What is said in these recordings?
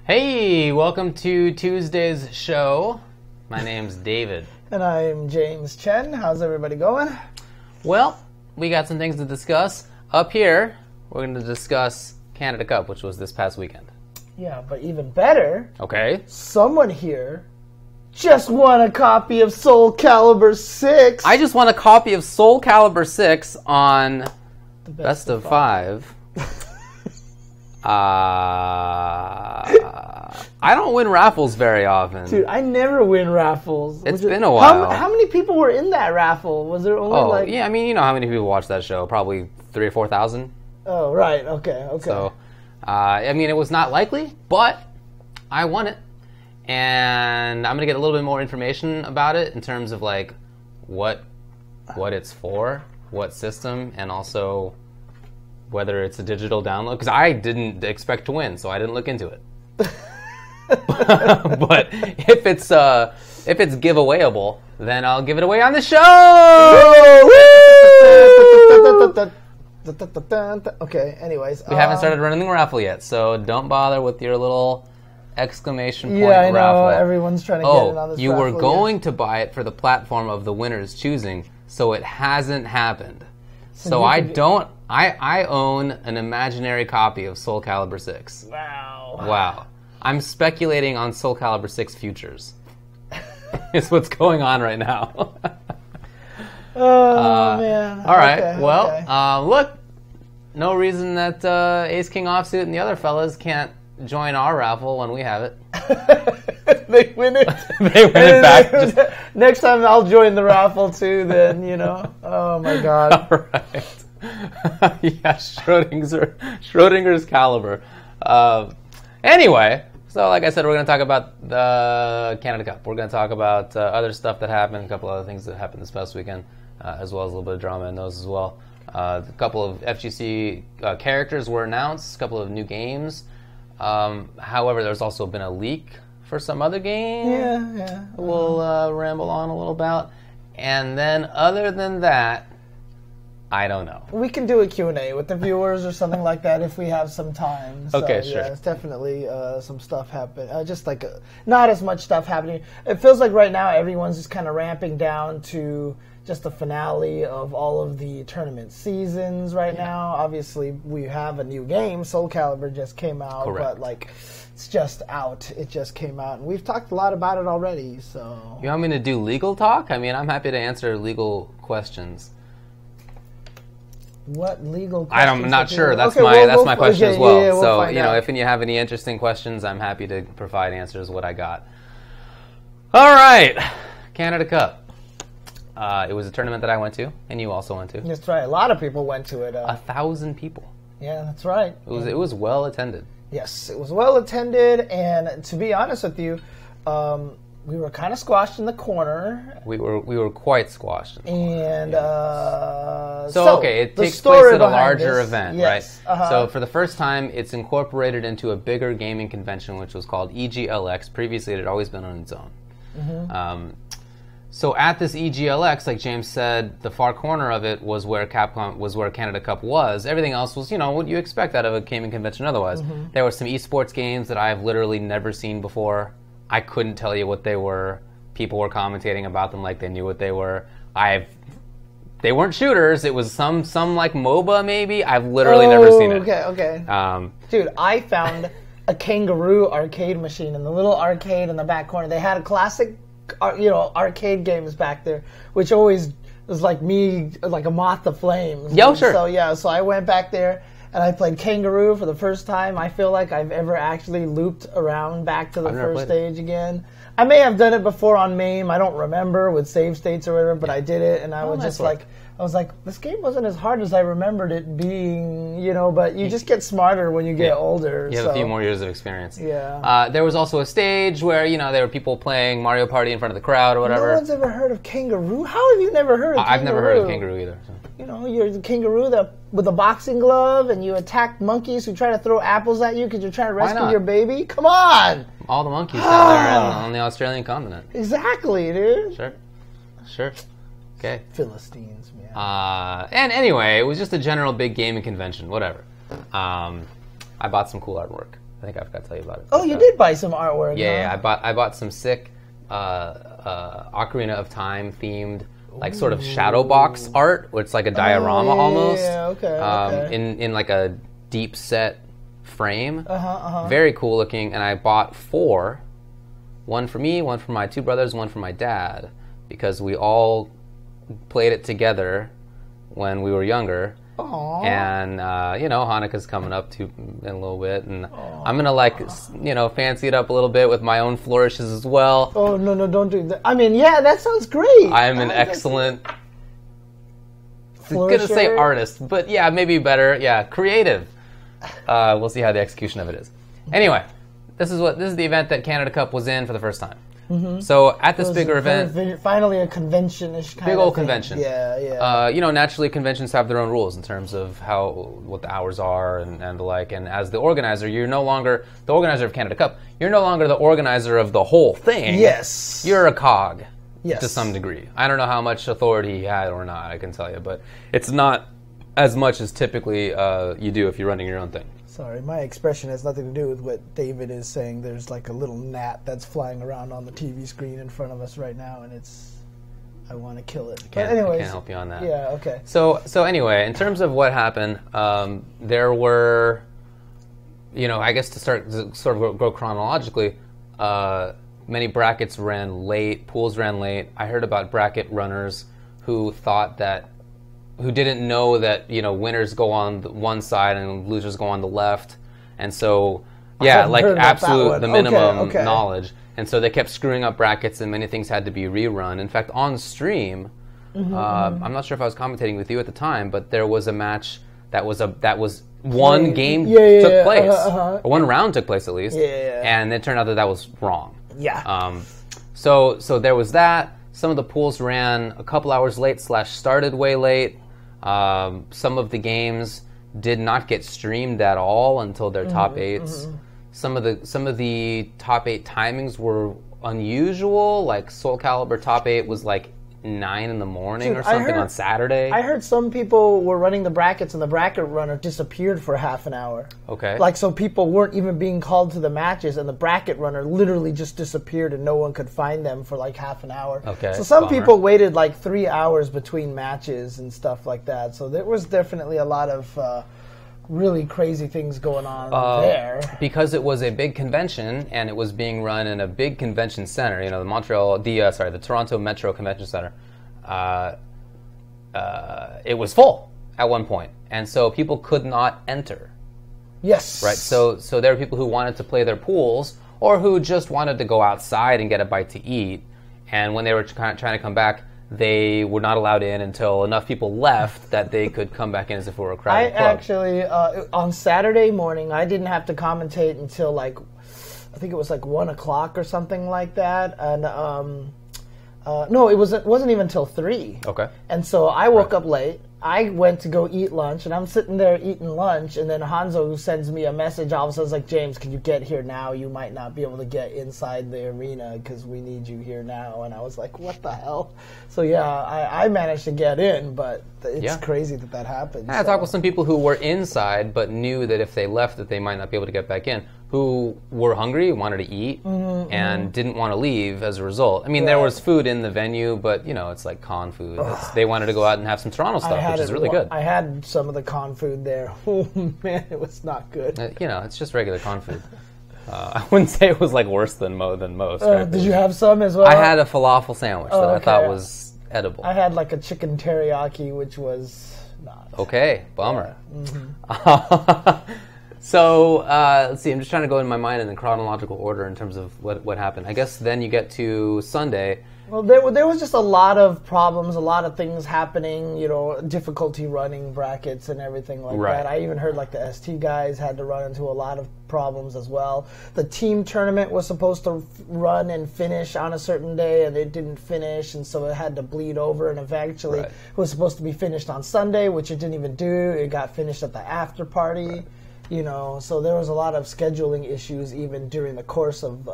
Hey, welcome to Tuesday's show. My name's David. And I'm James Chen. How's everybody going? Well, we got some things to discuss. Up here, we're going to discuss Canada Cup, which was this past weekend. Yeah, but even better, Okay. someone here just won a copy of Soul Calibur 6. I just won a copy of Soul Calibur 6 on The Best of 5. I don't win raffles very often. Dude, I never win raffles. It's been a while. How many people were in that raffle? Was there only yeah, I mean, you know how many people watch that show? Probably 3,000 or 4,000. Oh, right. Okay. So, I mean, it was not likely, but I won it. And I'm going to get a little bit more information about it in terms of, like, what it's for, what system, and also whether it's a digital download. Because I didn't expect to win, so I didn't look into it. But if it's giveawayable, then I'll give it away on the show! Okay, anyways. We haven't started running the raffle yet, so don't bother with your little exclamation point Yeah, I know. raffle. Everyone's trying to get in on this you raffle. were going to buy it for the platform of the winner's choosing, so it hasn't happened. So I own an imaginary copy of Soul Calibur 6. Wow. I'm speculating on Soul Calibur 6 futures. Is what's going on right now. Man. All right. Okay, well, okay. Look, no reason that Ace King Offsuit and the other fellas can't join our raffle when we have it. They win it. They win it back. Next time I'll join the raffle too. Then Oh my God. All right. Yeah, Schrodinger's caliber. Anyway, so like I said, we're going to talk about the Canada Cup. We're going to talk about other stuff that happened, a couple other things that happened this past weekend, as well as a little bit of drama in those as well. A couple of FGC characters were announced, a couple of new games. However, there's also been a leak for some other game. Yeah. We'll ramble on a little about. And then other than that, I don't know. We can do a Q&A with the viewers or something like that if we have some time. So, okay, sure. Yeah, it's definitely some stuff happening. Just like not as much stuff happening. It feels like right now everyone's just kind of ramping down to just the finale of all of the tournament seasons right now. Obviously, we have a new game. Soul Calibur just came out. Correct. But it's just out. It just came out. And we've talked a lot about it already. So you want me to do legal talk? I mean, I'm happy to answer legal questions. What legal questions? I'm not sure. That's my question as well. So, if you have any interesting questions, I'm happy to provide answers what I got. All right. Canada Cup. It was a tournament that I went to, and you also went to. That's right. A lot of people went to it. 1,000 people. Yeah, that's right. It was well attended. Yes, it was well attended, and to be honest with you, we were kind of squashed in the corner. We were quite squashed in the corner. It takes place at a larger event, yes. right? So for the first time, it's incorporated into a bigger gaming convention, which was called EGLX. Previously, it had always been on its own. Mm-hmm. So at this EGLX, like James said, the far corner of it was where Canada Cup was. Everything else was, what you expect out of a gaming convention otherwise. Mm-hmm. There were some esports games that I've literally never seen before. I couldn't tell you what they were. People were commentating about them like they knew what they were. They weren't shooters. It was some like MOBA maybe. I've literally never seen it. Okay. Dude, I found a Kangaroo arcade machine in the little arcade in the back corner. They had a classic, arcade games back there, which always was like me, like a moth to flames. Yo, sure. So I went back there. And I played Kangaroo for the first time. I feel like I've ever actually looped around back to the first stage again. I may have done it before on MAME. I don't remember with save states or whatever, but I did it, and I was just like, this game wasn't as hard as I remembered it being, but you just get smarter when you get older. You have a few more years of experience. Yeah. There was also a stage where, there were people playing Mario Party in front of the crowd or whatever. No one's ever heard of Kangaroo? How have you never heard of Kangaroo? I've never heard of Kangaroo either. So. You're the kangaroo with a boxing glove, and you attack monkeys who try to throw apples at you because you're trying to rescue your baby? Come on! All the monkeys down there on the Australian continent. Exactly, dude. Sure. Okay. Philistines, man. And anyway, it was just a general big gaming convention, whatever. I bought some cool artwork. I think I forgot to tell you about it. Oh, you did buy some artwork. Yeah, huh? I bought some sick Ocarina of Time themed, like sort of shadow box art, where it's like a diorama almost. Yeah, okay. In like a deep set frame. Very cool looking, and I bought 4. One for me, one for my 2 brothers, one for my dad, because we all played it together when we were younger. Aww. And Hanukkah's coming up in a little bit, and I'm gonna fancy it up a little bit with my own flourishes as well. Oh no, don't do that. I mean, yeah, that sounds great. I'm an excellent. I'm gonna say artist, but yeah, maybe better. Yeah, creative. We'll see how the execution of it is. Anyway, this is the event that Canada Cup was in for the first time. So at this bigger event, finally a convention-ish kind of big old thing. convention. Yeah. Naturally, conventions have their own rules in terms of what the hours are and the like. And as the organizer, you're no longer the organizer of Canada Cup. You're no longer the organizer of the whole thing. Yes. You're a cog. Yes. To some degree. I don't know how much authority he had or not, I can tell you, but it's not as much as typically you do if you're running your own thing. Sorry, my expression has nothing to do with what David is saying. There's like a little gnat that's flying around on the TV screen in front of us right now, and I want to kill it. I can't help you on that. Yeah, okay. So anyway, in terms of what happened, there were, I guess to sort of go chronologically, many brackets ran late, pools ran late. I heard about bracket runners who didn't know that winners go on one side and losers go on the left, and so the minimum knowledge, and so they kept screwing up brackets, and many things had to be rerun. In fact, on stream, I'm not sure if I was commentating with you at the time, but there was a match that was one game took place, or one round took place at least, and it turned out that was wrong. Yeah. So there was that. Some of the pools ran a couple hours late / started way late. Some of the games did not get streamed at all until their top 8s. Some of the top 8 timings were unusual. Like Soul Calibur top 8 was like 9 in the morning or something on Saturday. I heard some people were running the brackets and the bracket runner disappeared for half an hour. Okay. Like, so people weren't even being called to the matches, and the bracket runner literally just disappeared and no one could find them for like half an hour. Okay. So some people waited like 3 hours between matches and stuff like that. So there was definitely a lot of really crazy things going on there. Because it was a big convention and it was being run in a big convention center, the Toronto Metro Convention Center. It was full at one point, and so people could not enter. Yes. Right. So there were people who wanted to play their pools, or who just wanted to go outside and get a bite to eat, and when they were trying to come back, they were not allowed in until enough people left that they could come back in as if it were a crowded club. Actually, on Saturday morning, I didn't have to commentate until I think it was like 1 o'clock or something like that. And no, it wasn't even until 3. Okay. And so I woke up late. I went to go eat lunch, and I'm sitting there eating lunch, and then Hanzo sends me a message. All of a sudden, like, James, can you get here now? You might not be able to get inside the arena because we need you here now. And I was like, what the hell? So, yeah, I managed to get in, but it's crazy that happened. I talked with some people who were inside but knew that if they left that they might not be able to get back in, who were hungry, wanted to eat, and didn't want to leave as a result. I mean, there was food in the venue, but, it's like con food. They wanted to go out and have some Toronto stuff, which is really good. I had some of the con food there. Oh, man, it was not good. It's just regular con food. I wouldn't say it was, like, worse than most. Did you have some as well? I had a falafel sandwich that I thought was edible. I had, like, a chicken teriyaki, which was not. Okay, bummer. Yeah. So, let's see, I'm just trying to go in my mind in the chronological order in terms of what happened. I guess then you get to Sunday. Well, there was just a lot of problems, a lot of things happening, difficulty running brackets and everything like that. I even heard like the ST guys had to run into a lot of problems as well. The team tournament was supposed to run and finish on a certain day, and it didn't finish, and so it had to bleed over, and eventually it was supposed to be finished on Sunday, which it didn't even do. It got finished at the after party. So there was a lot of scheduling issues even during the course of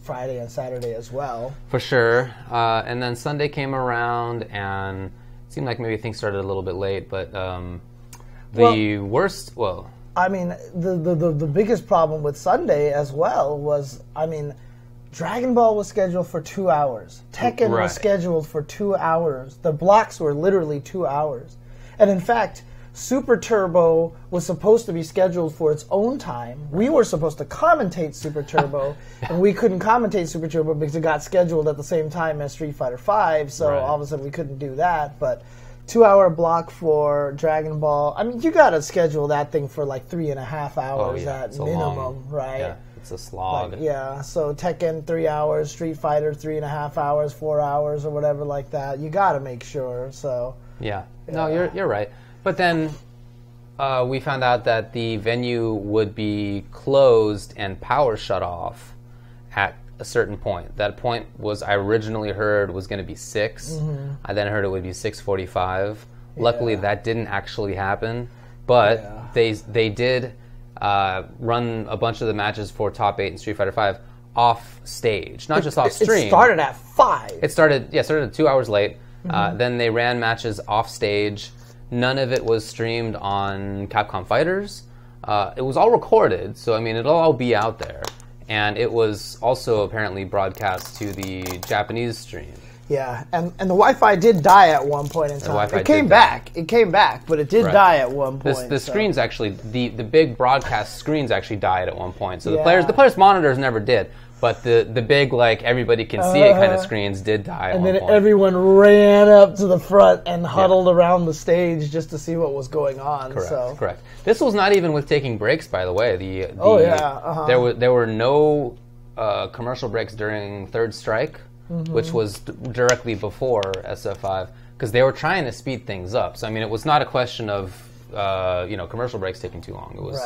Friday and Saturday as well. For sure. And then Sunday came around, and it seemed like maybe things started a little bit late, but I mean, the biggest problem with Sunday as well was, I mean, Dragon Ball was scheduled for 2 hours. Tekken was scheduled for 2 hours. The blocks were literally 2 hours. And in fact, Super Turbo was supposed to be scheduled for its own time. We were supposed to commentate Super Turbo, and we couldn't commentate Super Turbo because it got scheduled at the same time as Street Fighter V, so all of a sudden we couldn't do that. But 2 hour block for Dragon Ball, I mean, you gotta schedule that thing for like 3.5 hours at minimum, right? Yeah, it's a slog. Like, so Tekken 3 hours, Street Fighter 3.5 hours, 4 hours, or whatever like that. You gotta make sure, so. Yeah. No, you're right. But then we found out that the venue would be closed and power shut off at a certain point. That point was, I originally heard, was going to be 6. I then heard it would be 6:45. Luckily, that didn't actually happen. But they did run a bunch of the matches for Top 8 and Street Fighter V off stage, not just off stream. It started at 5. It started 2 hours late. Then they ran matches off stage. None of it was streamed on Capcom Fighters. It was all recorded, so I mean, it'll all be out there. And it was also apparently broadcast to the Japanese stream. Yeah, and the Wi-Fi did die at one point in time. It came back. It came back, but it did die at one point. The screens actually, the big broadcast screens actually died at one point. So the players' monitors never did. But the big, like, everybody can see it kind of screens did die at one point. And then everyone ran up to the front and huddled around the stage just to see what was going on. Correct. This was not even with taking breaks, by the way. There were no commercial breaks during Third Strike, which was directly before SF5, because they were trying to speed things up. So, I mean, it was not a question of, commercial breaks taking too long. It was...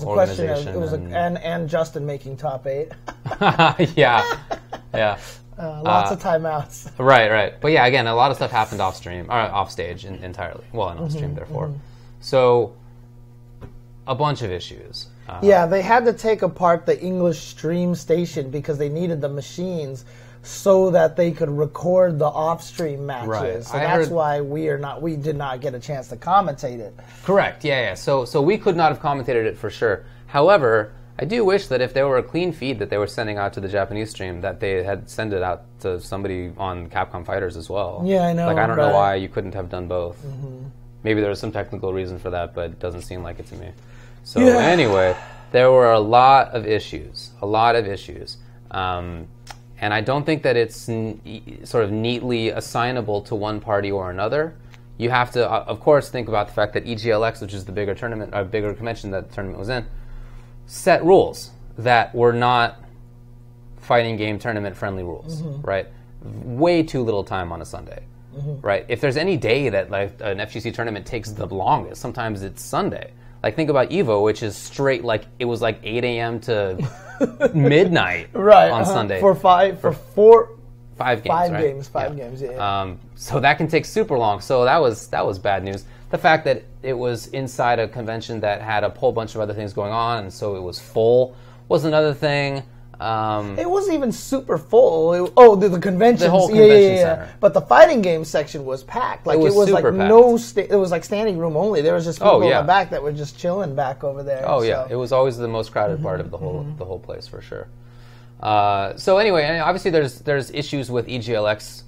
organization. And Justin making Top 8. Lots of timeouts. Right. But yeah, again, a lot of stuff happened off stream, or off stage entirely. Well, and off stream, therefore. So, a bunch of issues. They had to take apart the English stream station because they needed the machines so that they could record the off-stream matches. Right. So that's why we did not get a chance to commentate it. Correct. Yeah. So we could not have commentated it for sure. However, I do wish that if there were a clean feed that they were sending out to the Japanese stream, that they had sent it out to somebody on Capcom Fighters as well. Yeah, I know. Like, I don't know why you couldn't have done both. Maybe there was some technical reason for that, but it doesn't seem like it to me. So anyway, there were a lot of issues. And I don't think that it's sort of neatly assignable to one party or another. You have to, of course, think about the fact that EGLX, which is the bigger convention that the tournament was in, set rules that were not fighting game tournament friendly rules, right? Way too little time on a Sunday, right? If there's any day that like an FGC tournament takes the longest, sometimes it's Sunday. Like, think about EVO, which is straight, like, it was like 8 a.m. to midnight on Sunday. For 5 games. Five games, yeah. So that can take super long. So that was bad news. The fact that it was inside a convention that had a whole bunch of other things going on, and so it was full, was another thing. It wasn't even super full. The convention. The whole convention center. But the fighting game section was packed. Like, it was like packed. It was like standing room only. There was just people in the back that were just chilling back over there. It was always the most crowded part of the whole place for sure. So anyway, obviously there's issues with EGLX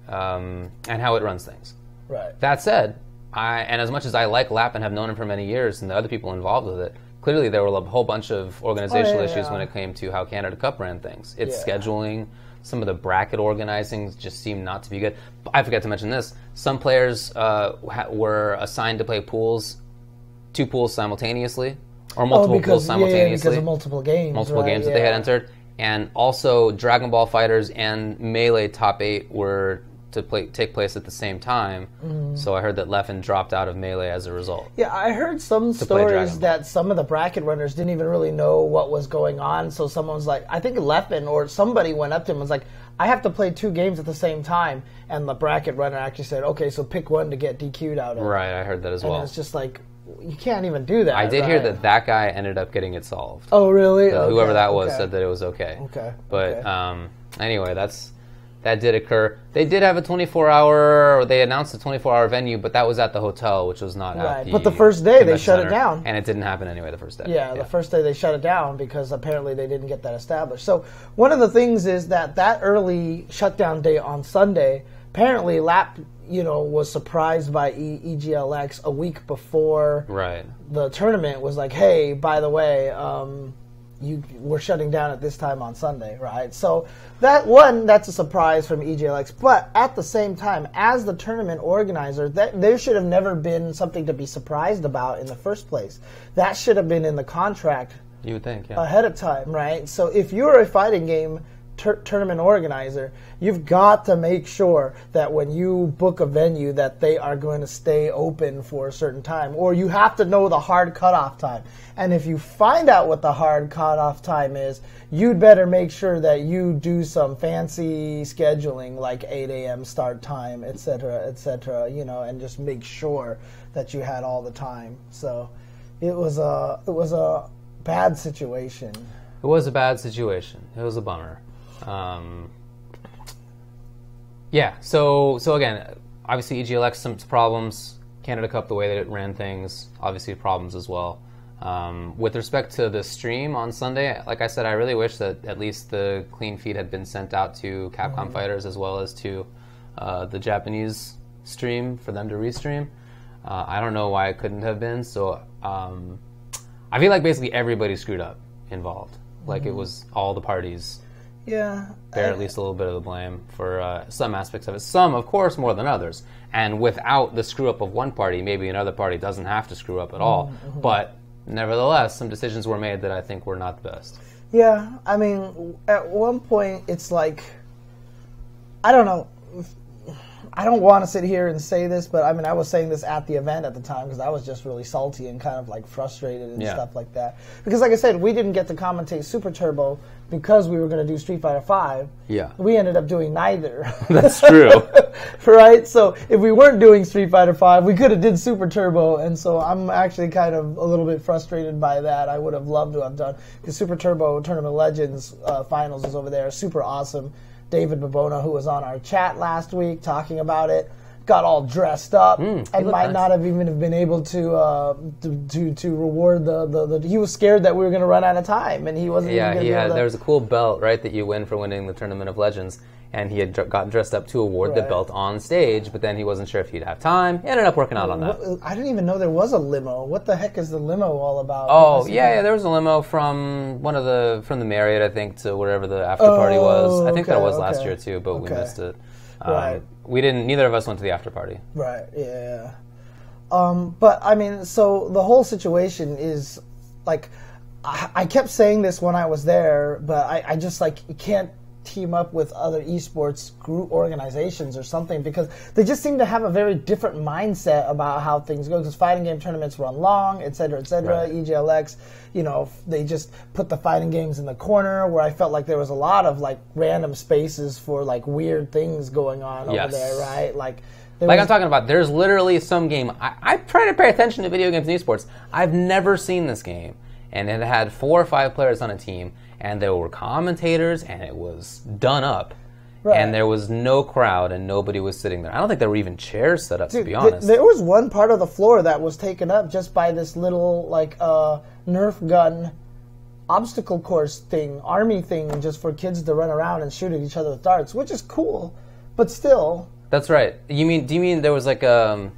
and how it runs things. Right. That said, and as much as I like Lap and have known him for many years and the other people involved with it, clearly there were a whole bunch of organizational issues when it came to how Canada Cup ran things. Its scheduling, some of the bracket organizing just seemed not to be good. I forgot to mention this. Some players were assigned to play two pools simultaneously, or multiple pools simultaneously. Because of multiple games. Multiple games that they had entered. And also, Dragon Ball Fighters and Melee Top 8 were to take place at the same time. So I heard that Leffen dropped out of Melee as a result. Yeah, I heard some stories that some of the bracket runners didn't even really know what was going on. So someone's like, I think Leffen or somebody went up to him and was like, I have to play 2 games at the same time. And the bracket runner actually said, okay, so pick one to get DQ'd out of. Right, I heard that as well. And it's just like, you can't even do that. I did hear that guy ended up getting it solved. Oh, really? Whoever that was said that it was okay. Okay. But anyway, that's that did occur. They did have a 24-hour, or they announced a 24-hour venue, but that was at the hotel, which was not at the But the first day they shut it down. And it didn't happen anyway the first day. Yeah, the first day they shut it down because apparently they didn't get that established. So one of the things is that early shutdown day on Sunday, apparently Lap, was surprised by EGLX a week before the tournament, was like, hey, by the way, we're shutting down at this time on Sunday, right? So that's a surprise from EGLX. But at the same time, as the tournament organizer, there should have never been something to be surprised about in the first place. That should have been in the contract. You would think, yeah. Ahead of time, right? So if you're a fighting game tournament organizer, you've got to make sure that when you book a venue that they are going to stay open for a certain time, or you have to know the hard cutoff time. And if you find out what the hard cutoff time is, you'd better make sure that you do some fancy scheduling, like 8 a.m. start time, et cetera, and just make sure that you had all the time. So it was a bad situation. It was a bad situation. It was a bummer. So again, obviously EGLX some problems. Canada Cup, the way that it ran things, obviously problems as well. With respect to the stream on Sunday, like I said, I really wish that at least the clean feed had been sent out to Capcom fighters as well as to the Japanese stream for them to restream. I don't know why it couldn't have been. So I feel like basically everybody screwed up involved. Like it was all the parties. Yeah. Bear at least a little bit of the blame for some aspects of it. Some, of course, more than others. And without the screw-up of one party, maybe another party doesn't have to screw up at all. But nevertheless, some decisions were made that I think were not the best. Yeah, I mean, at one point, it's like, I don't know. I don't want to sit here and say this, but I mean, I was saying this at the event at the time because I was just really salty and kind of like frustrated and stuff like that. Because like I said, we didn't get to commentate Super Turbo because we were going to do Street Fighter V. Yeah. We ended up doing neither. That's true. Right? So if we weren't doing Street Fighter V, we could have did Super Turbo, and so I'm actually kind of a little bit frustrated by that. I would have loved to have done, because Super Turbo Tournament Legends Finals is over there, super awesome. David Babona, who was on our chat last week talking about it, got all dressed up and might not have even been able to reward the. He was scared that we were going to run out of time, and he wasn't. Yeah, even gonna there was a cool belt, right, that you win for winning the Tournament of Legends, and he had gotten dressed up to award the belt on stage, but then he wasn't sure if he'd have time. He ended up working out on that. I didn't even know there was a limo. What the heck is the limo all about? Oh, yeah, there was a limo from the Marriott, I think, to wherever the after party was. I think that was last year too, but we missed it. Neither of us went to the after party. Right, yeah. But I mean, so the whole situation is like, I kept saying this when I was there, but I just like, you can't team up with other esports group organizations or something, because they just seem to have a very different mindset about how things go, because fighting game tournaments run long, et cetera, EGLX, they just put the fighting games in the corner, where I felt like there was a lot of like random spaces for like weird things going on over there, right? I'm talking about, there's literally some game, I try to pay attention to video games and esports. I've never seen this game, and it had 4 or 5 players on a team, and there were commentators, and it was done up. Right. And there was no crowd, and nobody was sitting there. I don't think there were even chairs set up, to be honest. There was one part of the floor that was taken up just by this little, Nerf gun obstacle course thing, army thing, just for kids to run around and shoot at each other with darts, which is cool, but still. That's right. Do you mean there was there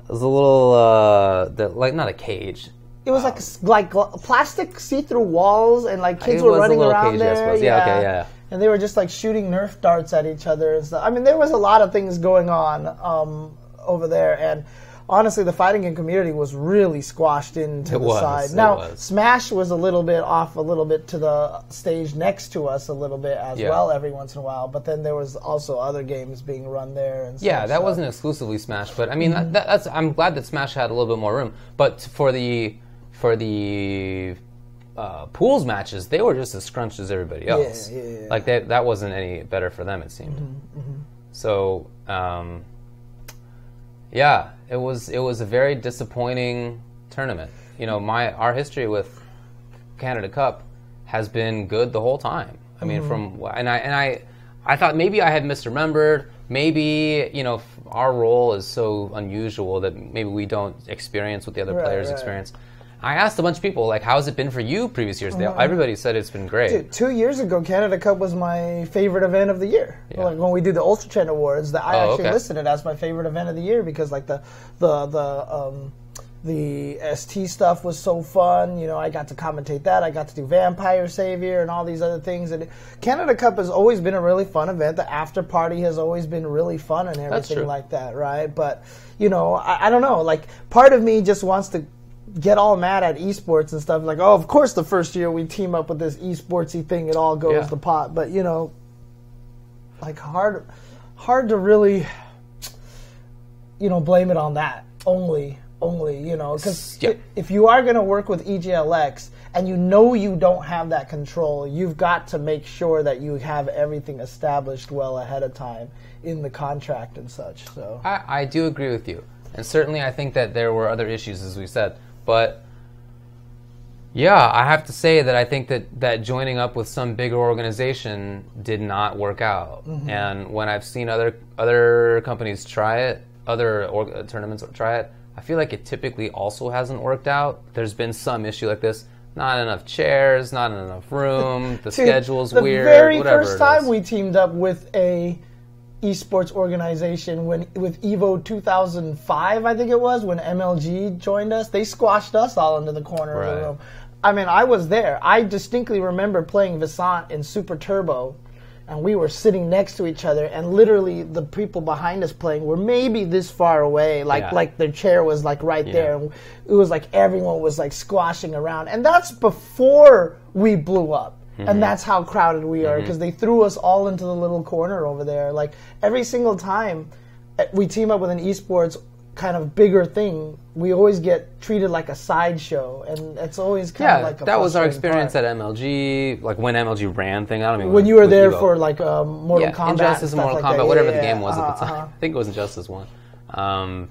was a little, not a cage. It was like plastic see-through walls, and like kids were running around there. Yeah. And they were just like shooting Nerf darts at each other and stuff. I mean, there was a lot of things going on over there, and honestly, the fighting game community was really squashed into the side. Now, Smash was a little bit to the stage next to us a little bit as well every once in a while, but then there was also other games being run there and stuff. Yeah, that wasn't exclusively Smash, but I mean, I'm glad that Smash had a little bit more room. But for the pools matches, they were just as scrunched as everybody else. Yeah. Like that wasn't any better for them, it seemed. So, it was a very disappointing tournament. Our history with Canada Cup has been good the whole time. I mean, I thought maybe I had misremembered. Maybe, our role is so unusual that maybe we don't experience what the other players experience. I asked a bunch of people, like, how's it been for you previous years? Everybody said it's been great. Dude, 2 years ago, Canada Cup was my favorite event of the year. Yeah. Like when we did the Ultra Trend Awards, I actually listed it as my favorite event of the year because like the ST stuff was so fun. I got to commentate that. I got to do Vampire Savior and all these other things. And Canada Cup has always been a really fun event. The after party has always been really fun and everything like that, right? But, I don't know. Like, part of me just wants to get all mad at esports and stuff. Like, of course the first year we team up with this esportsy thing, it all goes to pot. But, like, hard to really, blame it on that only, because if you are going to work with EGLX and you don't have that control, you've got to make sure that you have everything established well ahead of time in the contract and such. So I do agree with you. And certainly I think that there were other issues, as we said. But, yeah, I have to say that I think that joining up with some bigger organization did not work out. Mm-hmm. And when I've seen other companies try it, other tournaments try it, I feel like it typically also hasn't worked out. There's been some issue like this. Not enough chairs, not enough room, the schedule's weird, whatever. The very first time we teamed up with a esports organization with Evo 2005, I think it was, when MLG joined us, they squashed us all into the corner of the room. I mean, I was there. I distinctly remember playing Visant in Super Turbo, and we were sitting next to each other, and literally the people behind us playing were maybe this far away, like their chair was like right there. And it was like everyone was like squashing around, and that's before we blew up. Mm-hmm. And that's how crowded we are, because they threw us all into the little corner over there. Like, every single time we team up with an esports kind of bigger thing, we always get treated like a sideshow, and it's always kind of like a that was our experience at MLG, like when MLG ran thing. I don't mean when you were there for like Mortal Kombat, Injustice and Mortal Kombat, whatever the game was at the time. I think it was Injustice 1. No,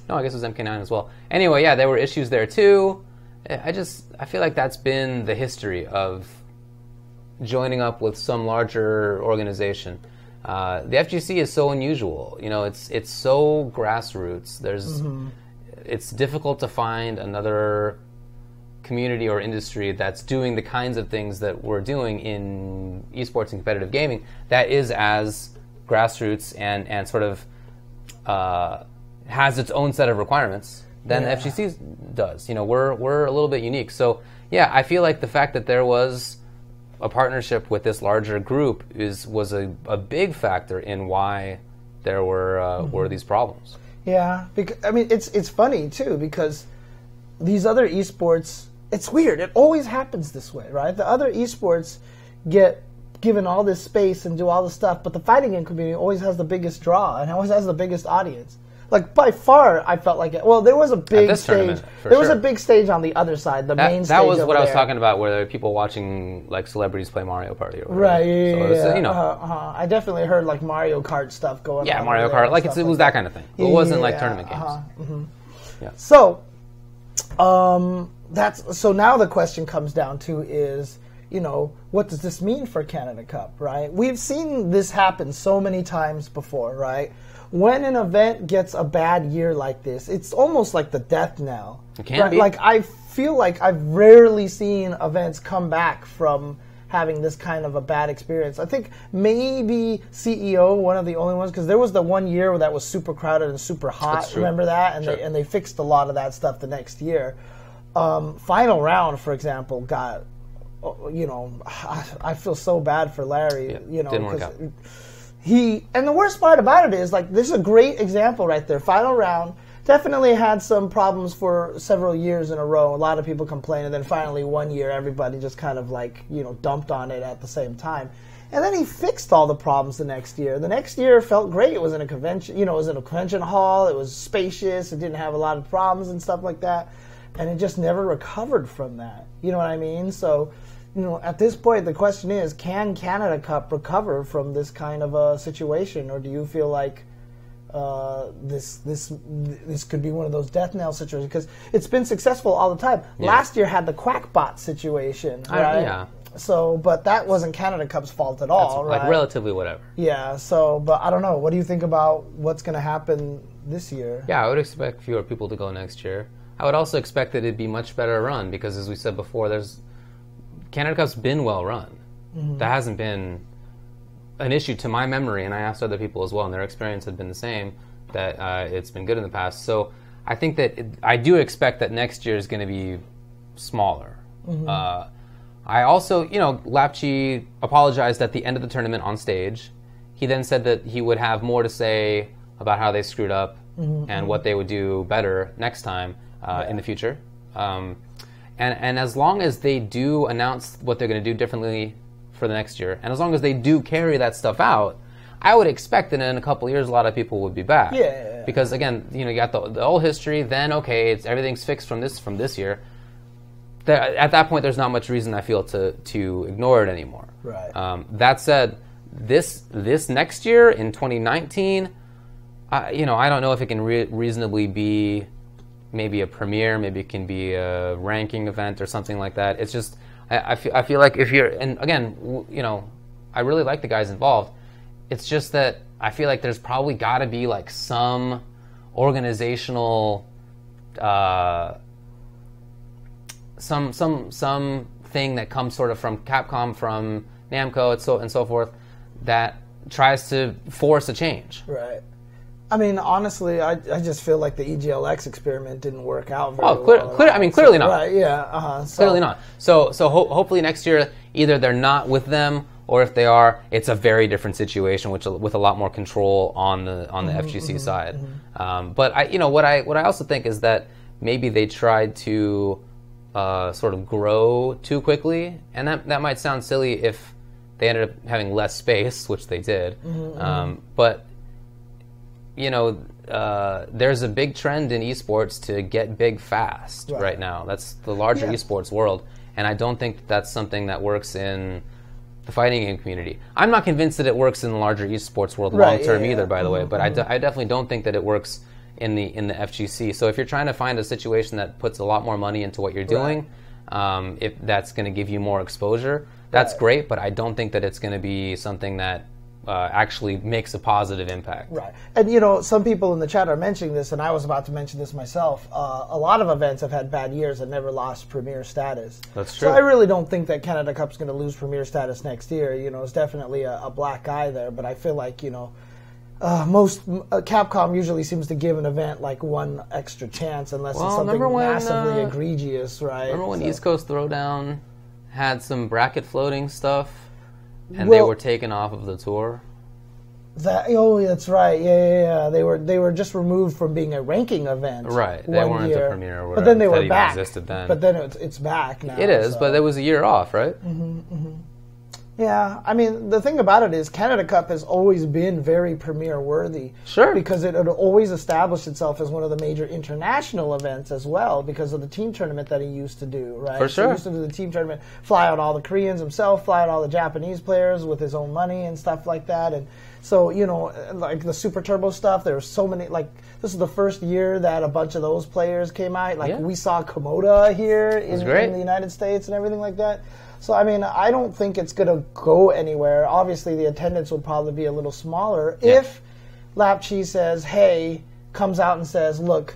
I guess it was MK9 as well. Anyway, there were issues there too. I feel like that's been the history of joining up with some larger organization. The FGC is so unusual. It's so grassroots. It's difficult to find another community or industry that's doing the kinds of things that we're doing in esports and competitive gaming that is as grassroots and sort of has its own set of requirements than the FGC does. We're a little bit unique. So I feel like the fact that there was a partnership with this larger group was a big factor in why there were these problems. Yeah, because I mean it's funny too, because these other esports, it's weird. It always happens this way, right? The other esports get given all this space and do all this stuff, but the fighting game community always has the biggest draw and always has the biggest audience. Like, by far, I felt like it. Well, there was a big stage. There was a big stage on the other side, the main stage. That was what I was talking about, where there were people watching like celebrities play Mario Party. Or right. I definitely heard like Mario Kart stuff going on. Yeah, Mario Kart. Like it was that kind of thing. It wasn't like tournament games. Yeah. So, so now the question comes down to is, what does this mean for Canada Cup, right? We've seen this happen so many times before, right? When an event gets a bad year like this, it's almost like the death knell. It can be. Like, I feel like I've rarely seen events come back from having this kind of a bad experience. I think maybe CEO, one of the only ones, because there was the 1 year where that was super crowded and super hot. Remember that? And they fixed a lot of that stuff the next year. Final round, for example, got, I feel so bad for Larry. Didn't work out. And the worst part about it is, like, this is a great example right there. Final round definitely had some problems for several years in a row. A lot of people complained, and then finally 1 year, everybody just kind of like, dumped on it at the same time. And then he fixed all the problems the next year. The next year felt great. It was in a convention, it was in a convention hall. It was spacious. It didn't have a lot of problems and stuff like that. And it just never recovered from that. You know what I mean? So, at this point, the question is, can Canada Cup recover from this kind of a situation, or do you feel like this could be one of those death knell situations? Because it's been successful all the time. Yeah. Last year had the Quackbot situation, right? So, but that wasn't Canada Cup's fault at all, right? Like relatively whatever. Yeah. So, but I don't know. What do you think about what's going to happen this year? Yeah, I would expect fewer people to go next year. I would also expect that it'd be much better run because, as we said before, Canada Cup's been well run. Mm-hmm. That hasn't been an issue to my memory, and I asked other people as well, and their experience had been the same, that it's been good in the past. So I think that I do expect that next year is going to be smaller. Mm-hmm. I also, Lapchi apologized at the end of the tournament on stage. He then said that he would have more to say about how they screwed up and what they would do better next time in the future. And as long as they do announce what they're going to do differently for the next year, and as long as they do carry that stuff out, I would expect that in a couple of years a lot of people would be back. Yeah. Because again, you got the old history. Then everything's fixed from this year. At that point, there's not much reason I feel to ignore it anymore. Right. That said, this next year in 2019, I don't know if it can reasonably be maybe a premiere, maybe it can be a ranking event or something like that. It's just I feel like if you're, and again, I really like the guys involved. It's just that I feel like there's probably got to be like some organizational. Some thing that comes sort of from Capcom, from Namco, and so forth, that tries to force a change. Right. I mean, honestly, I just feel like the EGLX experiment didn't work out very well. Clearly not. Right, yeah. Clearly not. So hopefully next year, either they're not with them, or if they are, it's a very different situation, with a lot more control on the FGC side. But what I also think is that maybe they tried to sort of grow too quickly, and that might sound silly if they ended up having less space, which they did. But there's a big trend in esports to get big fast right now. That's the larger esports world, and I don't think that's something that works in the fighting game community. I'm not convinced that it works in the larger esports world long term either, by the way. But I definitely don't think that it works in the FGC. So if you're trying to find a situation that puts a lot more money into what you're doing, if that's going to give you more exposure, that's great. But I don't think that it's going to be something that actually makes a positive impact. Right. And some people in the chat are mentioning this, and I was about to mention this myself. A lot of events have had bad years and never lost premier status. That's true. So I really don't think that Canada Cup's going to lose premier status next year. It's definitely a black eye there, but I feel like most Capcom usually seems to give an event like one extra chance unless it's something massively egregious, right? Remember when East Coast Throwdown had some bracket floating stuff, and they were taken off of the tour? That's right. Yeah. They were just removed from being a ranking event. Right. They weren't a premiere or whatever. But then they were back. Existed then. But then it's back now. It is, but it was a year off, right? Yeah, I mean, the thing about it is Canada Cup has always been very premier worthy. Sure. Because it had always established itself as one of the major international events as well because of the team tournament that he used to do, right? For sure. So he used to do the team tournament, fly out all the Koreans himself, fly out all the Japanese players with his own money and stuff like that. And so, like the Super Turbo stuff, there were so many, this is the first year that a bunch of those players came out. We saw Komoda here in the United States and everything like that. So, I mean, I don't think it's going to go anywhere. Obviously, the attendance will probably be a little smaller if Lapchi comes out and says, look,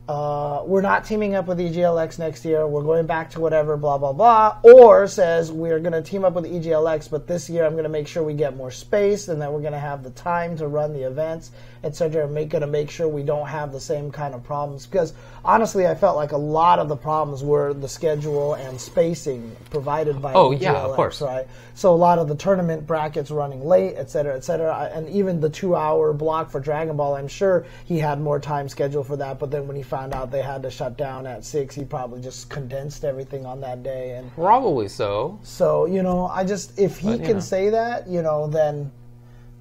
we're not teaming up with EGLX next year. We're going back to whatever, blah, blah, blah. Or says we're going to team up with EGLX, but this year I'm going to make sure we get more space and that we're going to have the time to run the events, etc. Going to make sure we don't have the same kind of problems. Because honestly, I felt like a lot of the problems were the schedule and spacing provided by EGLX. Yeah, of course. Right? So a lot of the tournament brackets running late, etc., etc. And even the 2-hour block for Dragon Ball, I'm sure he had more time scheduled for that, but then when he found out they had to shut down at 6, he probably just condensed everything on that day. And probably so. So, if he can say that,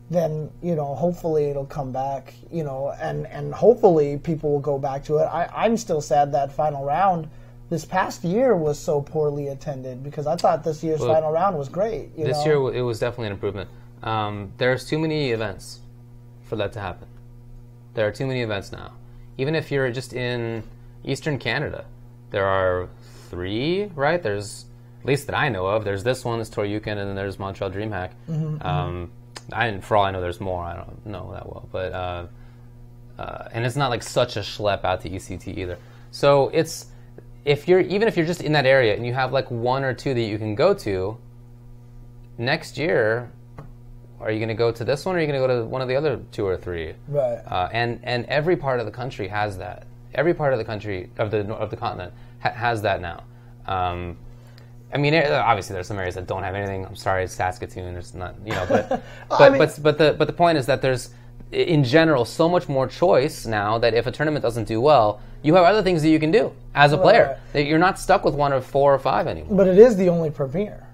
then hopefully it'll come back, and hopefully people will go back to it. I'm still sad that final round this past year was so poorly attended because I thought this year's final round was great. This year it was definitely an improvement. There's too many events for that to happen. There are too many events now. Even if you're just in Eastern Canada, there are 3, right? There's least that I know of. There's this one, this Toryuken, and then there's Montreal DreamHack. For all I know, there's more. I don't know that well, but and it's not like such a schlep out to ECT either. So it's even if you're just in that area and you have like one or two that you can go to next year, are you going to go to this one, or are you going to go to one of the other two or three? Right. And every part of the country has that. Every part of the country of the continent has that now. I mean, obviously, there's some areas that don't have anything. I'm sorry, Saskatoon. There's not, but but the point is that there's, in general, so much more choice now that if a tournament doesn't do well, you have other things that you can do as a player. That you're not stuck with one of 4 or 5 anymore. But it is the only premier.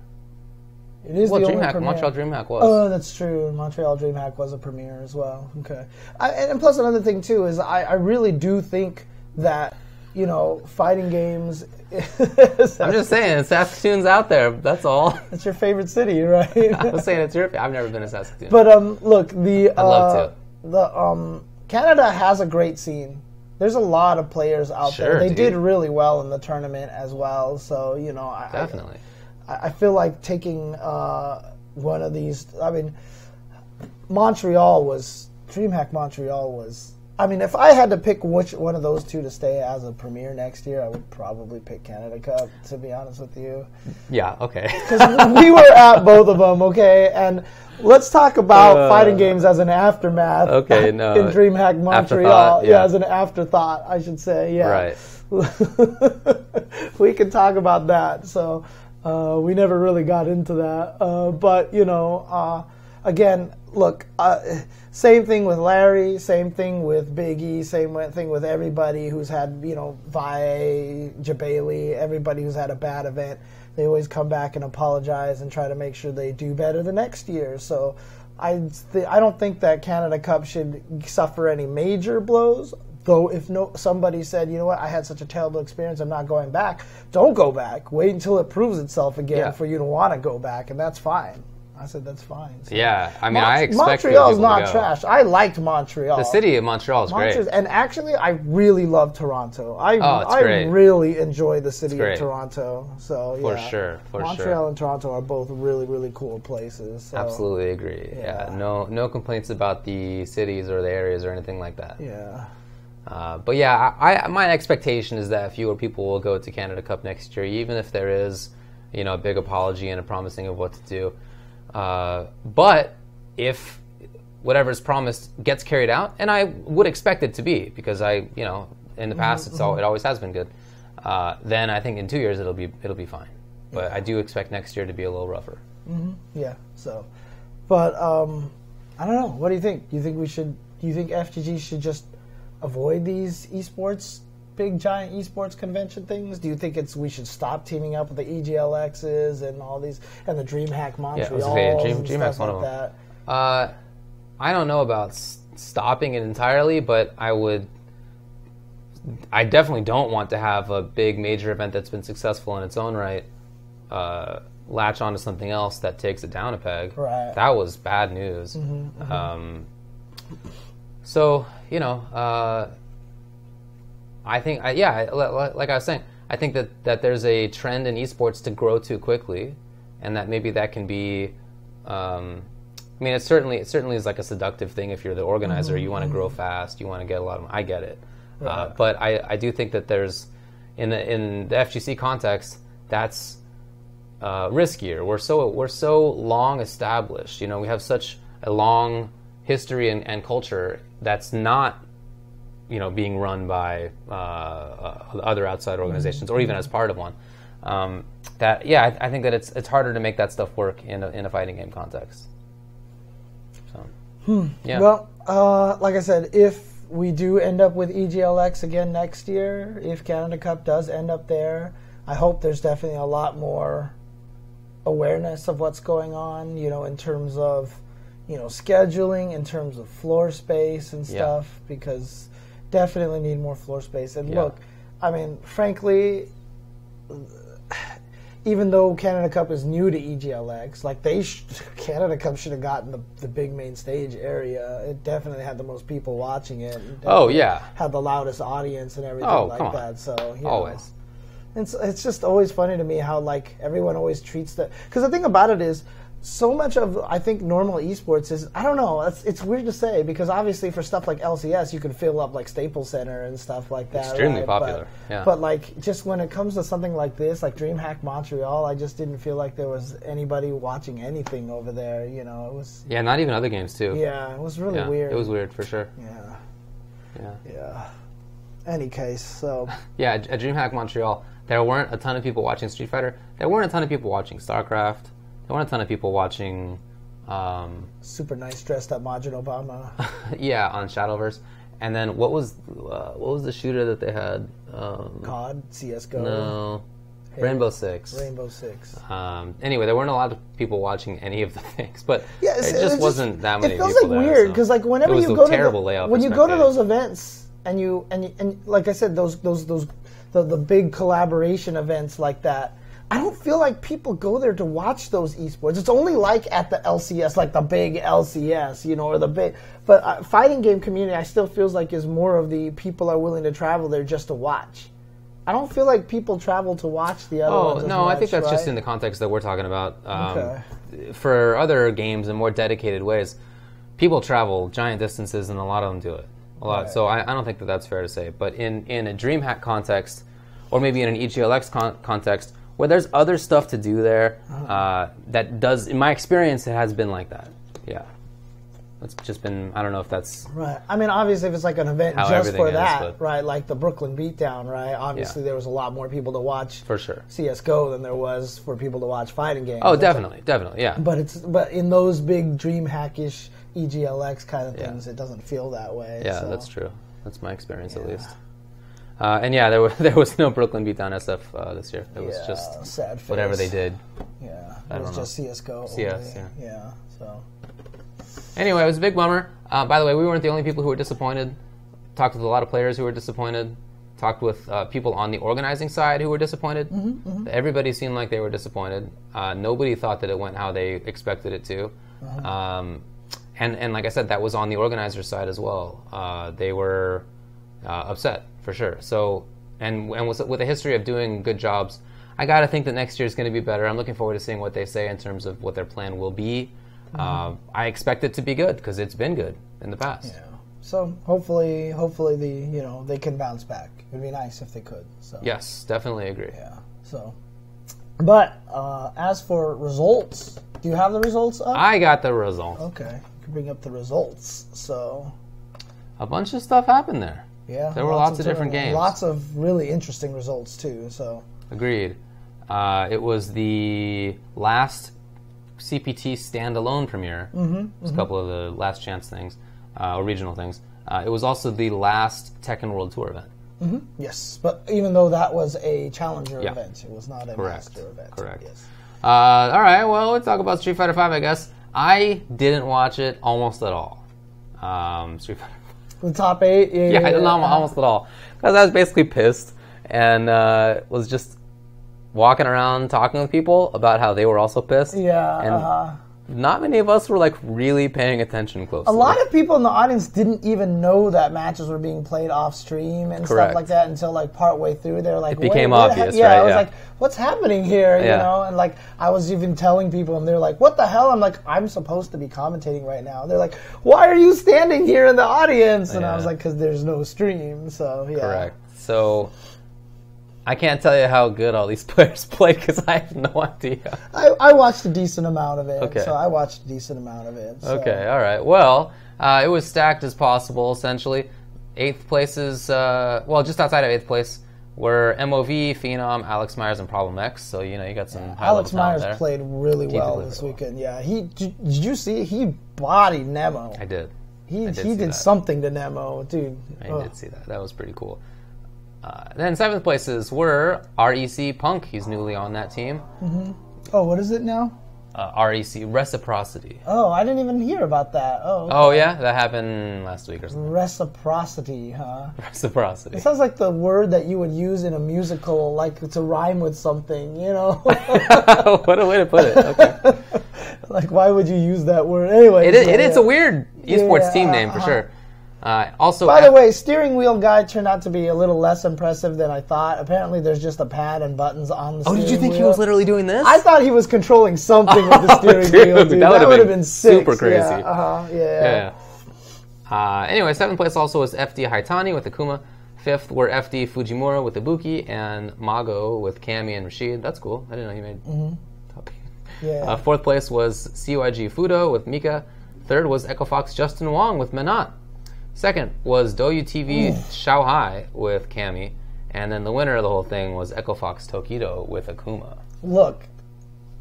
It is the only premier. Montreal DreamHack was. Oh, that's true. Montreal DreamHack was a premier as well. Okay. And plus another thing, too, is I really do think that, fighting games... I'm just saying, Saskatoon's out there. That's all. It's your favorite city, right? I was saying it's your. I've never been to Saskatoon. But look, I'd love to. Canada has a great scene. There's a lot of players out there. They did really well in the tournament as well. So definitely. I feel like taking one of these. I mean, DreamHack Montreal was. I mean, if I had to pick which one of those two to stay as a premier next year, I would probably pick Canada Cup, to be honest with you. Yeah, okay. Because we were at both of them, okay? And let's talk about fighting games as an aftermath. Okay, no. In DreamHack Montreal. Yeah, as an afterthought, I should say. Yeah. Right. We can talk about that. So we never really got into that. But, again, look, same thing with Larry, same thing with Big E, same thing with everybody who's had, Vae, Jabali, everybody who's had a bad event. They always come back and apologize and try to make sure they do better the next year. So I don't think that Canada Cup should suffer any major blows. Though if somebody said, you know what, I had such a terrible experience, I'm not going back, don't go back. Wait until it proves itself again for you to want to go back, and that's fine. I said that's fine. So. Yeah, I mean, I expect Montreal's not trash. I liked Montreal. The city of Montreal is great. And actually, I really love Toronto. I really enjoy the city of Toronto. So for sure, Montreal and Toronto are both really, really cool places. So. Absolutely agree. Yeah, no complaints about the cities or the areas or anything like that. Yeah. But yeah, my expectation is that fewer people will go to Canada Cup next year, even if there is, a big apology and a promising of what to do. But if whatever is promised gets carried out, and I would expect it to be, because in the past it always has been good, then I think in 2 years it'll be fine. But I do expect next year to be a little rougher. Mm-hmm. Yeah. So, but I don't know. What do you think? Do you think FGG should just avoid these big giant esports convention things? Do you think we should stop teaming up with the EGLXs and all these and the DreamHack Montreal? DreamHack's one of them. I don't know about stopping it entirely, but I definitely don't want to have a big major event that's been successful in its own right latch onto something else that takes it down a peg. Right. That was bad news. Mm-hmm. So I think, like I was saying, I think that there's a trend in esports to grow too quickly, and that maybe that can be. I mean, it certainly is like a seductive thing if you're the organizer. You want to grow fast. You want to get a lot of. I get it, right. But I do think that there's in the FGC context that's riskier. We're so long established. We have such a long history and culture that's not. Being run by other outside organizations, or even as part of one. I think that it's harder to make that stuff work in a fighting game context. So, yeah. Well, like I said, if we do end up with EGLX again next year, if Canada Cup does end up there, I hope there's definitely a lot more awareness of what's going on. In terms of scheduling, in terms of floor space and stuff, because. Definitely need more floor space. And look, I mean, frankly, even though Canada Cup is new to EGLX, like Canada Cup should have gotten the big main stage area. It definitely had the most people watching it. Oh yeah, had the loudest audience and everything that. So always. It's just always funny to me how like everyone always treats that. Because the thing about it is, so much of I think normal esports is, I don't know. It's weird to say because obviously for stuff like LCS you can fill up like Staples Center and stuff like that. Extremely right? popular. But like just when it comes to something like this, like DreamHack Montreal, I just didn't feel like there was anybody watching anything over there. You know, it was. Yeah, not even other games too. Yeah, it was really weird. It was weird for sure. Yeah. Any case, so. Yeah, at DreamHack Montreal, there weren't a ton of people watching Street Fighter. There weren't a ton of people watching StarCraft. There weren't a ton of people watching... super nice dressed up Majin Obama. Yeah, on Shadowverse. And then what was the shooter that they had? COD, CSGO. No. Rainbow Six. Rainbow Six. Anyway, there weren't a lot of people watching any of the things, but yeah, it just wasn't that many people. It feels like weird because like whenever you go to when you go to those events and you like I said the big collaboration events like that, I don't feel like people go there to watch those esports. It's only like at the LCS, like the big LCS, you know, or the big. But fighting game community, I still feels like is more of the people are willing to travel there just to watch. I don't feel like people travel to watch the other ones. Oh, no, I think that's just in the context that we're talking about. For other games in more dedicated ways, people travel giant distances, and a lot of them do it. A lot. Right. So I don't think that that's fair to say. But in a DreamHack context, or maybe in an EGLX context, where there's other stuff to do there, that does, in my experience, it has been like that. Yeah. It's just been, I don't know if that's... Right. I mean, obviously, if it's like an event just for that, right, like the Brooklyn Beatdown, right, obviously there was a lot more people to watch for sure CSGO than there was for people to watch fighting games. Oh, definitely, yeah. But in those big DreamHack-ish EGLX kind of things, it doesn't feel that way. Yeah, so. That's true. That's my experience, at least. And yeah, there was no Brooklyn Beatdown SF this year. It was just sad face. Whatever they did. Yeah, it was just CSGO. CS, yeah. So. Anyway, it was a big bummer. By the way, we weren't the only people who were disappointed. Talked with a lot of players who were disappointed. Talked with people on the organizing side who were disappointed. Everybody seemed like they were disappointed. Nobody thought that it went how they expected it to. And like I said, that was on the organizer side as well. They were upset, for sure. So, and with a history of doing good jobs, I got to think that next year is going to be better. I'm looking forward to seeing what they say in terms of what their plan will be. I expect it to be good because it's been good in the past. Yeah. So hopefully they can bounce back. It'd be nice if they could. So. Yes, definitely agree. Yeah. So, but as for results, do you have the results up? I got the results. Okay, you can bring up the results. So, a bunch of stuff happened there. Yeah. There were lots of different games. Lots of really interesting results too. So. Agreed. It was the last CPT standalone premiere. It was a couple of the last chance things, or regional things. It was also the last Tekken World Tour event. Yes, but even though that was a challenger event, it was not a master event. Correct. Yes. All right, well, let's talk about Street Fighter V, I guess. I didn't watch it almost at all. Street Fighter V. The top 8? Yeah, I didn't almost at all. Because I was basically pissed and was just walking around talking with people about how they were also pissed. Yeah. And not many of us were like really paying attention closely. A lot of people in the audience didn't even know that matches were being played off stream and stuff like that until like partway through. They're like, it became obvious, right? I was like, what's happening here? You know, and like I was even telling people, and they're like, what the hell? I'm like, I'm supposed to be commentating right now. They're like, why are you standing here in the audience? And I was like, because there's no stream. So yeah. Correct. So. I can't tell you how good all these players play because I have no idea. I watched a decent amount of it. Okay. So I watched a decent amount of it. So. Okay, all right. Well, it was stacked as possible, essentially. 8th places, just outside of 8th place, were MOV, Phenom, Alex Myers, and Problem X. So, you got some high-level talent there. Alex Myers played really well this weekend. Yeah, did you see? He bodied Nemo. I did. He did something to Nemo, dude. I did see that. That was pretty cool. Then 7th places were REC Punk. He's newly on that team. Oh, what is it now? REC Reciprocity. Oh, I didn't even hear about that. Oh, okay. Oh yeah, that happened last week or something. Reciprocity, huh? Reciprocity. It sounds like the word that you would use in a musical, like to rhyme with something, What a way to put it. Okay. Like, why would you use that word? Anyway. It's a weird esports team name for sure. Also, by the way, steering wheel guy turned out to be a little less impressive than I thought. Apparently, there's just a pad and buttons on the steering wheel. Oh, did you think he was literally doing this? I thought he was controlling something with the steering wheel, dude. That would have been sick. Super crazy. Yeah. Anyway, 7th place also was FD Haitani with Akuma. 5th were FD Fujimura with Ibuki and Mago with Cammy and Rashid. That's cool. I didn't know he made top 8. Yeah. 4th place was CYG Fudo with Mika. 3rd was Echo Fox Justin Wong with Manat. 2nd was Doyu TV Xiao Hai with Cammy. And then the winner of the whole thing was Echo Fox Tokido with Akuma. Look,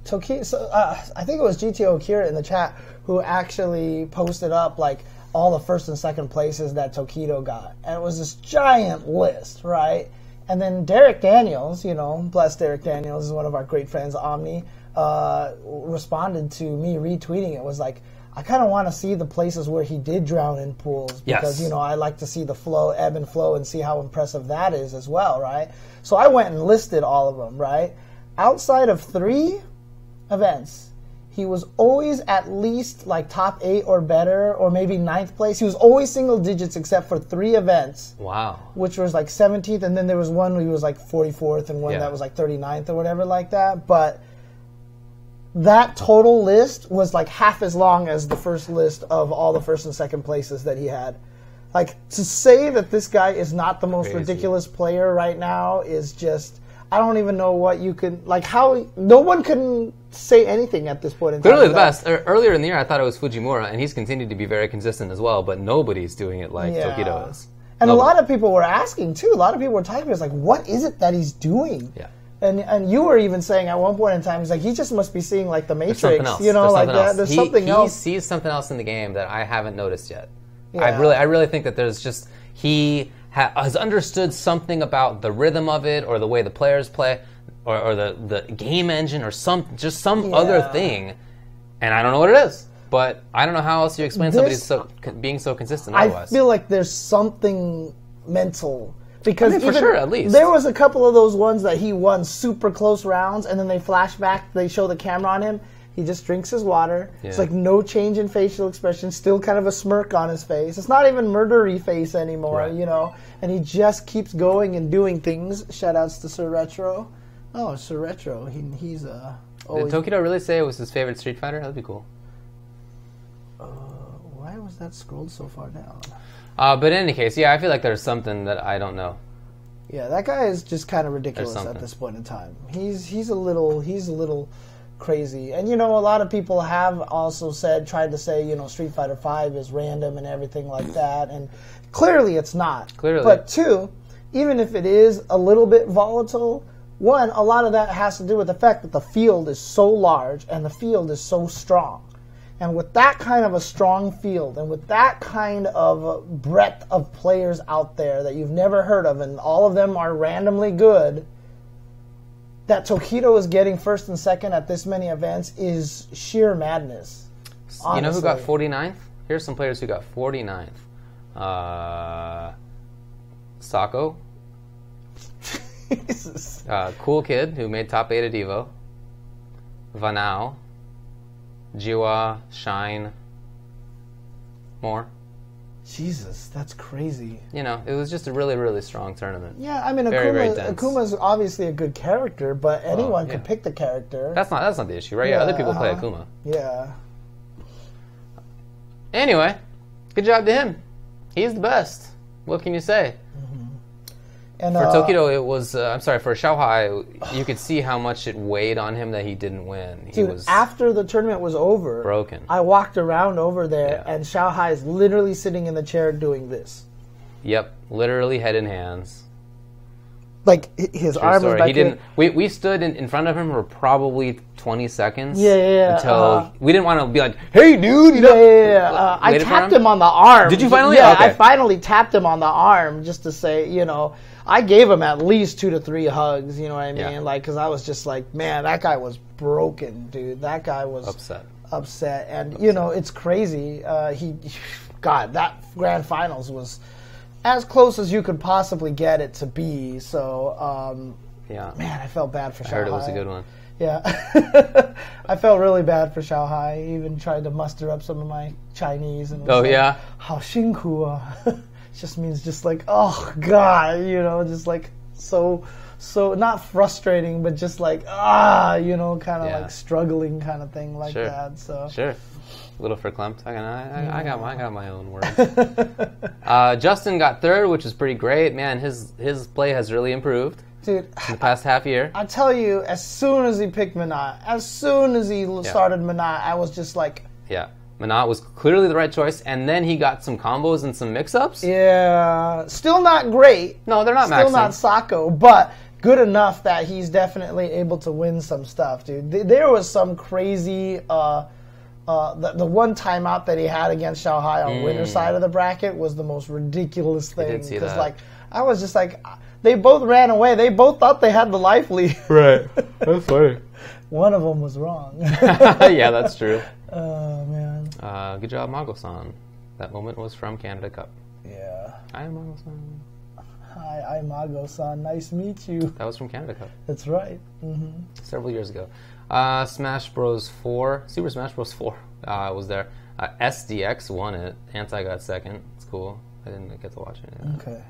I think it was GTO Kira in the chat who actually posted up like all the 1st and 2nd places that Tokido got. And it was this giant list, right? And then Derek Daniels, bless Derek Daniels, is one of our great friends, Omni, responded to me retweeting it. Was like, I kind of want to see the places where he did drown in pools because, I like to see the ebb and flow and see how impressive that is as well, right? So I went and listed all of them, right? Outside of 3 events, he was always at least like top 8 or better, or maybe 9th place. He was always single digits except for 3 events. Wow. Which was like 17th, and then there was one where he was like 44th and one that was like 39th or whatever like that. But that total list was like half as long as the first list of all the 1st and 2nd places that he had. Like, to say that this guy is not the most ridiculous player right now is just, I don't even know what you could, like, how, no one can say anything at this point in time. Clearly the best. Earlier in the year, I thought it was Fujimura, and he's continued to be very consistent as well, but nobody's doing it like Tokido is. And a lot of people were asking, too. A lot of people were talking to us, like, what is it that he's doing? Yeah. And you were even saying at one point in time, he's like, he just must be seeing like the Matrix, There's something else. like that. There's something else. He sees something else in the game that I haven't noticed yet. Yeah. I really think that there's just he has understood something about the rhythm of it, or the way the players play, or the game engine, or some other thing, and I don't know what it is. But I don't know how else you explain somebody being so consistent. Otherwise, I feel like there's something mental. Because for sure, at least. There was a couple of those ones that he won super close rounds, and then they flash back, they show the camera on him. He just drinks his water. Yeah. It's like no change in facial expression, still kind of a smirk on his face. It's not even murdery face anymore, and he just keeps going and doing things. Shout-outs to Sir Retro. Oh, Sir Retro, he's Did Tokido really say it was his favorite Street Fighter? That'd be cool. Why was that scrolled so far down? But in any case, I feel like there's something that I don't know. Yeah, that guy is just kind of ridiculous at this point in time. He's a little crazy. And a lot of people have also tried to say, Street Fighter V is random and everything like that, and clearly it's not. Clearly. But 2, even if it is a little bit volatile, 1, a lot of that has to do with the fact that the field is so large and the field is so strong. And with that kind of a strong field, and with that kind of breadth of players out there that you've never heard of, and all of them are randomly good, that Tokido is getting 1st and 2nd at this many events is sheer madness. Honestly. You know who got 49th? Here's some players who got 49th. Sako. Jesus. Cool Kid, who made top 8 at Evo. Vanao. Jiwa, Shine, more. Jesus, that's crazy. It was just a really, really strong tournament. Yeah, I mean, very Akuma's obviously a good character, but anyone could pick the character. That's not the issue, right? Yeah, other people play Akuma. Yeah. Anyway, good job to him. He's the best. What can you say? And, for Tokido, it was, for Xiaohai, you could see how much it weighed on him that he didn't win. He was after the tournament was over, broken. I walked around over there, and Xiaohai is literally sitting in the chair doing this. Yep, literally head in hands. Like, his arm was back he didn't. We stood in front of him for probably 20 seconds. Yeah. Until we didn't want to be like, hey, dude, I tapped him on the arm. Did you finally? Yeah, okay. I finally tapped him on the arm just to say, I gave him at least 2 to 3 hugs, you know what I mean? Yeah. Like, because I was just like, man, that guy was broken, dude. That guy was upset. And, it's crazy. That grand finals was as close as you could possibly get it to be. So, man, I felt bad for Xiaohai. I heard it was a good one. Yeah. I felt really bad for Xiaohai. I even tried to muster up some of my Chinese. And was yeah? 好辛苦啊. It just means just like, oh, God, just like so not frustrating, but just like, kind of like struggling kind of thing like that. So Sure. A little verklempt. I got my own words. Justin got third, which is pretty great. Man, his play has really improved. Dude, in the past half year. I tell you, as soon as he picked Minot, as soon as he started Minot, I was just like... Yeah, Minot was clearly the right choice, and then he got some combos and some mix-ups. Yeah, still not great. No, they're not still maxing. Not Sacco, but good enough that he's definitely able to win some stuff, dude. There was some crazy... the one timeout that he had against Xiaohai on winner's side of the bracket was the most ridiculous thing. I did see that. Like, I was just like... They both ran away. They both thought they had the life lead. Right. That's funny. One of them was wrong. Yeah, that's true. Oh, man. Good job, Mago-san. That moment was from Canada Cup. Yeah. Hi, Mago-san. Hi, I'm Mago-san. Nice to meet you. That was from Canada Cup. That's right. Mm-hmm. Several years ago. Smash Bros. 4. Super Smash Bros. 4 was there. SDX won it. Anti got second. It's cool. I didn't get to watch it. Okay.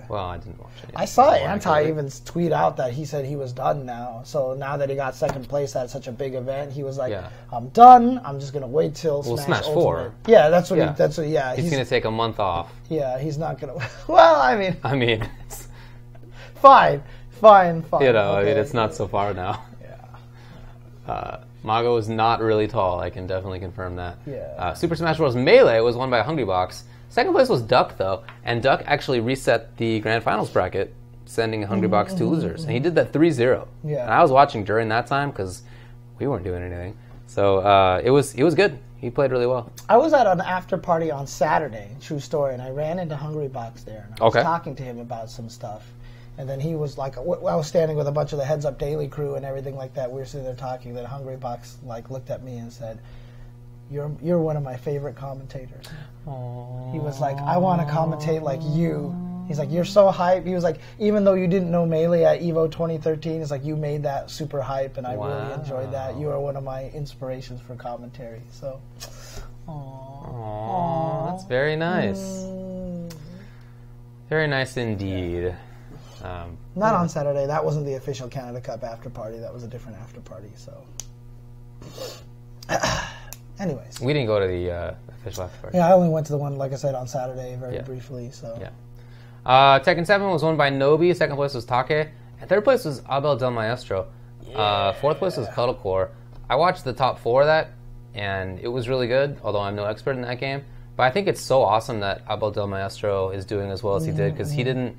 Well, I didn't watch it. I saw Anti even tweet out that he said he was done now. So now that he got second place at such a big event, he was like, I'm done. I'm just going to wait till Smash 4. Ultimate. Yeah, that's what he's going to take a month off. Yeah, he's not going to. Well, I mean, it's fine. It's not so far now. Yeah. Mago is not really tall. I can definitely confirm that. Yeah. Super Smash Bros. Melee was won by Hungrybox. Second place was Duck, though, and Duck actually reset the Grand Finals bracket, sending Hungrybox 2 losers, and he did that 3-0. Yeah. And I was watching during that time because we weren't doing anything, so it was good. He played really well. I was at an after party on Saturday, true story, and I ran into Hungrybox there, and I was talking to him about some stuff. And then he was like, I was standing with a bunch of the Heads Up Daily crew and everything like that. We were sitting there talking. Then Hungrybox looked at me and said, "You're one of my favorite commentators." Aww. He was like, "I want to commentate like you." He's like, "You're so hype." He was like, "Even though you didn't know Melee at Evo 2013, it's like you made that super hype, and I really enjoyed that. You are one of my inspirations for commentary." So, aww, that's very nice. Very nice indeed. Not on Saturday. That wasn't the official Canada Cup after party. That was a different after party. So, anyways, we didn't go to the official after party. Yeah, I only went to the one, like I said, on Saturday, very briefly. So, Tekken 7 was won by Nobi. Second place was Take, and third place was Abel Del Maestro. Fourth place was Cuddlecore. I watched the top 4 of that, and it was really good. Although I'm no expert in that game, but I think it's so awesome that Abel Del Maestro is doing as well as he did, because he didn't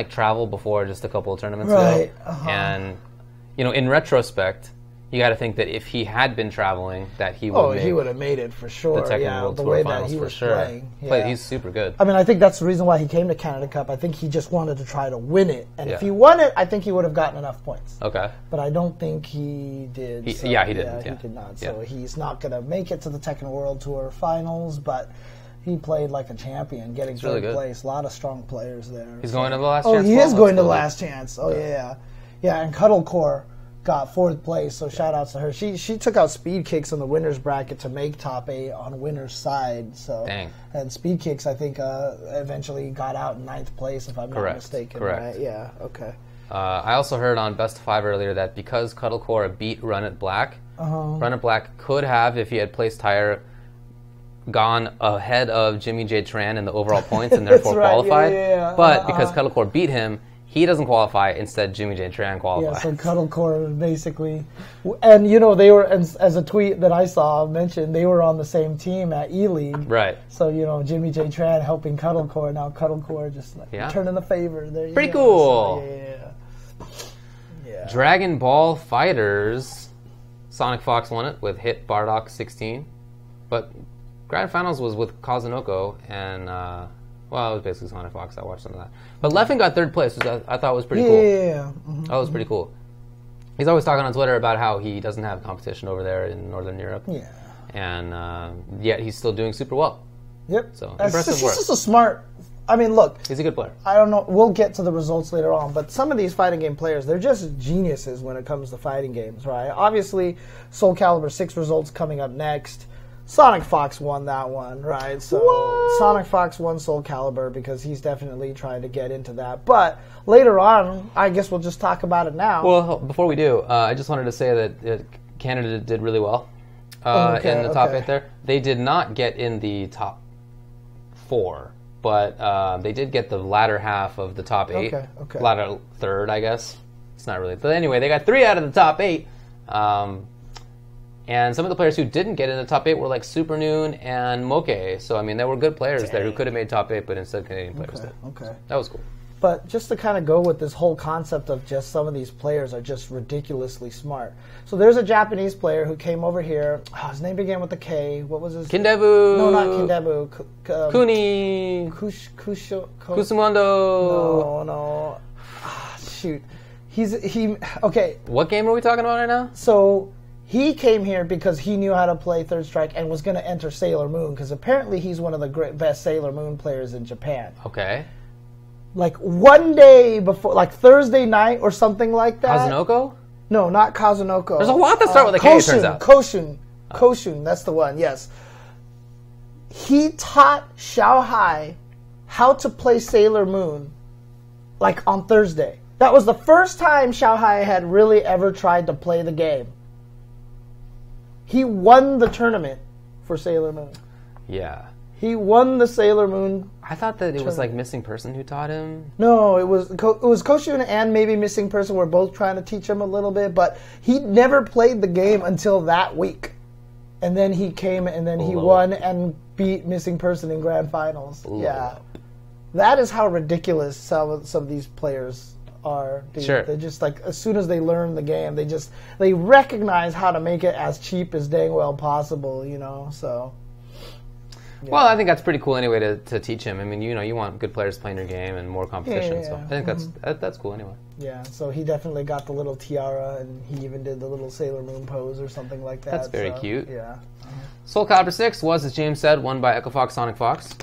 travel before just a couple of tournaments ago. And in retrospect, you got to think that if he had been traveling, that he would have made it for sure. The Tekken World Tour Finals for sure. Playing. He's super good. I mean, I think that's the reason why he came to Canada Cup. I think he just wanted to try to win it, and if he won it, I think he would have gotten enough points. Okay. But I don't think he did. He didn't. He did not. So he's not going to make it to the Tekken World Tour Finals, but he played like a champion, getting third place. A lot of strong players there. He's going to the Last Chance. Oh, he is going to the Last Chance. Oh, yeah. And Cuddlecore got 4th place, so shout outs to her. She took out Speed Kicks in the winner's bracket to make top 8 on winner's side. So dang. And Speed Kicks, I think, eventually got out in 9th place, if I'm not mistaken. Correct. Right? Yeah. Okay. I also heard on Best of 5 earlier that because Cuddlecore beat Run It Black, Run It Black could have, if he had placed higher, gone ahead of Jimmy J. Tran in the overall points and therefore qualified. But because Cuddlecore beat him, he doesn't qualify. Instead, Jimmy J. Tran qualified. Yeah, so Cuddlecore basically, and they were, as a tweet that I saw mentioned, they were on the same team at E-League. Right. So Jimmy J. Tran helping Cuddlecore. Now Cuddlecore just turning the favor. There you Pretty go. cool. So, yeah. Dragon Ball Fighters. Sonic Fox won it with Hit Bardock 16, but Grand Finals was with Kazunoko, and it was basically Sonic Fox. I watched some of that. But Leffen got 3rd place, which I thought was pretty cool. Yeah. That was pretty cool. He's always talking on Twitter about how he doesn't have competition over there in Northern Europe. Yeah. And yet he's still doing super well. Yep. So impressive work. He's just a smart I mean, look. He's a good player. I don't know. We'll get to the results later on, but some of these fighting game players, they're just geniuses when it comes to fighting games, right? Obviously, Soul Calibur 6 results coming up next. Sonic Fox won that one, right? So what? Sonic Fox won Soul Calibur because he's definitely trying to get into that. But later on, I guess we'll just talk about it now. Well, before we do, I just wanted to say that Canada did really well in the top 8 there. They did not get in the top 4, but they did get the latter half of the top 8. Okay. Latter third, I guess. It's not really. But anyway, they got 3 out of the top 8. And some of the players who didn't get in the top 8 were like Super Noon and Moke. So, I mean, there were good players there who could have made top 8, but instead Canadian players did. Okay. That was cool. But just to kind of go with this whole concept of just some of these players are just ridiculously smart. So there's a Japanese player who came over here. Oh, his name began with a K. What was his name? Kindebu. No, not Kindebu. Kuni. Kusumondo. No. Shoot. Okay. What game are we talking about right now? So he came here because he knew how to play Third Strike and was going to enter Sailor Moon because apparently he's one of the best Sailor Moon players in Japan. Okay. Like one day before, like Thursday night or something like that. Kazunoko? No, not Kazunoko. There's a lot that start with a K, it turns out. Koshun, that's the one, yes. He taught Xiao Hai how to play Sailor Moon, like on Thursday. That was the first time Xiao Hai had really ever tried to play the game. He won the tournament for Sailor Moon. Yeah. He won the Sailor Moon. I thought that it was like Missing Person who taught him. No, it was Koshun and maybe Missing Person were both trying to teach him a little bit, but he never played the game until that week. And then he came and then he won and beat Missing Person in grand finals. Yeah. That is how ridiculous some of these players are. Sure. They just like, as soon as they learn the game, they recognize how to make it as cheap as dang well possible, you know, so. Yeah. Well, I think that's pretty cool anyway to teach him. I mean, you want good players playing your game and more competition. Yeah. So I think that's cool anyway. Yeah, so he definitely got the little tiara and he even did the little Sailor Moon pose or something like that. That's very cute. Yeah. Soul Calibur 6 was, as James said, won by Echo Fox, Sonic Fox.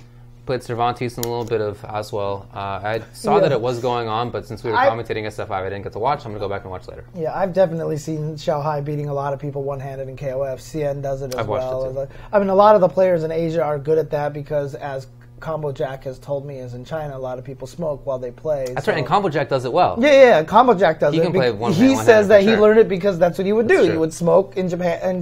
Played Cervantes and a little bit of Aswell. I saw that it was going on, but since we were commentating SF5, I didn't get to watch. I'm going to go back and watch later. Yeah, I've definitely seen Xiao Hai beating a lot of people one-handed in KOF. Cien does it as well. Watched it too. I mean, a lot of the players in Asia are good at that because, as Combo Jack has told me, is in China, a lot of people smoke while they play. That's right, and Combo Jack does it well. Yeah, Combo Jack does it. He can play one-handed. He says that he learned it because that's what he would do. True. He would smoke in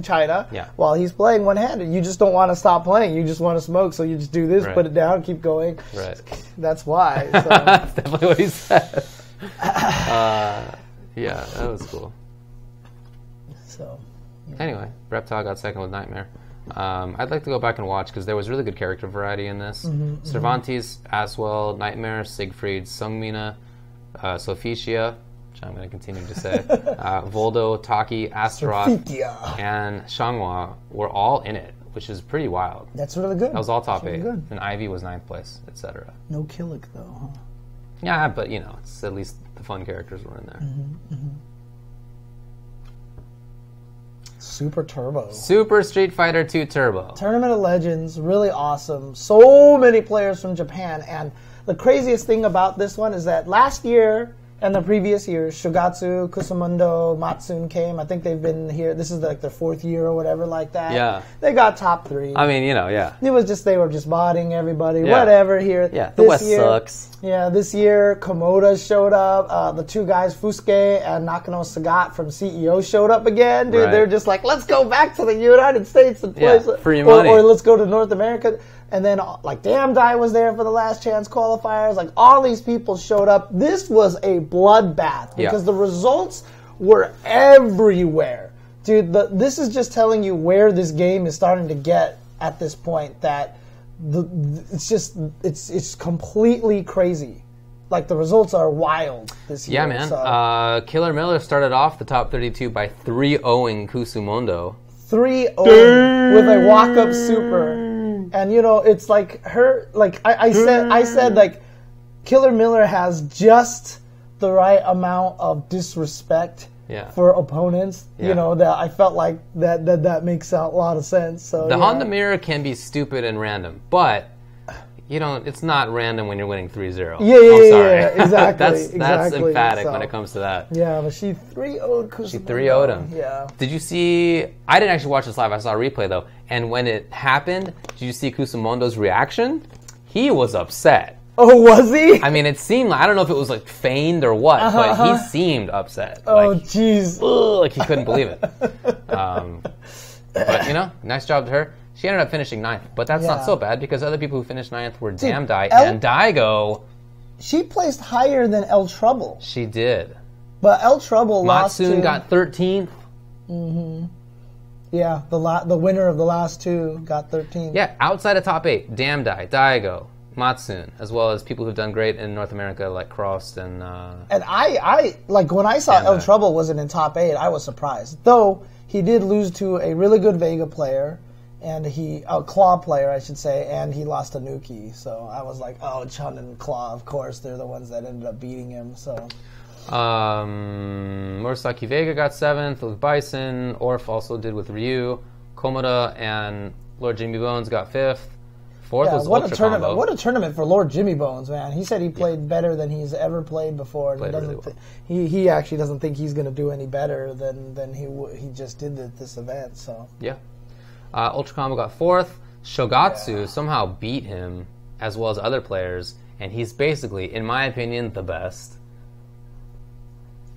China while he's playing one-handed. You just don't want to stop playing. You just want to smoke, so you just do this, put it down, keep going. Right. That's why. So. That's definitely what he said. Yeah, that was cool. So. Anyway, Reptile got second with Nightmare. I'd like to go back and watch because there was really good character variety in this. Cervantes, Aswell, Nightmare, Siegfried, Sungmina, Sophicia, which I'm going to continue to say, Voldo, Taki, Astaroth, and Xianghua were all in it, which is pretty wild. That's really good. That was all top 8. Good. And Ivy was 9th place, etc. No Killick, though, huh? Yeah, but, it's at least the fun characters were in there. Super Turbo. Super Street Fighter 2 Turbo. Tournament of Legends, really awesome. So many players from Japan. And the craziest thing about this one is that last year and the previous years, Shogatsu, Kusumundo, Matsun came. I think they've been here. This is like their 4th year or whatever like that. Yeah. They got top 3. I mean, yeah. It was just, they were just modding everybody, whatever here. Yeah, the West sucks. Yeah, this year, Komoda showed up. The 2 guys, Fusuke and Nakano Sagat from CEO showed up again. Dude, they're just like, let's go back to the United States and play. Free money. Or let's go to North America. And then, like, Damn Die was there for the last chance qualifiers. Like, all these people showed up. This was a bloodbath because the results were everywhere. Dude, this is just telling you where this game is starting to get at this point, that it's completely crazy. Like, the results are wild this year. Yeah, man. So. Killer Miller started off the top 32 by 3-0ing Kusumondo. 3-0 with a walk-up super. And, it's like her, like, I said, like, Killer Miller has just the right amount of disrespect for opponents, that I felt like that makes a lot of sense. So the Honda Mirror can be stupid and random, but it's not random when you're winning 3-0. Yeah, I'm sorry. yeah, exactly. That's emphatic when it comes to that. Yeah, but she 3-0'd Kusumondo. She 3-0'd him. Yeah. Did you see... I didn't actually watch this live. I saw a replay, though. And when it happened, did you see Kusumondo's reaction? He was upset. Oh, was he? I mean, it seemed like... I don't know if it was, like, feigned or what, but he seemed upset. Oh, jeez. Like, he couldn't believe it. But, nice job to her. She ended up finishing 9th, but that's not so bad because other people who finished 9th were Damdai and Daigo. She placed higher than El Trouble. She did. But El Trouble lost to... Matsun got 13th. Mm-hmm. Yeah, the winner of the last two got 13th. Yeah, outside of top 8, Damdai, Daigo, Matsun, as well as people who've done great in North America like Crossed and... And I like, when I saw El Trouble wasn't in top 8, I was surprised. Though, he did lose to a really good Vega player. And a Claw player, I should say, and he lost to Nuki. So I was like, oh, Chun and Claw, of course, they're the ones that ended up beating him. So, Murasaki Vega got 7th with Bison. Orf also did with Ryu. Komoda and Lord Jimmy Bones got 5th. 4th was what Ultra a tournament! Combo. What a tournament for Lord Jimmy Bones, man. He said he played better than he's ever played before. And he actually doesn't think he's going to do any better than he just did at this event. So yeah. Ultra Combo got 4th. Shogatsu somehow beat him, as well as other players, and he's basically, in my opinion, the best.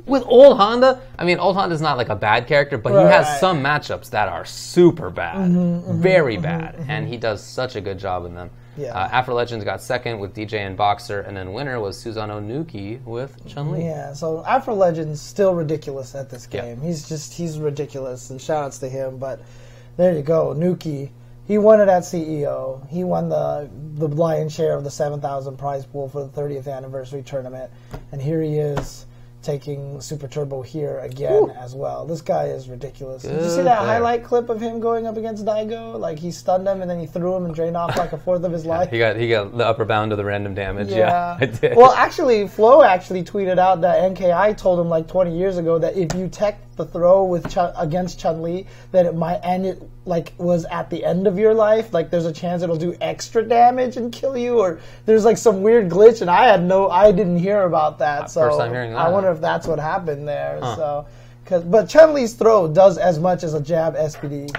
With Old Honda, I mean, Old Honda's not like a bad character, but he has some matchups that are super bad, very bad, and he does such a good job in them. Yeah. Afro Legends got 2nd with DJ and Boxer, and then winner was Suzano Nuki with Chun-Li. Yeah, so Afro Legends still ridiculous at this game. Yeah. He's ridiculous, and shout-outs to him, but there you go, Nuki. He won it at CEO. He won the lion's share of the 7,000 prize pool for the 30th anniversary tournament, and here he is taking Super Turbo here again as well. This guy is ridiculous. Did you see that highlight clip of him going up against Daigo? Like, he stunned him and then he threw him and drained off like a fourth of his life. He got the upper bound of the random damage. Yeah, I did. Well, actually, Flo actually tweeted out that NKI told him like 20 years ago that if you tech the throw with against Chun-Li, that it might end it like was at the end of your life. Like, there's a chance it'll do extra damage and kill you, or there's like some weird glitch, and I didn't hear about that. So first time hearing that. I wonder if that's what happened there. So, but Chun-Li's throw does as much as a jab SPD.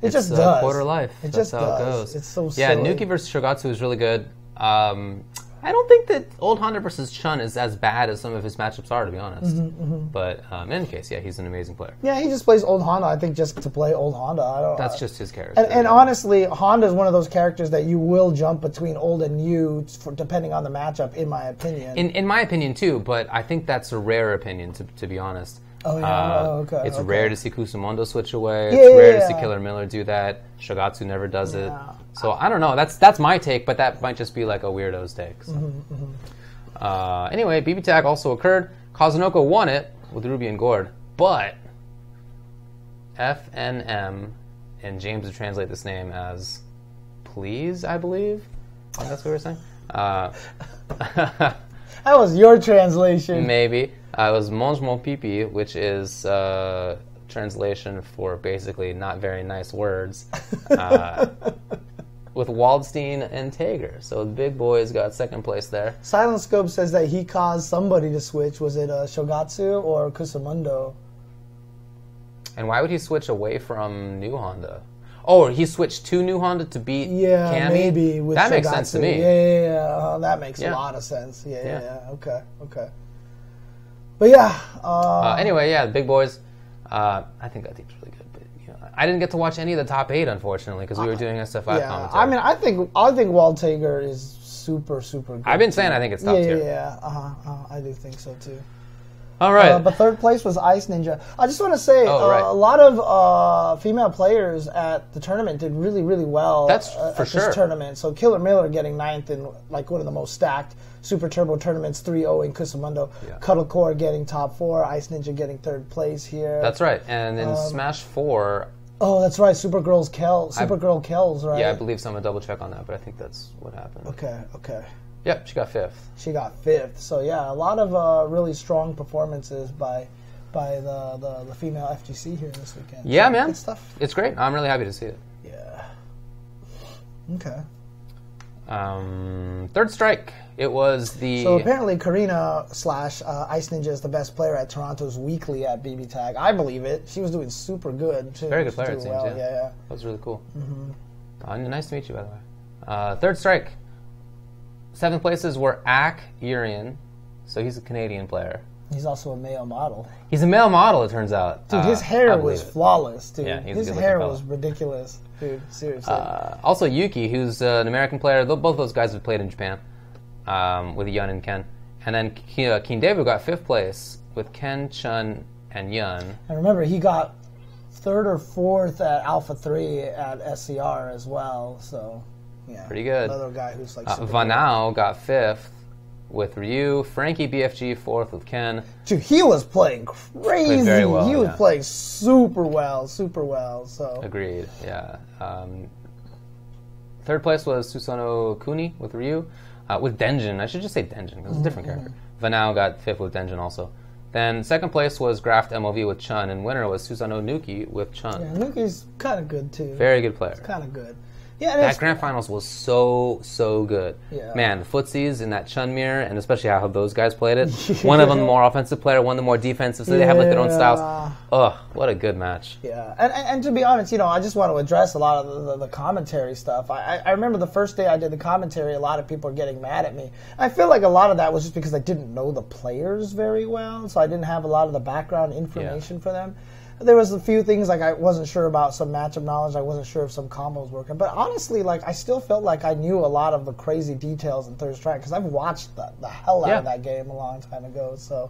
It just does. Quarter life. That's how it goes. It's so yeah, silly. Nuki versus Shogatsu is really good. I don't think that Old Honda versus Chun is as bad as some of his matchups are, to be honest. But in any case, yeah, he's an amazing player. Yeah, he just plays Old Honda, I think, just to play Old Honda. That's just his character. And honestly, Honda is one of those characters that you will jump between old and new, depending on the matchup, in my opinion. In my opinion, too, but I think that's a rare opinion, to be honest. Oh, yeah. Okay. It's rare to see Kusumondo switch away. It's rare to see Killer Miller do that. Shogatsu never does it. So I don't know. That's my take, but that might just be like a weirdo's take. So. Anyway, BB Tag also occurred. Kazunoko won it with Ruby and Gord, but FNM, and James would translate this name as please, I believe. That's what we were saying. That was your translation. Maybe. It was Mange Mon Pipi, which is translation for basically not very nice words, with Waldstein and Tager. So the big boys got 2nd place there. Silent Scope says that he caused somebody to switch. Was it Shogatsu or Kusumondo? And why would he switch away from New Honda? Oh, he switched to New Honda to beat Cammy? Maybe. With that Shogatsu. Makes sense to me. Yeah. That makes a lot of sense. Yeah. Okay. But yeah. Anyway, the big boys. I think that team's really good. But I didn't get to watch any of the top 8, unfortunately, because we were doing SF5 commentary. I mean, I think Walt Tager is super good. I've been saying I think it's top tier. Yeah. I do think so too. All right. But 3rd place was Ice Ninja. I just want to say a lot of female players at the tournament did really well. That's for sure. This tournament. So Killer Miller getting 9th in like one of the most stacked Super Turbo tournaments, 3-0 in Kusumondo. Yeah. Cuddlecore getting top 4. Ice Ninja getting 3rd place here. That's right. And in Smash 4... Oh, that's right. Supergirl Kells, right? Yeah, I believe so. I'm going to double check on that, but I think that's what happened. Okay. Yep, she got 5th. So yeah, a lot of really strong performances by the female FGC here this weekend. Yeah, so, man. Good stuff. It's great. I'm really happy to see it. Yeah. Okay. Third strike. It was the... So apparently Karina / Ice Ninja is the best player at Toronto's weekly at BB Tag. I believe it. She was doing super good. Very good player, it seems, well. yeah. Yeah. That was really cool. Nice to meet you, by the way. Third strike. 7th places were Ak Urian. So he's a Canadian player. He's also a male model. He's a male model, it turns out. Dude, his hair was flawless, dude. Yeah, his hair was ridiculous, dude. Seriously. Also, Yuki, who's an American player. Both those guys have played in Japan with Yun and Ken. And then Keen David got 5th place with Ken, Chun, and Yun. And remember, he got 3rd or 4th at Alpha 3 at SCR as well. So, yeah. Pretty good. Another guy who's like super Vanau got 5th with Ryu. Frankie BFG 4th with Ken. Dude, he was playing crazy. Played very well, he was playing super well. So Agreed. Yeah. 3rd place was Susanoo Kuni with Ryu. With Denjin, I should just say Denjin because it's a different character. Vanau got 5th with Denjin also. Then 2nd place was Graft MOV with Chun, and winner was Susanoo Nuki with Chun. Yeah, Nuki's kind of good too. Very good player. Kind of good. Yeah, that grand finals was so good. Yeah. Man, the footsies in that Chun mirror, and especially how those guys played it. One of them the more offensive player, one the more defensive, so they have like their own styles. Ugh, what a good match. Yeah, and to be honest, I just want to address a lot of the commentary stuff. I remember the first day I did the commentary, a lot of people were getting mad at me. I feel like a lot of that was just because I didn't know the players very well, so I didn't have a lot of the background information for them. There was a few things like I wasn't sure about some matchup knowledge. I wasn't sure if some combos were working. But honestly, like I still felt like I knew a lot of the crazy details in Third Strike because I've watched the hell out of that game a long time ago. So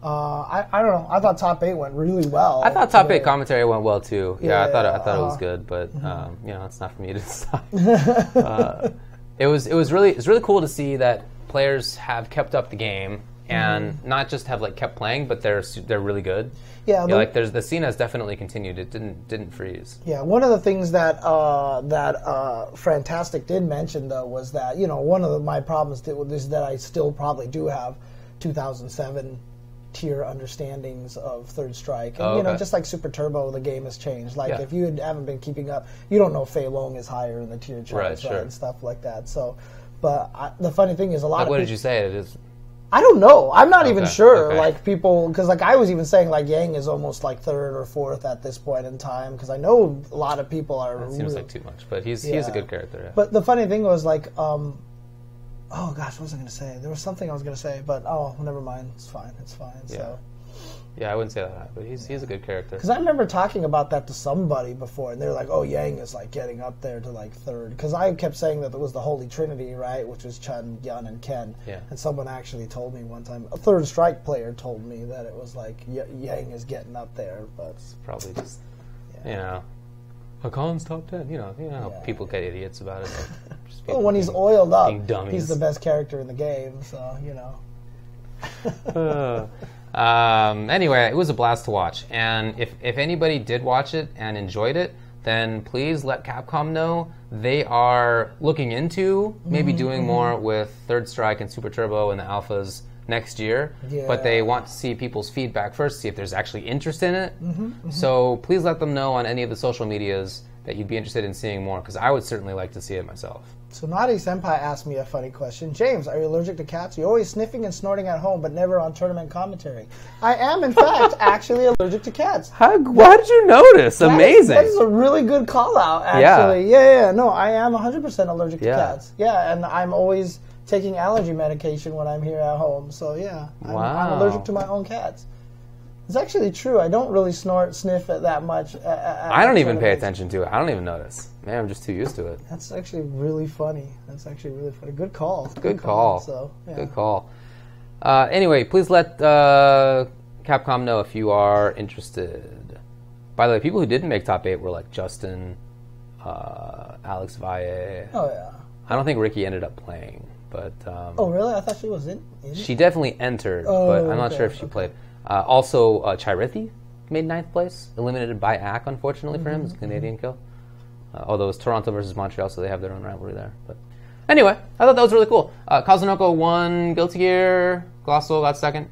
I don't know. I thought top 8 went really well. I thought top 8 commentary went well too. Yeah, I thought it was good, but it's not for me to decide. It was really cool to see that players have kept up the game and not just have like kept playing, but they're really good. Yeah, like the scene has definitely continued. It didn't freeze. Yeah, one of the things that Fantastic did mention though was that one of my problems is that I still probably do have 2007 tier understandings of Third Strike, and just like Super Turbo, the game has changed. Like if you haven't been keeping up, you don't know Fei Long is higher in the tier charts, right, and stuff like that. So, but the funny thing is a lot of what did you say it is? I don't know. I'm not even sure. Like people, because like I was even saying like Yang is almost like 3rd or 4th at this point in time. Because I know a lot of people are. That seems like too much, but he's a good character. Yeah. But the funny thing was like, oh gosh, what was I going to say? There was something I was going to say, but never mind. It's fine. Yeah. So. Yeah, I wouldn't say that, but he's a good character. Because I remember talking about that to somebody before, and they're like, "Oh, Yang is like getting up there to like 3rd." Because I kept saying that it was the Holy Trinity, right? Which was Chun, Yun, and Ken. Yeah. And someone actually told me one time, a Third Strike player told me that it was like Yang is getting up there, but it's probably just Hakan's top 10. People get idiots about it. Well, when he's oiled up, he's the best character in the game. So Anyway, it was a blast to watch, and if anybody did watch it and enjoyed it, then please let Capcom know. They are looking into maybe doing more with Third Strike and Super Turbo and the alphas next year, but they want to see people's feedback first, see if there's actually interest in it. So please let them know on any of the social medias that you'd be interested in seeing more, because I would certainly like to see it myself. So Naughty Senpai asked me a funny question. James, are you allergic to cats? You're always sniffing and snorting at home, but never on tournament commentary. I am, in fact, actually allergic to cats. Why did you notice? Amazing. That is a really good call out, actually. Yeah. No, I am 100% allergic to cats. Yeah, and I'm always taking allergy medication when I'm here at home. So, yeah, I'm allergic to my own cats. It's actually true. I don't really sniff it that much. I don't even pay attention to it. I don't even notice. Maybe I'm just too used to it. That's actually really funny. Good call. Good call. So, yeah. Good call. Anyway, please let Capcom know if you are interested. By the way, people who didn't make top 8 were like Justin, Alex Valle. Oh, yeah. I don't think Ricky ended up playing, but... oh, really? I thought she was in She definitely entered, but I'm not sure if she played. Also, Chirithi made 9th place, eliminated by Ak, unfortunately for him. It's a Canadian kill. Although it's Toronto versus Montreal, so they have their own rivalry there. But anyway, I thought that was really cool. Kazunoko won Guilty Gear. Lost Soul got 2nd.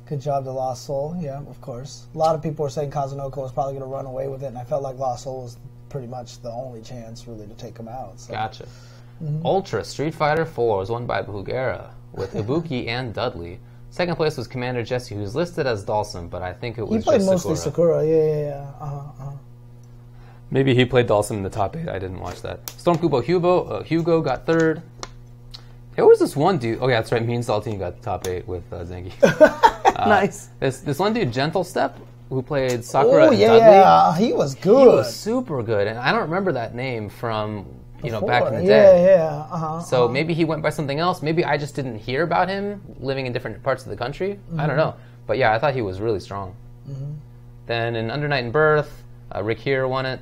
Good job to Lost Soul, yeah, of course. A lot of people were saying Kazunoko was probably going to run away with it, and I felt like Lost Soul was pretty much the only chance, really, to take him out. So. Gotcha. Ultra Street Fighter 4 was won by Bugera with Ibuki and Dudley. Second place was Commander Jesse, who's listed as Dawson, but I think it was he played just mostly Sakura. Yeah. Maybe he played Dawson in the top 8. I didn't watch that. Stormkubo Hugo got 3rd. There was this one dude. Oh yeah, that's right. Me and Saltine got the top 8 with Zengi. Nice. This one dude, Gentle Step, who played Sakura and Dudley. Yeah, he was good. He was super good, and I don't remember that name from back in the day. So maybe he went by something else. Maybe I just didn't hear about him living in different parts of the country. I don't know, but yeah, I thought he was really strong. Then in Under Night and Birth, Rick Here won it.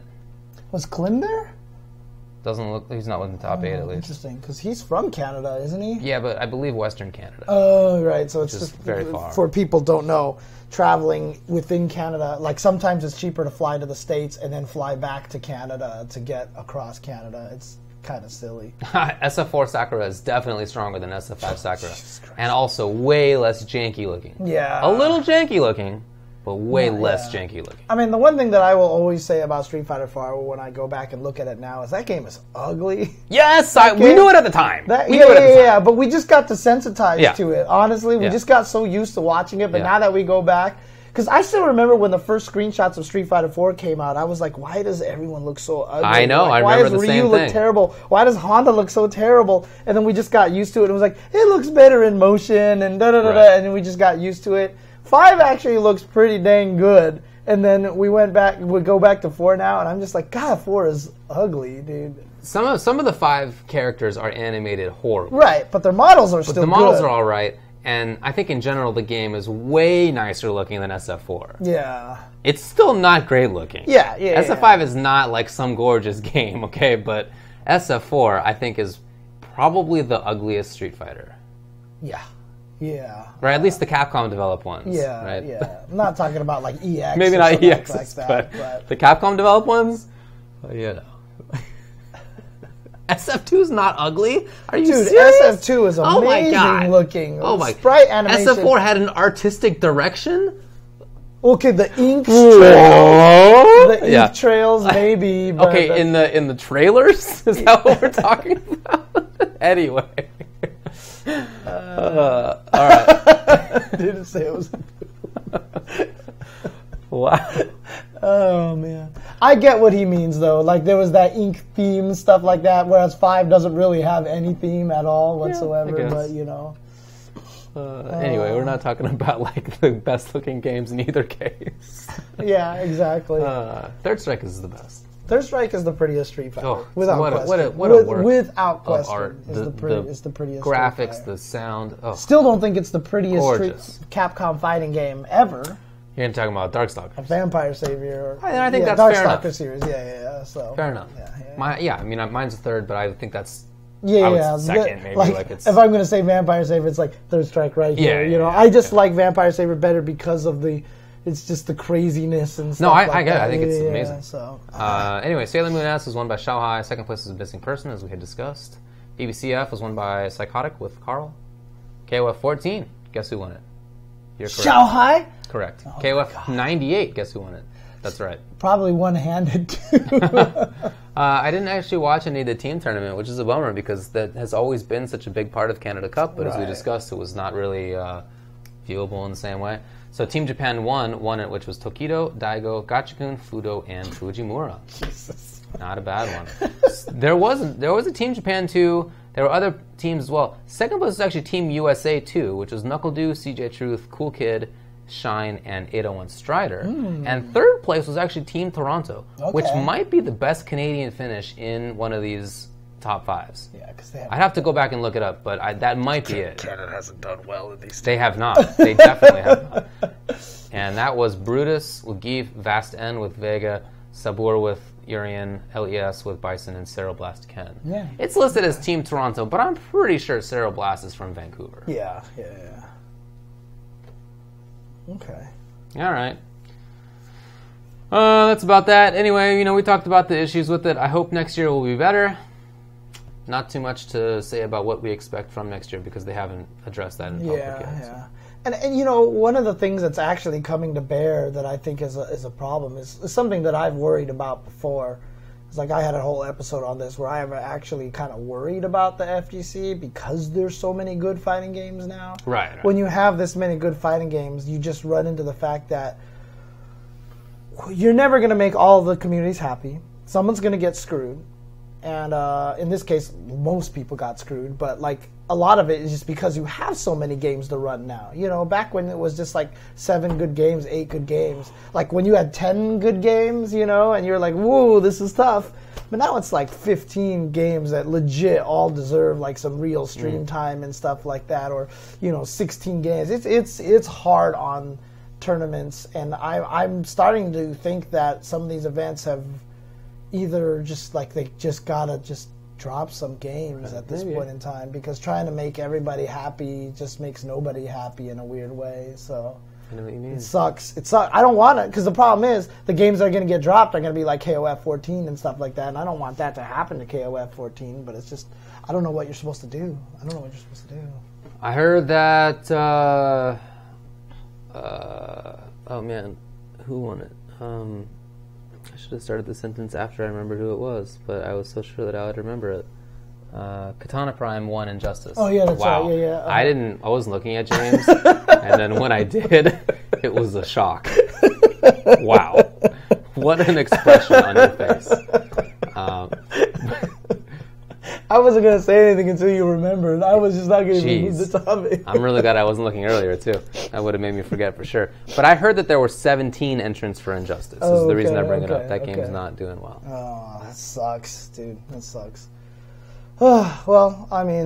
Was Klim there? Doesn't look. He's not in the top 8 at least. Interesting, because he's from Canada, isn't he? Yeah, but I believe Western Canada. Oh, right. So it's just very far. For people don't know, traveling within Canada, like sometimes it's cheaper to fly to the States and then fly back to Canada to get across Canada. It's kind of silly. SF4 Sakura is definitely stronger than SF5 Sakura, and also way less janky looking. Yeah, a little janky looking, but way less janky looking. I mean, the one thing that I will always say about Street Fighter 4 when I go back and look at it now is that game is ugly. Yes, we knew it at the time. Yeah, but we just got desensitized to it. Honestly, we just got so used to watching it, but now that we go back, because I still remember when the first screenshots of Street Fighter 4 came out, I was like, why does everyone look so ugly? I know, like, I remember the same thing. Why does Ryu look terrible? Why does Honda look so terrible? And then we just got used to it. It was like, it looks better in motion, and da-da-da-da, and then we just got used to it. 5 actually looks pretty dang good, and then we go back to 4 now, and I'm just like, God, 4 is ugly, dude. Some of the 5 characters are animated horribly. Right, but their models are still good. The models are all right, and I think in general the game is way nicer looking than SF4. Yeah. It's still not great looking. Yeah. SF5 is not like some gorgeous game, okay, but SF4 I think is probably the ugliest Street Fighter. Yeah. Right, at least the Capcom developed ones. Yeah, right? I'm not talking about like EX. Maybe not EX, like that, but the Capcom developed ones. SF2 is not ugly. Are you serious? SF2 is amazing looking. Oh my! Sprite animation. SF4 had an artistic direction. Okay, the ink trails maybe. But okay, in the trailers, is that what we're talking about? Anyway. All right. Didn't say it was. Wow. Oh man, I get what he means though. Like there was that ink theme stuff like that, whereas 5 doesn't really have any theme at all whatsoever. Yeah, but anyway, we're not talking about like the best looking games in either case. Yeah, exactly. Third Strike is the best. Third Strike is the prettiest Street Fighter. Oh, without question. What a work without question. Of art. It's the prettiest graphics, the sound. Oh. Still don't think it's the prettiest Capcom fighting game ever. You're talking about Darkstalkers. A Vampire Savior. I think that's fair enough. Darkstalker series, So fair enough. Yeah. I mean, mine's a third, but I think that's second, maybe. Like it's, if I'm going to say Vampire Savior, it's like Third Strike right here. I just like Vampire Savior better because of it's just the craziness and stuff. No, I like get it. that. I think it's amazing. So anyway, Sailor Moon S was won by Xiaohai. Second place was Missing Person, as we had discussed. BBCF was won by Psychotic with Carl. KOF 14, guess who won it? You're correct. Xiaohai? Correct. KOF 98, guess who won it? That's right. Probably one-handed, too. I didn't actually watch any of the team tournament, which is a bummer because that has always been such a big part of Canada Cup, but as we discussed, it was not really viewable in the same way. So Team Japan won it, which was Tokido, Daigo, Gachikun, Fudo, and Fujimura. Jesus. Not a bad one. There was a Team Japan 2. There were other teams as well. Second place was actually Team USA 2, which was Knuckle Dew, CJ Truth, Cool Kid, Shine, and 801 Strider. And third place was actually Team Toronto, which might be the best Canadian finish in one of these top 5s. Yeah, because I'd have to go back and look it up, but that might be it. Canada hasn't done well in these. They have not. They definitely have not. And that was Brutus with Give, Vast N with Vega, Sabur with Urian, LES with Bison, and Ceroblast Ken. Yeah. It's listed as Team Toronto, but I'm pretty sure Ceroblast is from Vancouver. Yeah. Okay. All right. That's about that. Anyway, we talked about the issues with it. I hope next year will be better. Not too much to say about what we expect from next year because they haven't addressed that in public yet. Yeah. And one of the things that's actually coming to bear that I think is a problem is something that I've worried about before. It's like I had a whole episode on this where I am actually kind of worried about the FGC because there's so many good fighting games now. Right. When you have this many good fighting games, you just run into the fact that you're never going to make all the communities happy. Someone's going to get screwed. And in this case, most people got screwed. But like a lot of it is just because you have so many games to run now. You know, back when it was just like 7 good games, 8 good games. Like when you had 10 good games, you know, and you're like, whoa, this is tough. But now it's like 15 games that legit all deserve like some real stream time and stuff like that. Or, you know, 16 games. It's hard on tournaments. And I'm starting to think that some of these events have either just like they just gotta just drop some games at this point in time, because trying to make everybody happy just makes nobody happy in a weird way. So I know what you mean. it sucks. I don't want it, because the problem is the games that are going to get dropped are going to be like KOF 14 and stuff like that, and I don't want that to happen to KOF 14. But it's just I don't know what you're supposed to do. I heard that. Oh man, who won it? I should have started the sentence after I remembered who it was, but I was so sure that I would remember it. Katana Prime won Injustice. Oh yeah, that's wow. right. Yeah. I wasn't looking at James, and then when I did, it was a shock. Wow, what an expression on your face. I wasn't going to say anything until you remembered. I was just not going to move the topic. I'm really glad I wasn't looking earlier, too. That would have made me forget for sure. But I heard that there were 17 entrants for Injustice. This is the reason I bring it up. That game's not doing well. Oh, that sucks, dude. That sucks. Well, I mean,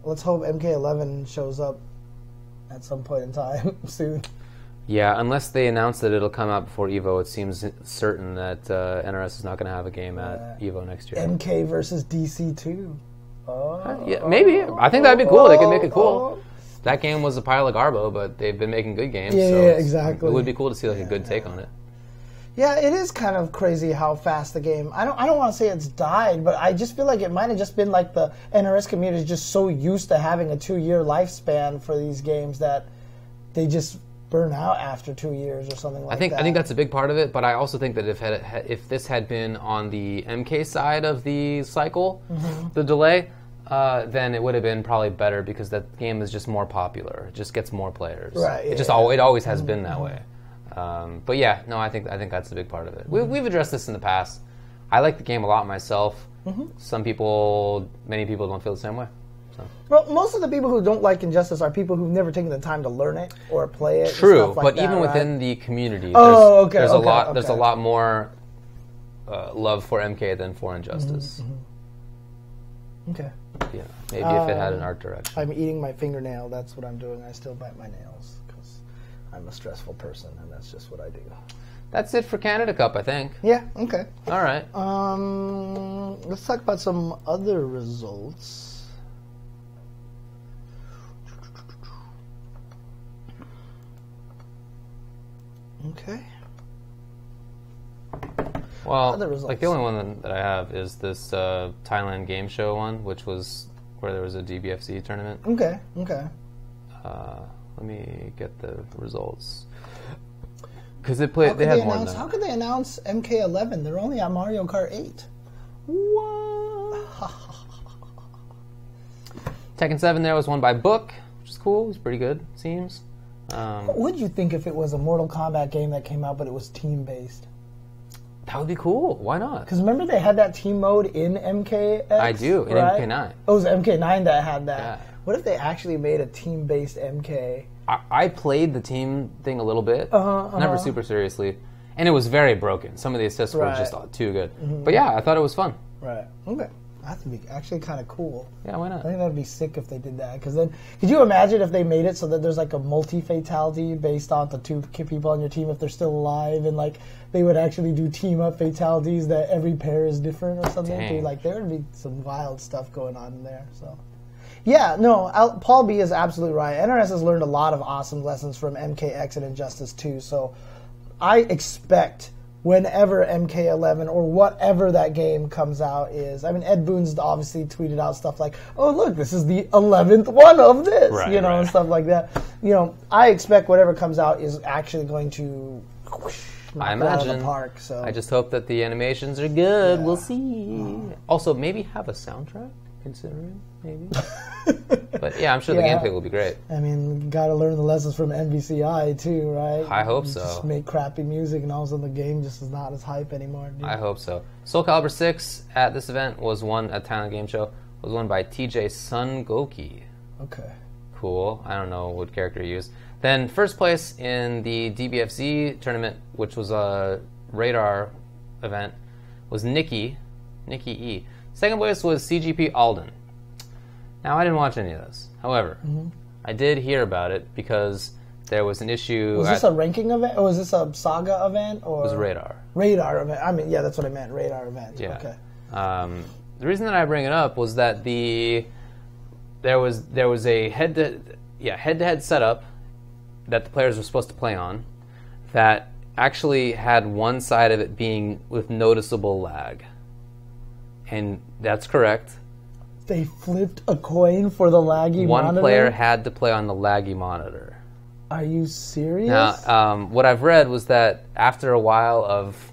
let's hope MK11 shows up at some point in time soon. Yeah, unless they announce that it'll come out before EVO, it seems certain that NRS is not going to have a game at EVO next year. MK versus DC2. Yeah, maybe. I think that'd be cool. They could make it cool. That game was a pile of garbo, but they've been making good games. Yeah, so exactly. It would be cool to see like a good take on it. Yeah, it is kind of crazy how fast the game. I don't want to say it's died, but I just feel like it might have just been like the NRS community is just so used to having a 2-year lifespan for these games that they just burn out after 2 years or something like that. I think that's a big part of it, but I also think that if this had been on the MK side of the cycle, the delay, then it would have been probably better, because that game is just more popular. It just gets more players. Right. It always has been that way. But yeah, no, I think that's a big part of it. We've addressed this in the past. I like the game a lot myself. Many people don't feel the same way. So. Well, most of the people who don't like Injustice are people who've never taken the time to learn it or play it. True, and stuff like but that, even right? within the community, there's a lot more love for MK than for Injustice. Okay. Yeah, maybe if it had an art direction. I'm eating my fingernail. That's what I'm doing. I still bite my nails because I'm a stressful person, and that's just what I do. That's it for Canada Cup, I think. Yeah. Okay. All right. Let's talk about some other results. Okay. Well, like the only one that I have is this Thailand game show one, which was where there was a DBFC tournament. Okay. Let me get the results. Because they had more than that. How could they announce MK11? They're only on Mario Kart 8. What? Tekken 7 there was won by Book, which is cool. It was pretty good, it seems. What would you think if it was a Mortal Kombat game that came out, but it was team-based? That would be cool. Why not? Because remember they had that team mode in MKX? I do, in right? MK9. Oh, it was MK9 that had that. Yeah. What if they actually made a team-based MK? I played the team thing a little bit, never super seriously, and it was very broken. Some of the assists were just too good. But yeah, I thought it was fun. Right. Okay. That would be actually kind of cool. Yeah, why not? I think that would be sick if they did that. Because then, could you imagine if they made it so that there's like a multi-fatality based on the 2 people on your team if they're still alive, and like they would actually do team-up fatalities that every pair is different or something? Dude, like there would be some wild stuff going on in there. So. Yeah, no, Paul B is absolutely right. NRS has learned a lot of awesome lessons from MKX and Injustice 2, so I expect whenever MK11 or whatever that game comes out is, I mean, Ed Boon's obviously tweeted out stuff like, oh, look, this is the 11th one of this, and stuff like that. I expect whatever comes out is actually going to knocked it out of the park. So I just hope that the animations are good. Yeah. We'll see. Also, maybe have a soundtrack, considering, maybe. But yeah, I'm sure the gameplay will be great. I mean, you got to learn the lessons from NBCI too, right? I hope so. Just make crappy music, and all of a sudden the game just is not as hype anymore. Dude. I hope so. Soul Calibur 6 at this event was won at Talent Game Show. Was won by TJ Sun Goki. Okay. Cool. I don't know what character he used. Then first place in the DBFZ tournament, which was a radar event, was Nikki E. Second place was CGP Alden. Now, I didn't watch any of this. However, I did hear about it because there was an issue. Was this a ranking event, or was this a saga event? Or? It was a radar. Radar event. I mean, yeah, that's what I meant. Radar event. Yeah. Okay. The reason that I bring it up was that there was a head-to-head setup that the players were supposed to play on that actually had one side of it being with noticeable lag. And that's correct. They flipped a coin for the laggy monitor? One player had to play on the laggy monitor. Are you serious? Now, what I've read was that after a while of,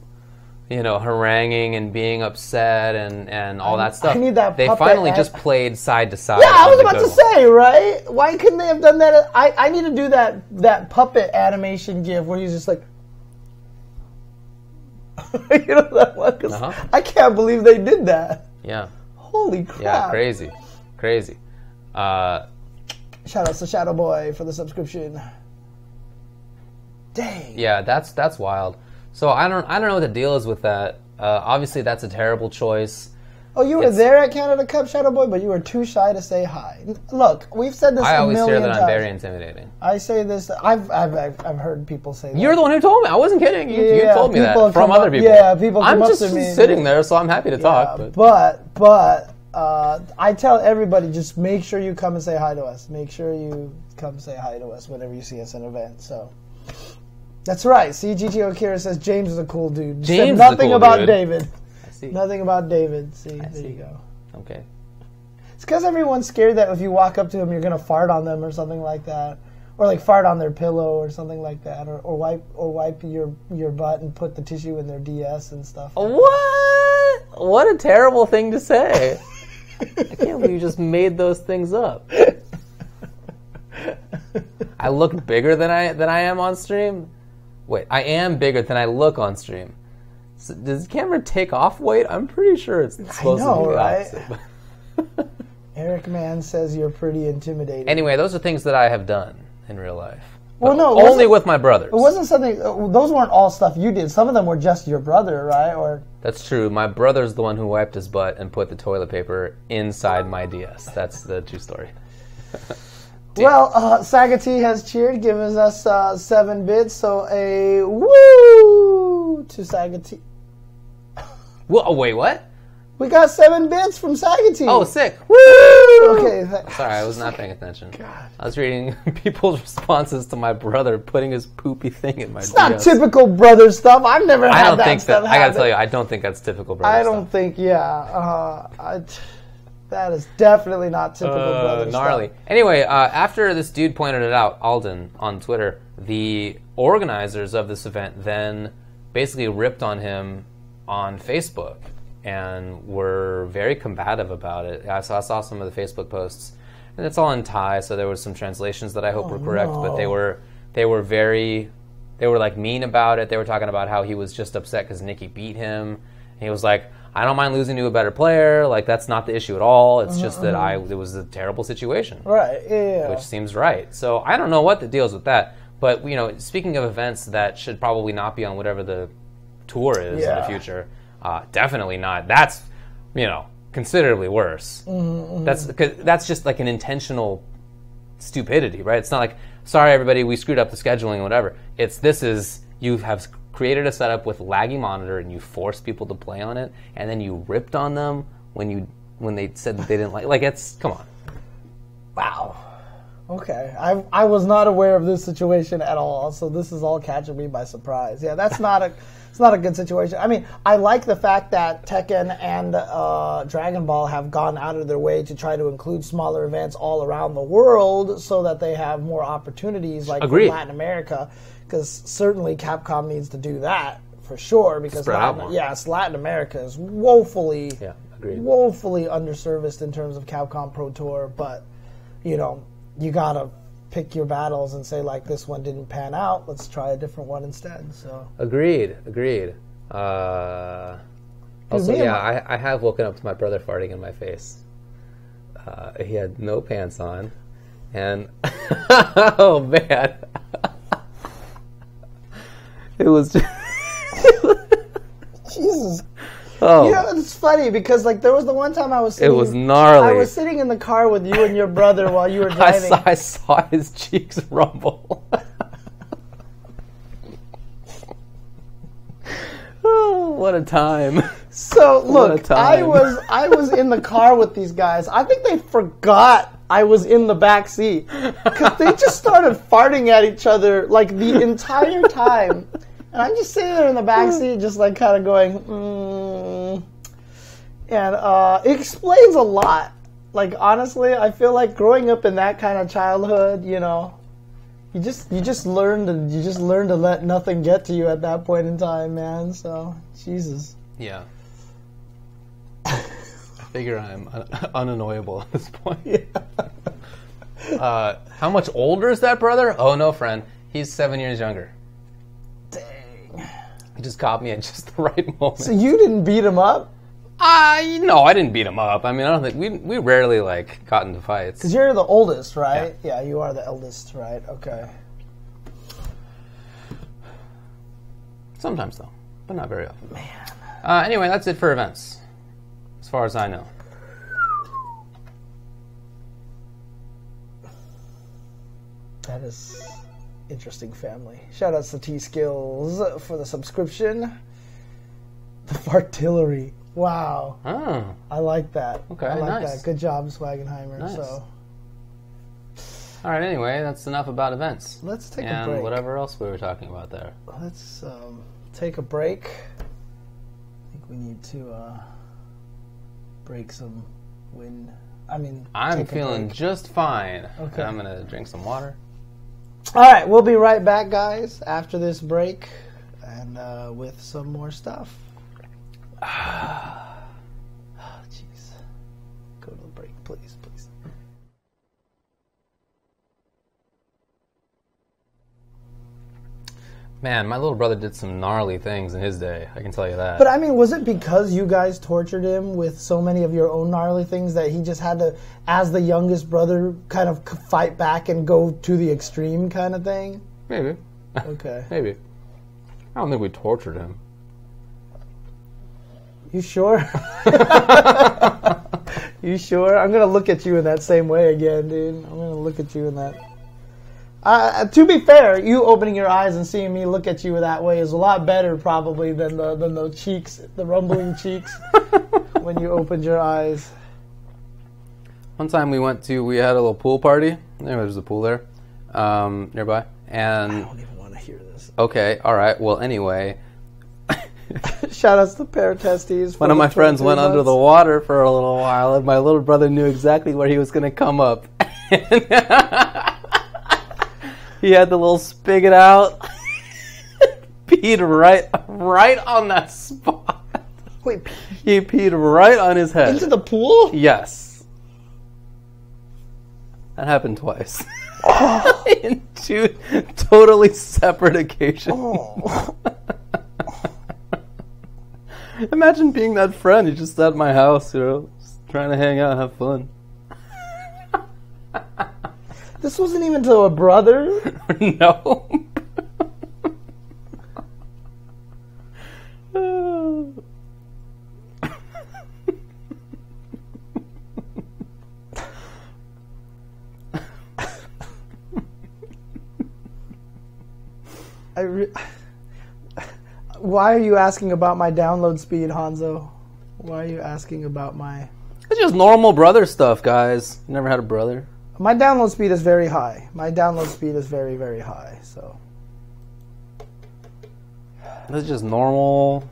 haranguing and being upset and all that stuff, they finally just played side to side. Yeah, I was about to say, right? Why couldn't they have done that? I need to do that puppet animation gif where he's just like, that one? 'Cause I can't believe they did that. Yeah. Holy crap. Yeah, crazy. Shout out to Shadow Boy for the subscription. Dang. Yeah, that's wild. So I don't know what the deal is with that. Obviously, that's a terrible choice. Oh, you were there at Canada Cup, Shadow Boy, but you were too shy to say hi. Look, we've said this a million times. I always hear that I'm very intimidating. I say this. I've heard people say that. You're the one who told me. I wasn't kidding. You told me that from other people. Yeah, people come I'm up just to me. sitting there, so I'm happy to talk. But I tell everybody, just make sure you come and say hi to us. Make sure you come say hi to us whenever you see us at an event. So that's right. See, GTO Kira says James is a cool dude. James said nothing is a cool about dude. David. I see. Nothing about David. See, there you go. Okay. It's because everyone's scared that if you walk up to them, you're gonna fart on them or something like that, or like fart on their pillow or something like that, or wipe your butt and put the tissue in their DS and stuff. What? What a terrible thing to say. I can't believe you just made those things up. I look bigger than I am on stream. Wait, I am bigger than I look on stream. So does the camera take off weight? I'm pretty sure it's supposed to be the opposite. Eric Mann says you're pretty intimidating. Anyway, those are things that I have done in real life. Well, no, only with my brothers. It wasn't something. Those weren't all stuff you did. Some of them were just your brother, right? Or that's true. My brother's the one who wiped his butt and put the toilet paper inside my DS. That's the true story. Well, Saga T has cheered, giving us 7 bits. So a woo to Saga T. Well, oh, wait, what? We got 7 bits from Saga T. Oh, sick. Woo! Okay. Sorry, I was not paying attention. God. I was reading people's responses to my brother putting his poopy thing in my DS. It's not typical brother stuff. I've never had that stuff happen. I gotta tell you, I don't think that's typical brother stuff. I don't think, that is definitely not typical brother gnarly. stuff. Anyway, after this dude pointed it out, Alden, on Twitter, the organizers of this event then basically ripped on him on Facebook and were very combative about it. I saw some of the Facebook posts, and it's all in Thai, so there was some translations that I hope were correct, but they were like mean about it. They were talking about how he was just upset because Nikki beat him. And he was like, I don't mind losing to a better player. Like, that's not the issue at all. It's just that it was a terrible situation. Right, yeah. Which seems right. So I don't know what the deal is with that. But, speaking of events that should probably not be on whatever the tour is in the future, definitely not. That's, considerably worse. That's just like an intentional stupidity, right? It's not like, sorry, everybody, we screwed up the scheduling or whatever. You have created a setup with laggy monitor and you forced people to play on it, and then you ripped on them when they said that they didn't like it's come on. Wow. Okay. I was not aware of this situation at all, so this is all catching me by surprise. Yeah, it's not a good situation. I mean, I like the fact that Tekken and Dragon Ball have gone out of their way to try to include smaller events all around the world so that they have more opportunities like in Latin America. because certainly Capcom needs to do that for sure. Because Latin America is woefully underserviced in terms of Capcom Pro Tour. But you gotta pick your battles and say, like, this one didn't pan out. Let's try a different one instead. So agreed. Also, I have woken up to my brother farting in my face. He had no pants on, and oh man, it was just Jesus. Oh. It's funny because there was the one time I was sitting, it was gnarly. I was sitting in the car with you and your brother while you were driving. I saw his cheeks rumble. Oh, what a time. So look, I was in the car with these guys. I think they forgot I was in the back seat because they just started farting at each other the entire time, and I'm just sitting there in the back seat, just kind of going, and it explains a lot. Honestly, I feel like growing up in that kind of childhood, you just learn to let nothing get to you at that point in time, man. So Jesus. Yeah. I figure I'm unannoyable at this point. Yeah. How much older is that brother? Oh, no, friend. He's 7 years younger. Dang. He just caught me at just the right moment. So you didn't beat him up? No, I didn't beat him up. I mean, I don't think we rarely got into fights. Because you're the oldest, right? Yeah, you are the eldest, right? Okay. Sometimes though, but not very often. Man. Anyway, that's it for events, as far as I know. That is interesting, family. Shout outs to T-Skills for the subscription. The Fartillery. Wow. Oh. I like that. Okay, I like nice. that. Good job, Swagenheimer. Nice. So. All right, anyway, that's enough about events. Let's take a break. And whatever else we were talking about there. Let's take a break. I think we need to break some wind. I'm feeling just fine. Okay. And I'm going to drink some water. All right, we'll be right back, guys, after this break and with some more stuff. Oh, jeez. Go to the break, please. Man, my little brother did some gnarly things in his day, I can tell you that. But, was it because you guys tortured him with so many of your own gnarly things that he just had to, as the youngest brother, kind of fight back and go to the extreme kind of thing? Maybe. Okay. Maybe. I don't think we tortured him. You sure? You sure? I'm going to look at you in that same way again, dude. I'm going to look at you in that... to be fair, you opening your eyes and seeing me look at you that way is a lot better probably than the cheeks, the rumbling cheeks when you opened your eyes. One time we had a little pool party. There's a pool there nearby. And I don't even want to hear this. Okay, all right. Well, anyway. Shout outs to Pair Testes. One of my friends went under the water for a little while, and my little brother knew exactly where he was going to come up. He had the little spigot out, peed right on that spot. Wait, he peed right on his head. Into the pool? Yes. That happened twice. In two totally separate occasions. Oh. Imagine being that friend. You're just at my house, just trying to hang out, have fun. This wasn't even to a brother? No. Why are you asking about my download speed, Hanzo? Why are you asking about my... It's just normal brother stuff, guys. Never had a brother. My download speed is very high. My download speed is very, very high, so... It's just normal,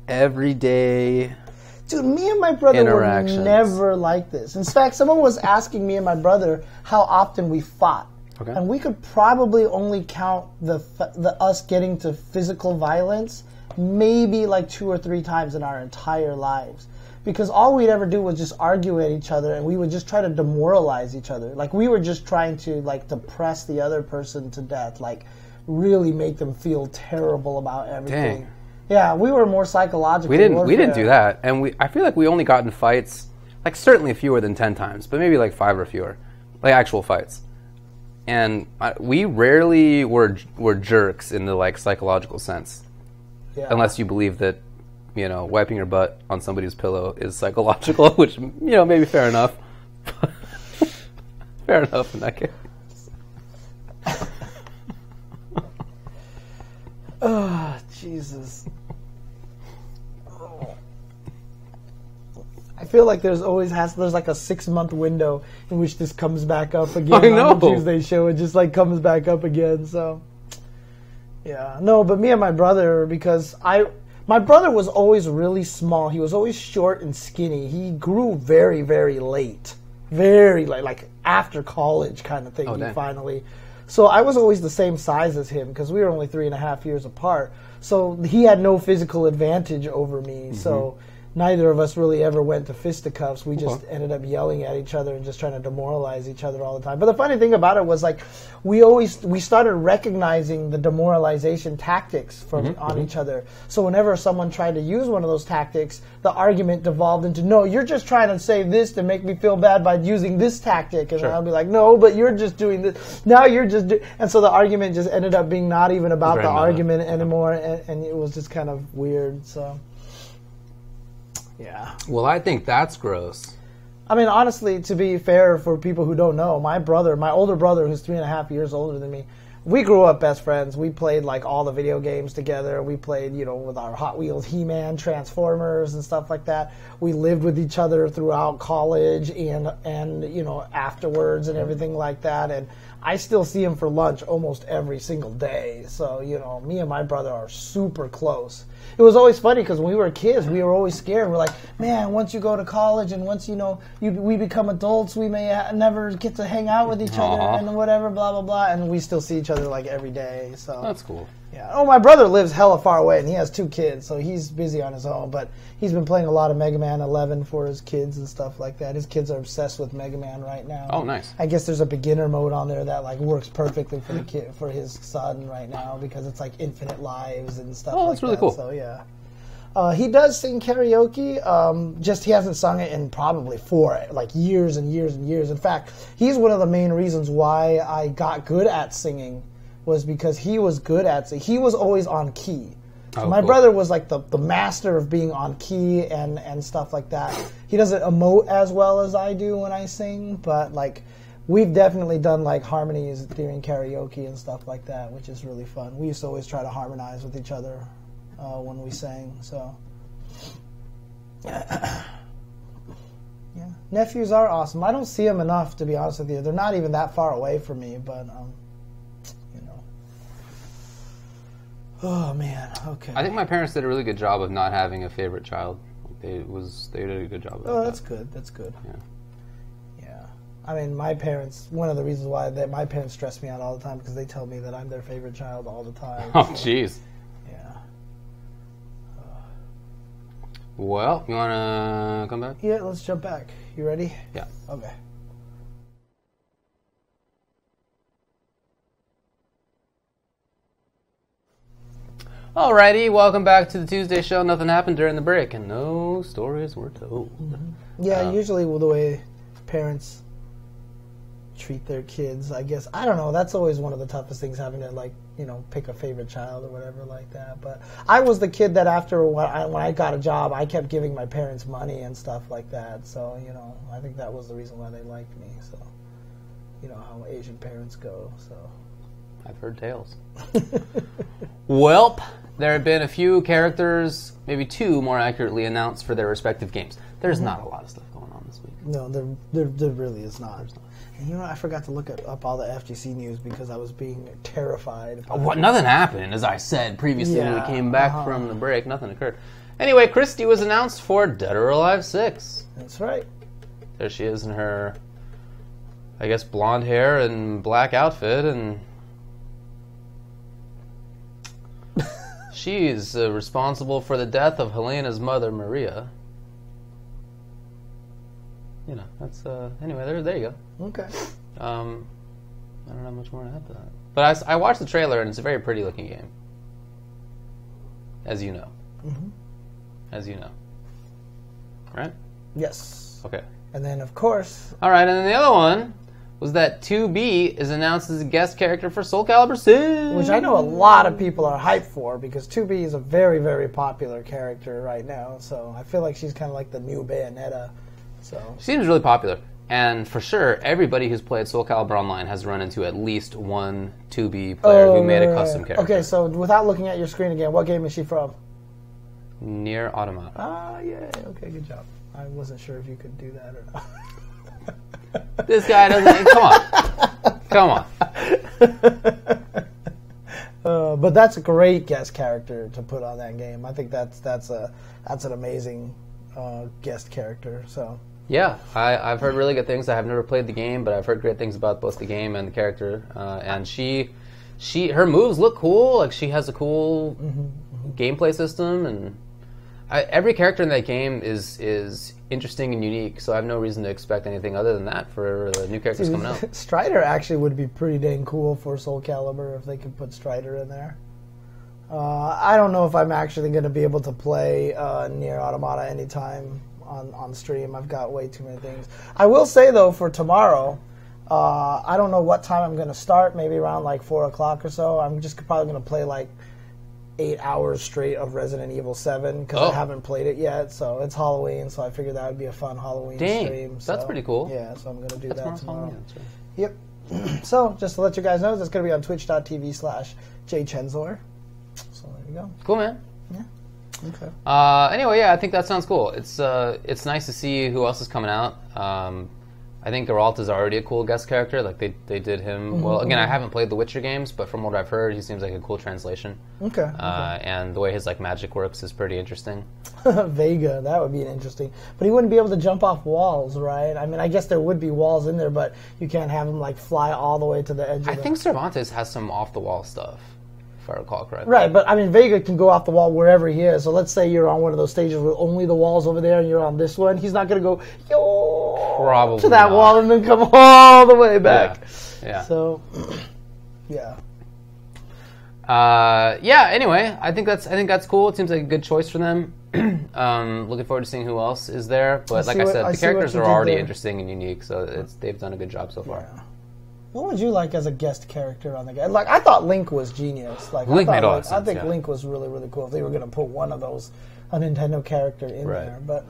everyday... Dude, me and my brother were never like this. In fact, someone was asking me and my brother how often we fought. Okay. And we could probably only count the us getting to physical violence maybe like 2 or 3 times in our entire lives. Because all we'd ever do was just argue at each other, and we would just try to demoralize each other. Like, we were just trying to, like, depress the other person to death. Like, really make them feel terrible about everything. Dang. Yeah, we were more psychological. We didn't do that. And I feel like we only got in fights, like, certainly fewer than 10 times, but maybe like 5 or fewer. Like, actual fights. And we rarely were jerks in the, like, psychological sense. Yeah. Unless you believe that, you know, wiping your butt on somebody's pillow is psychological, which, you know, maybe fair enough. Fair enough in that case. Oh, Jesus. Oh. I feel like there's like a 6-month window in which this comes back up again on the Tuesday show. It just like comes back up again. So, yeah. No, but me and my brother, because my brother was always really small. He was always short and skinny. He grew very, very late. Very late, like after college kind of thing, finally. So I was always the same size as him because we were only 3.5 years apart. So he had no physical advantage over me. Mm-hmm. So neither of us really ever went to fisticuffs. We just ended up yelling at each other and just trying to demoralize each other all the time. But the funny thing about it was, like, we started recognizing the demoralization tactics from on each other. So whenever someone tried to use one of those tactics, the argument devolved into, no, you're just trying to say this to make me feel bad by using this tactic. And I'll be like, no, but you're just doing this. Now you're just doing... And so the argument just ended up being not even about the argument anymore. And it was just kind of weird, so... Yeah. Well, I think that's gross. I mean, honestly, to be fair for people who don't know, my older brother, who's 3.5 years older than me, we grew up best friends. We played, like, all the video games together. We played, you know, with our Hot Wheels, He-Man, Transformers, and stuff like that. We lived with each other throughout college and you know, afterwards and everything like that. And I still see him for lunch almost every single day. So, you know, me and my brother are super close. It was always funny because when we were kids, we were always scared. We're like, man, once you go to college and once, you know, we become adults, we may never get to hang out with each other and whatever, blah, blah, blah. And we still see each other, like, every day. So that's cool. Yeah. Oh, my brother lives hella far away, and he has 2 kids, so he's busy on his own. But he's been playing a lot of Mega Man 11 for his kids and stuff like that. His kids are obsessed with Mega Man right now. Oh, nice. I guess there's a beginner mode on there that, like, works perfectly for the kid, for his son right now, because it's like infinite lives and stuff like that. Oh, that's really cool. So yeah. He does sing karaoke, just he hasn't sung it in probably 4 years and years and years. In fact, he's one of the main reasons why I got good at singing, was because he was good at singing. He was always on key. So my brother was like the master of being on key and stuff like that. He doesn't emote as well as I do when I sing, but like we've definitely done like harmonies during karaoke and stuff like that, which is really fun. We used to always try to harmonize with each other when we sang. So yeah, nephews are awesome. I don't see them enough, to be honest with you. They're not even that far away from me, but you know. Oh man, okay. I think my parents did a really good job of not having a favorite child. They did a good job of that. Oh, that's good. That's good. Yeah. I mean, my parents, one of the reasons why my parents stress me out all the time because they tell me that I'm their favorite child all the time. Oh, jeez. Yeah. Well, you want to come back? Yeah, let's jump back. You ready? Yeah. Okay. Alrighty, welcome back to the Tuesday show. Nothing happened during the break, and no stories were told. Mm-hmm. Yeah, usually the way parents treat their kids, I guess. I don't know. That's always one of the toughest things, having to, like, you know, pick a favorite child or whatever like that. But I was the kid that after when I got a job, I kept giving my parents money and stuff like that. So, you know, I think that was the reason why they liked me. So, you know how Asian parents go. So I've heard tales. Welp, there have been a few characters, maybe 2 more accurately, announced for their respective games. There's not a lot of stuff going on this week. No, there really is not. And you know, I forgot to look up all the FGC news because I was being terrified. Nothing happened, as I said previously when we came back from the break. Nothing occurred. Anyway, Christy was announced for Dead or Alive 6. That's right. There she is in her I guess, blonde hair and black outfit, and she's responsible for the death of Helena's mother, Maria. You know, that's anyway. There you go. Okay. I don't have much more to add to that. But I watched the trailer, and it's a very pretty looking game, as you know. Mm-hmm. As you know, right? Yes. Okay. And then, of course... All right, and then the other one was that 2B is announced as a guest character for Soul Calibur 6. Which I know a lot of people are hyped for, because 2B is a very, very popular character right now. So I feel like she's kind of like the new Bayonetta. So she seems really popular. And for sure, everybody who's played Soul Calibur Online has run into at least one 2B player who made a custom character. Okay, so without looking at your screen again, what game is she from? Nier Automata. Ah, yeah. Okay, good job. I wasn't sure if you could do that or not. This guy doesn't... Come on. But that's a great guest character to put on that game. I think that's an amazing guest character. So yeah, I've heard really good things. I have never played the game, but I've heard great things about both the game and the character. And her moves look cool. Like, she has a cool gameplay system, and every character in that game is interesting and unique. So I have no reason to expect anything other than that for the new characters coming out. Strider actually would be pretty dang cool for Soul Calibur if they could put Strider in there. I don't know if I'm actually going to be able to play Nier Automata anytime on stream. I've got way too many things. I will say, though, for tomorrow, I don't know what time I'm going to start, maybe around like 4 o'clock or so. I'm just probably going to play like 8 hours straight of Resident Evil 7 because I haven't played it yet. So it's Halloween, so I figured that would be a fun Halloween stream. So, that's pretty cool. Yeah, so I'm going to do that tomorrow. Yep. So just to let you guys know, that's going to be on twitch.tv/jchensor. So there you go. Cool, man. Yeah. Okay. Anyway, yeah, I think that sounds cool. It's nice to see who else is coming out. I think Geralt is already a cool guest character. Like, they did him well. Again, I haven't played the Witcher games, but from what I've heard, he seems like a cool translation. Okay. And the way his like magic works is pretty interesting. Vega, that would be interesting. But he wouldn't be able to jump off walls, right? I mean, I guess there would be walls in there, but you can't have him like fly all the way to the edge. I think Cervantes has some off the wall stuff, if I recall correctly. Right, but I mean, Vega can go off the wall wherever he is. So let's say you're on one of those stages with only the walls over there, and you're on this one. He's not going to go probably to that wall and then come all the way back. Yeah. So, yeah. Anyway, I think that's cool. It seems like a good choice for them. Looking forward to seeing who else is there. But like I said, the characters are already interesting and unique, so they've done a good job so far. Yeah. What would you like as a guest character on the game? Like, I thought Link was genius. Like, Link made all sense. I think Link was really, really cool if they were going to put one of those, a Nintendo character in there. But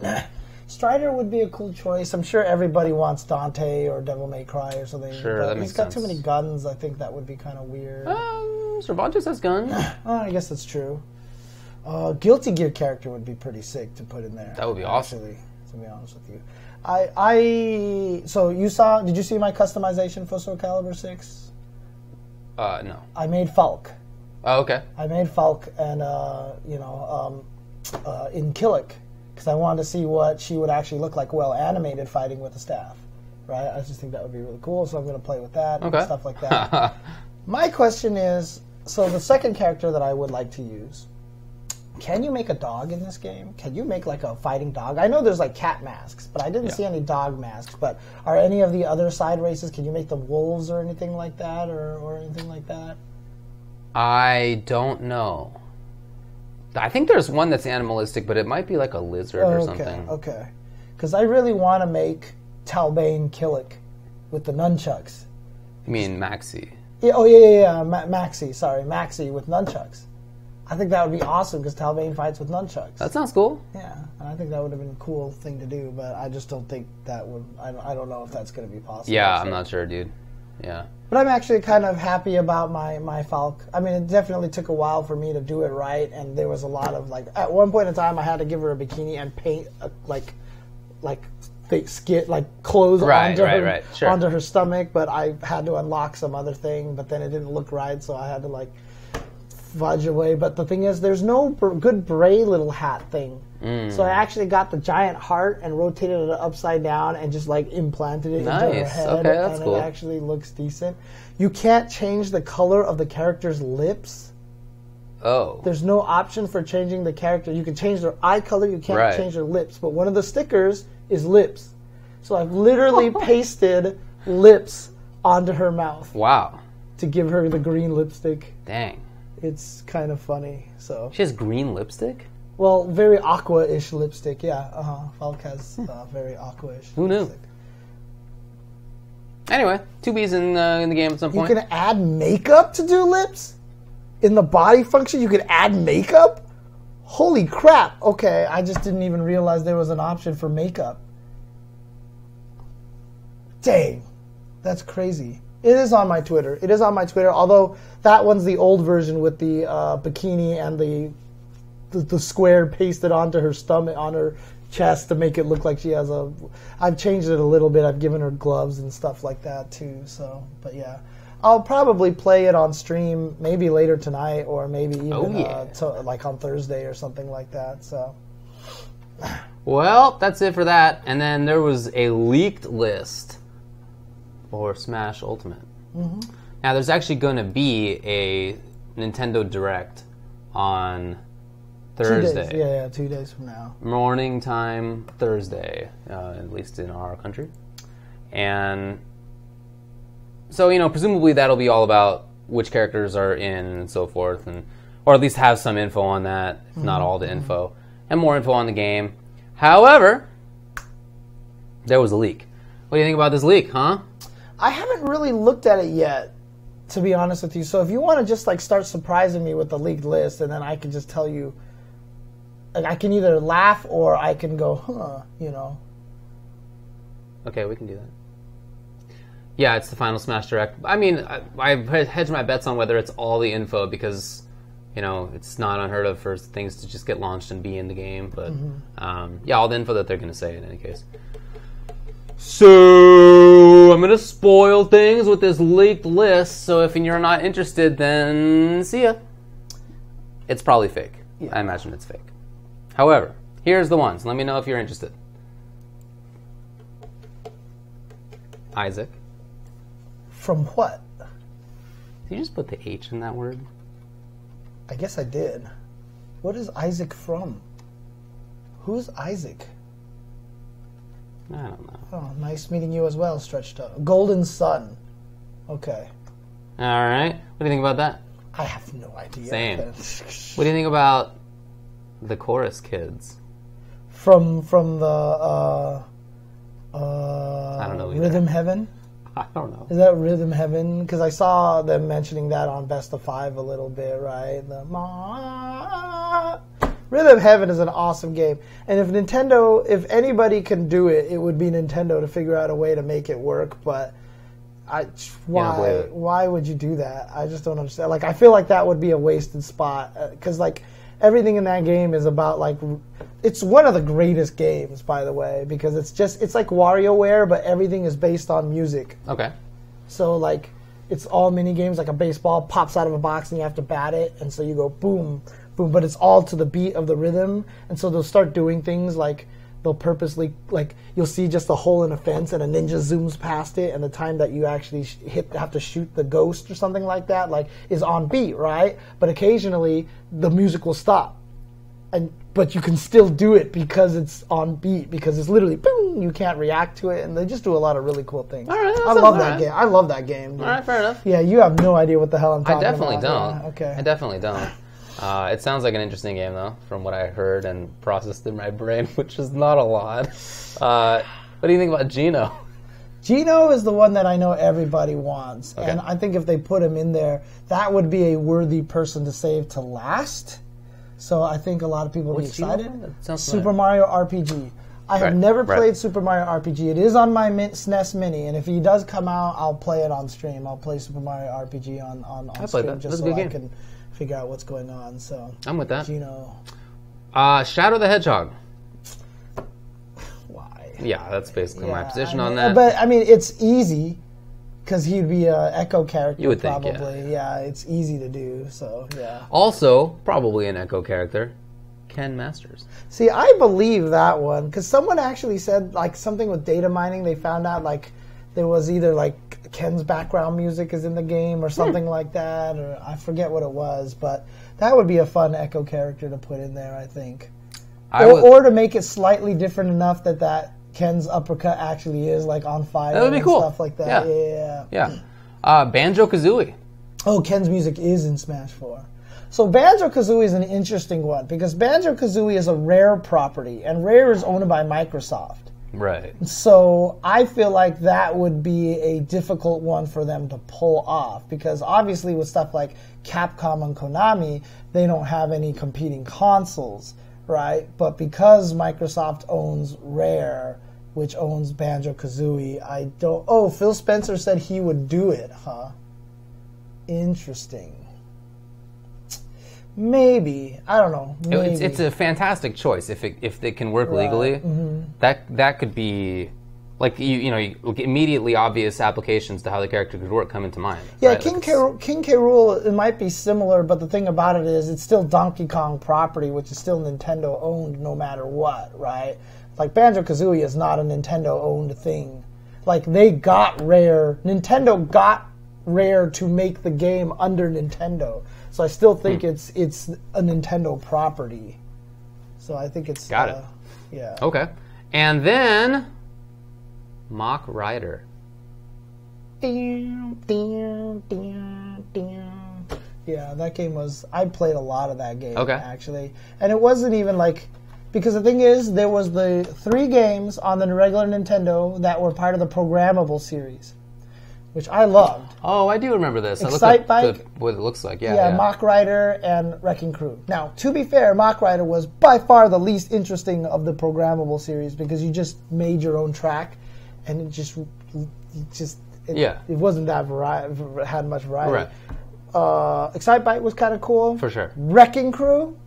Strider would be a cool choice. I'm sure everybody wants Dante or Devil May Cry or something. Sure, that makes sense. He's got too many guns. I think that would be kind of weird. Cervantes has guns. I guess that's true. Guilty Gear character would be pretty sick to put in there. That would be awesome. Actually, to be honest with you. Did you see my customization for Soul Calibur 6? No. I made Falk. Oh, okay. I made Falk and, in Killick, because I wanted to see what she would actually look like well animated fighting with a staff. Right? I just think that would be really cool, so I'm going to play with that and stuff like that. My question is, so the second character that I would like to use, can you make a dog in this game? Can you make like a fighting dog? I know there's like cat masks, but I didn't see any dog masks. But are any of the other side races, can you make them wolves or anything like that? Or anything like that? I don't know. I think there's one that's animalistic, but it might be like a lizard or something. Okay. Because I really want to make Talbane Killick with the nunchucks. You mean Maxi? Yeah, Maxi. Sorry, Maxi with nunchucks. I think that would be awesome because Talbane fights with nunchucks. That sounds cool. Yeah, and I think that would have been a cool thing to do, but I just don't think that would... I don't know if that's going to be possible. Yeah, I'm not sure, dude. Yeah. But I'm actually kind of happy about my Falk. I mean, it definitely took a while for me to do it right, and there was a lot of, like... At one point in time, I had to give her a bikini and paint, fake skin, like clothes onto her stomach, but I had to unlock some other thing, but then it didn't look right, so I had to, like... fudge away. But the thing is, there's no good Bray little hat thing. So I actually got the giant heart and rotated it upside down and just like implanted it into her head. Okay, that's and cool. It actually looks decent. You can't change the color of the character's lips. Oh. There's no option for changing the character. You can change their eye color. You can't change their lips. But one of the stickers is lips. So I've literally pasted lips onto her mouth. Wow. To give her the green lipstick. Dang. It's kind of funny. So she has green lipstick? Well, very aqua-ish lipstick, yeah. Falk has very aqua-ish Who knew? lipstick. Anyway, 2B's in the game at some point. You can add makeup to do lips? In the body function, you can add makeup? Holy crap. Okay, I just didn't even realize there was an option for makeup. Dang. That's crazy. It is on my Twitter. It is on my Twitter, although that one's the old version with the bikini and the square pasted onto her stomach, on her chest to make it look like she has a... I've changed it a little bit. I've given her gloves and stuff like that too. So, but yeah. I'll probably play it on stream maybe later tonight or maybe even like on Thursday or something like that. So, well, that's it for that. And then there was a leaked list for Smash Ultimate. Mm-hmm. Now, there's actually going to be a Nintendo Direct on Thursday. 2 days. 2 days from now. Morning time Thursday, at least in our country. And so, presumably that'll be all about which characters are in and so forth, or at least have some info on that, if not all the info, and more info on the game. However, there was a leak. What do you think about this leak, huh? I haven't really looked at it yet, to be honest with you. So if you want to just like start surprising me with the leaked list, and then I can just tell you, like, I can either laugh or I can go, Okay, we can do that. Yeah, it's the final Smash Direct. I mean, I've hedged my bets on whether it's all the info because, it's not unheard of for things to just get launched and be in the game. But, all the info that they're going to say in any case. So, I'm going to spoil things with this leaked list. So, if you're not interested, then see ya. It's probably fake. Yeah. I imagine it's fake. However, here's the ones. Let me know if you're interested. Isaac. From what? Did you just put the H in that word? I guess I did. What is Isaac from? Who's Isaac? I don't know. Oh, nice meeting you as well, Stretched Up. Golden Sun. Okay. All right. What do you think about that? I have no idea. Same. What do you think about the Chorus Kids? From the I don't know either. Rhythm Heaven? I don't know. Is that Rhythm Heaven? Because I saw them mentioning that on Best of 5 a little bit, right? Rhythm Heaven is an awesome game. And if anybody can do it, it would be Nintendo to figure out a way to make it work. But why would you do that? I just don't understand. Like, I feel like that would be a wasted spot. Because, like, everything in that game is about, like... It's one of the greatest games, by the way, because it's like WarioWare, but everything is based on music. Okay. So, like, it's all mini games, like a baseball pops out of a box and you have to bat it, and so you go boom, boom, but it's all to the beat of the rhythm, and so they'll start doing things like they'll purposely, like, you'll see just a hole in a fence and a ninja zooms past it, and the time that you actually have to shoot the ghost or something like that, like, is on beat, right? But occasionally, the music will stop. But you can still do it because it's on beat, because it's literally boom, you can't react to it, and they just do a lot of really cool things. All right, I love that game. I love that game. Dude. All right, fair enough. Yeah, you have no idea what the hell I'm talking about. I definitely don't. Yeah, okay. I definitely don't. It sounds like an interesting game, though, from what I heard and processed in my brain, which is not a lot. What do you think about Geno? Geno is the one that I know everybody wants, Okay. and I think if they put him in there, that would be a worthy person to save to last. So I think a lot of people will be excited. Super Mario RPG. I have never played Super Mario RPG. It is on my SNES Mini, and if he does come out, I'll play it on stream. I'll play Super Mario RPG on stream just so I can figure out what's going on. So I'm with that. Geno. Shadow the Hedgehog. Why? Yeah, that's basically my position on that. But I mean, it's easy. Because he'd be an Echo character, you would probably. Think, yeah, it's easy to do, so, yeah. Also, probably an Echo character, Ken Masters. See, I believe that one, because someone actually said, like, something with data mining, they found out, like, there was either, like, Ken's background music is in the game or something like that, or I forget what it was, but that would be a fun Echo character to put in there, I think. Or to make it slightly different enough that Ken's uppercut actually is like on fire. That would be cool. Stuff like that. Yeah. Banjo-Kazooie. Oh, Ken's music is in Smash 4. So Banjo-Kazooie is an interesting one because Banjo-Kazooie is a Rare property, and Rare is owned by Microsoft. Right. So I feel like that would be a difficult one for them to pull off because obviously with stuff like Capcom and Konami, they don't have any competing consoles, right? But because Microsoft owns Rare, which owns Banjo-Kazooie, I don't... Oh, Phil Spencer said he would do it, huh? Interesting. Maybe. I don't know. Maybe. It's a fantastic choice if they can work legally. Mm-hmm. That could be like immediately obvious applications to how the character could work come into mind. Yeah, right? King K. Rool, it might be similar, but the thing about it is it's still Donkey Kong property, which is still Nintendo owned no matter what, right? Like Banjo-Kazooie is not a Nintendo owned thing. Like they got Rare. Nintendo got Rare to make the game under Nintendo. So I still think it's a Nintendo property. So I think it's... Got it. Yeah. Okay. And then... Mach Rider. Yeah, that game was... I played a lot of that game, actually. And it wasn't even like... Because the thing is, there was the 3 games on the regular Nintendo that were part of the programmable series, which I loved. Oh, I do remember this. Excite Bike, what it looks like. Yeah, Mach Rider and Wrecking Crew. Now, to be fair, Mach Rider was by far the least interesting of the programmable series because you just made your own track, and it wasn't that had much variety. Right. Excite Bike was kind of cool. For sure. Wrecking Crew.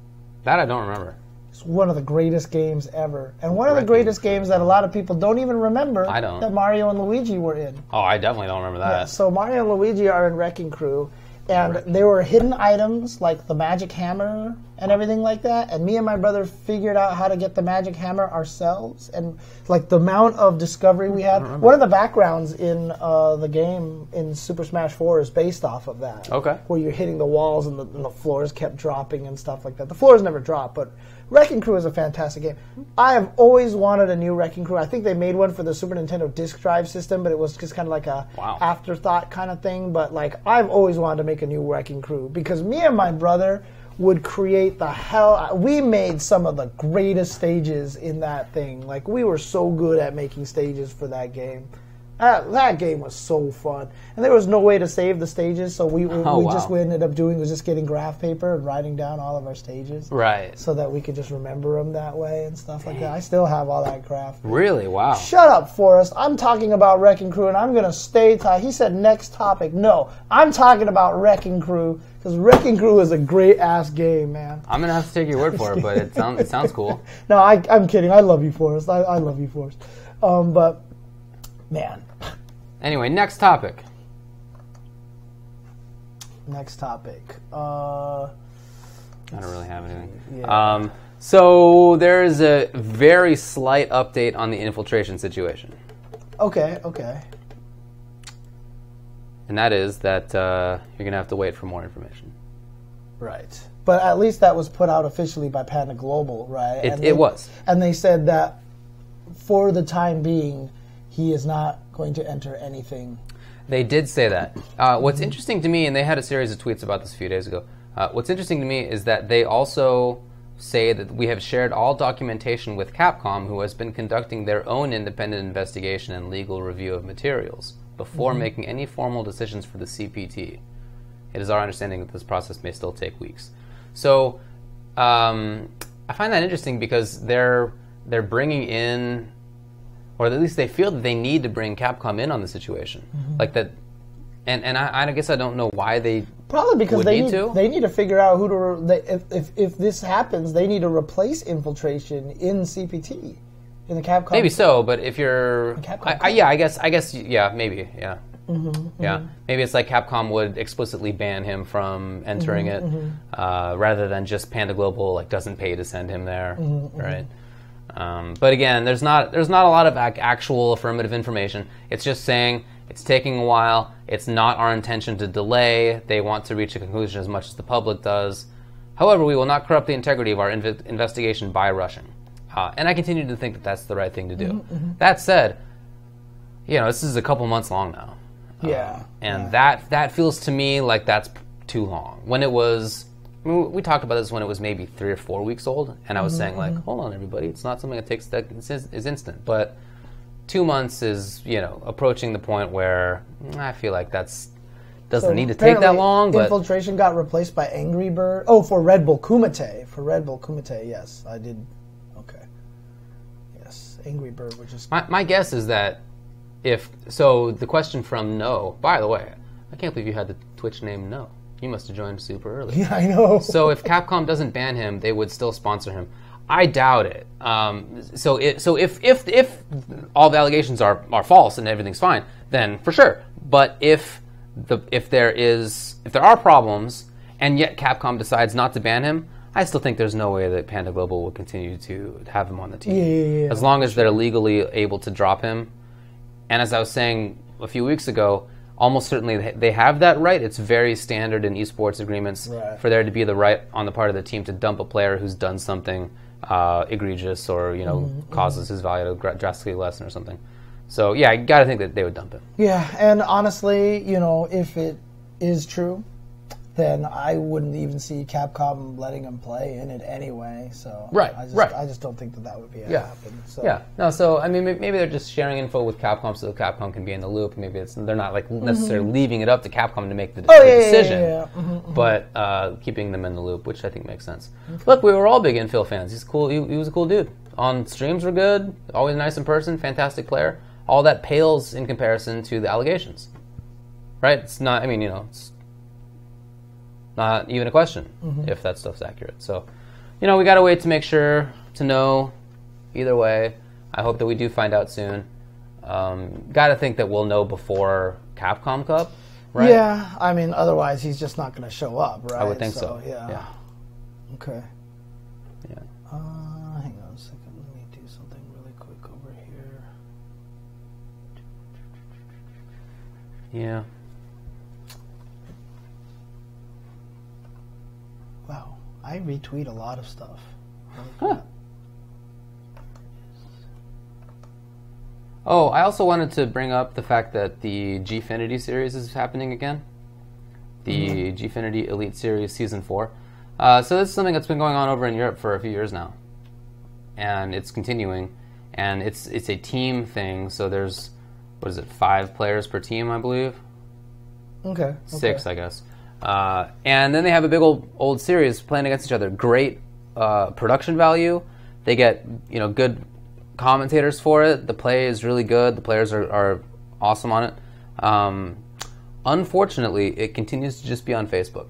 That I don't remember. It's one of the greatest games ever. And one of the greatest games that a lot of people don't even remember that Mario and Luigi were in. Oh, I definitely don't remember that. Yeah, so Mario and Luigi are in Wrecking Crew. And there were hidden items like the magic hammer and everything like that. And me and my brother figured out how to get the magic hammer ourselves. And like the amount of discovery we had. One of the backgrounds in the game in Super Smash 4 is based off of that. Okay. Where you're hitting the walls and the floors kept dropping and stuff like that. The floors never drop, but Wrecking Crew is a fantastic game. I have always wanted a new Wrecking Crew. I think they made one for the Super Nintendo disk drive system, but it was just kind of like a afterthought kind of thing. But like I've always wanted to make a new Wrecking Crew because me and my brother would create the hell. We made some of the greatest stages in that thing. Like we were so good at making stages for that game. That game was so fun, and there was no way to save the stages, so we ended up doing was just getting graph paper and writing down all of our stages, right? So that we could just remember them that way and stuff like that. I still have all that graph paper. Really? Wow. Shut up, Forrest. I'm talking about Wrecking Crew, and I'm gonna stay. He said next topic. No, I'm talking about Wrecking Crew because Wrecking Crew is a great ass game, man. I'm gonna have to take your word for it, but it sounds cool. No, I'm kidding. I love you, Forrest. I love you, Forrest. But man. Anyway, next topic. I don't really have anything. Yeah. So there is a very slight update on the infiltration situation. Okay. And that is that you're going to have to wait for more information. Right. But at least that was put out officially by Panda Global, right? It was. And they said that for the time being, he is not going to enter anything. They did say that. What's interesting to me, and they had a series of tweets about this a few days ago, what's interesting to me is that they also say that we have shared all documentation with Capcom, who has been conducting their own independent investigation and legal review of materials before making any formal decisions for the CPT. It is our understanding that this process may still take weeks. So I find that interesting because they're bringing in, or at least they feel that they need to bring Capcom in on the situation, like that, and I guess I don't know why they probably because they need to figure out who to if this happens, they need to replace Infiltration in CPT in the Capcom. Maybe so, but if you're, Capcom, I guess maybe. Yeah, maybe it's like Capcom would explicitly ban him from entering it, rather than just Panda Global doesn't pay to send him there, right? But again, there's not a lot of actual affirmative information. It's just saying it's taking a while. It's not our intention to delay. They want to reach a conclusion as much as the public does. However, we will not corrupt the integrity of our investigation by rushing. And I continue to think that that's the right thing to do. That said, this is a couple months long now. And that feels to me like that's too long. When it was, we talked about this when it was maybe 3 or 4 weeks old, and I was saying hold on everybody, it's not something that is instant. But 2 months is, approaching the point where I feel like doesn't need to take that long. But Infiltration got replaced by Angry Bird. Oh, for Red Bull Kumite. For Red Bull Kumite, yes, I did. Okay. Yes, Angry Bird, which is... My guess is that the question from No, by the way, I can't believe you had the Twitch name No. You must have joined super early. Yeah, I know. So if Capcom doesn't ban him, they would still sponsor him. I doubt it. So if all the allegations are false and everything's fine, then for sure. But if there are problems and yet Capcom decides not to ban him, I still think there's no way that Panda Global will continue to have him on the team. Yeah. As long as they're legally able to drop him. And as I was saying a few weeks ago, almost certainly they have that right. It's very standard in esports agreements for there to be the right on the part of the team to dump a player who's done something egregious or causes his value to drastically lessen or something. So yeah, I gotta think that they would dump him. Yeah, and honestly, if it is true, then I wouldn't even see Capcom letting him play in it anyway. So I just don't think that would be happen. So. Yeah, no. So I mean, maybe they're just sharing info with Capcom so that Capcom can be in the loop. Maybe they're not necessarily leaving it up to Capcom to make the decision, but keeping them in the loop, which I think makes sense. Okay. Look, we were all big Infil fans. He's cool. He was a cool dude. On streams were good. Always nice in person. Fantastic player. All that pales in comparison to the allegations, right? It's not. I mean, it's not even a question if that stuff's accurate. So, we got to wait to make sure to know. Either way, I hope that we do find out soon. Got to think that we'll know before Capcom Cup, right? Yeah, I mean, otherwise he's just not going to show up, right? I would think so. Yeah. Okay. Yeah. Hang on a second. Let me do something really quick over here. Yeah. Wow, I retweet a lot of stuff. Huh. Oh, I also wanted to bring up the fact that the Gfinity series is happening again. The Gfinity Elite Series Season 4. So this is something that's been going on over in Europe for a few years now. And it's continuing. And it's a team thing, so there's, 5 players per team, I believe? Okay. 6, I guess. And then they have a big old series playing against each other. Great production value. They get good commentators for it. The play is really good. The players are awesome on it. Unfortunately, it continues to just be on Facebook.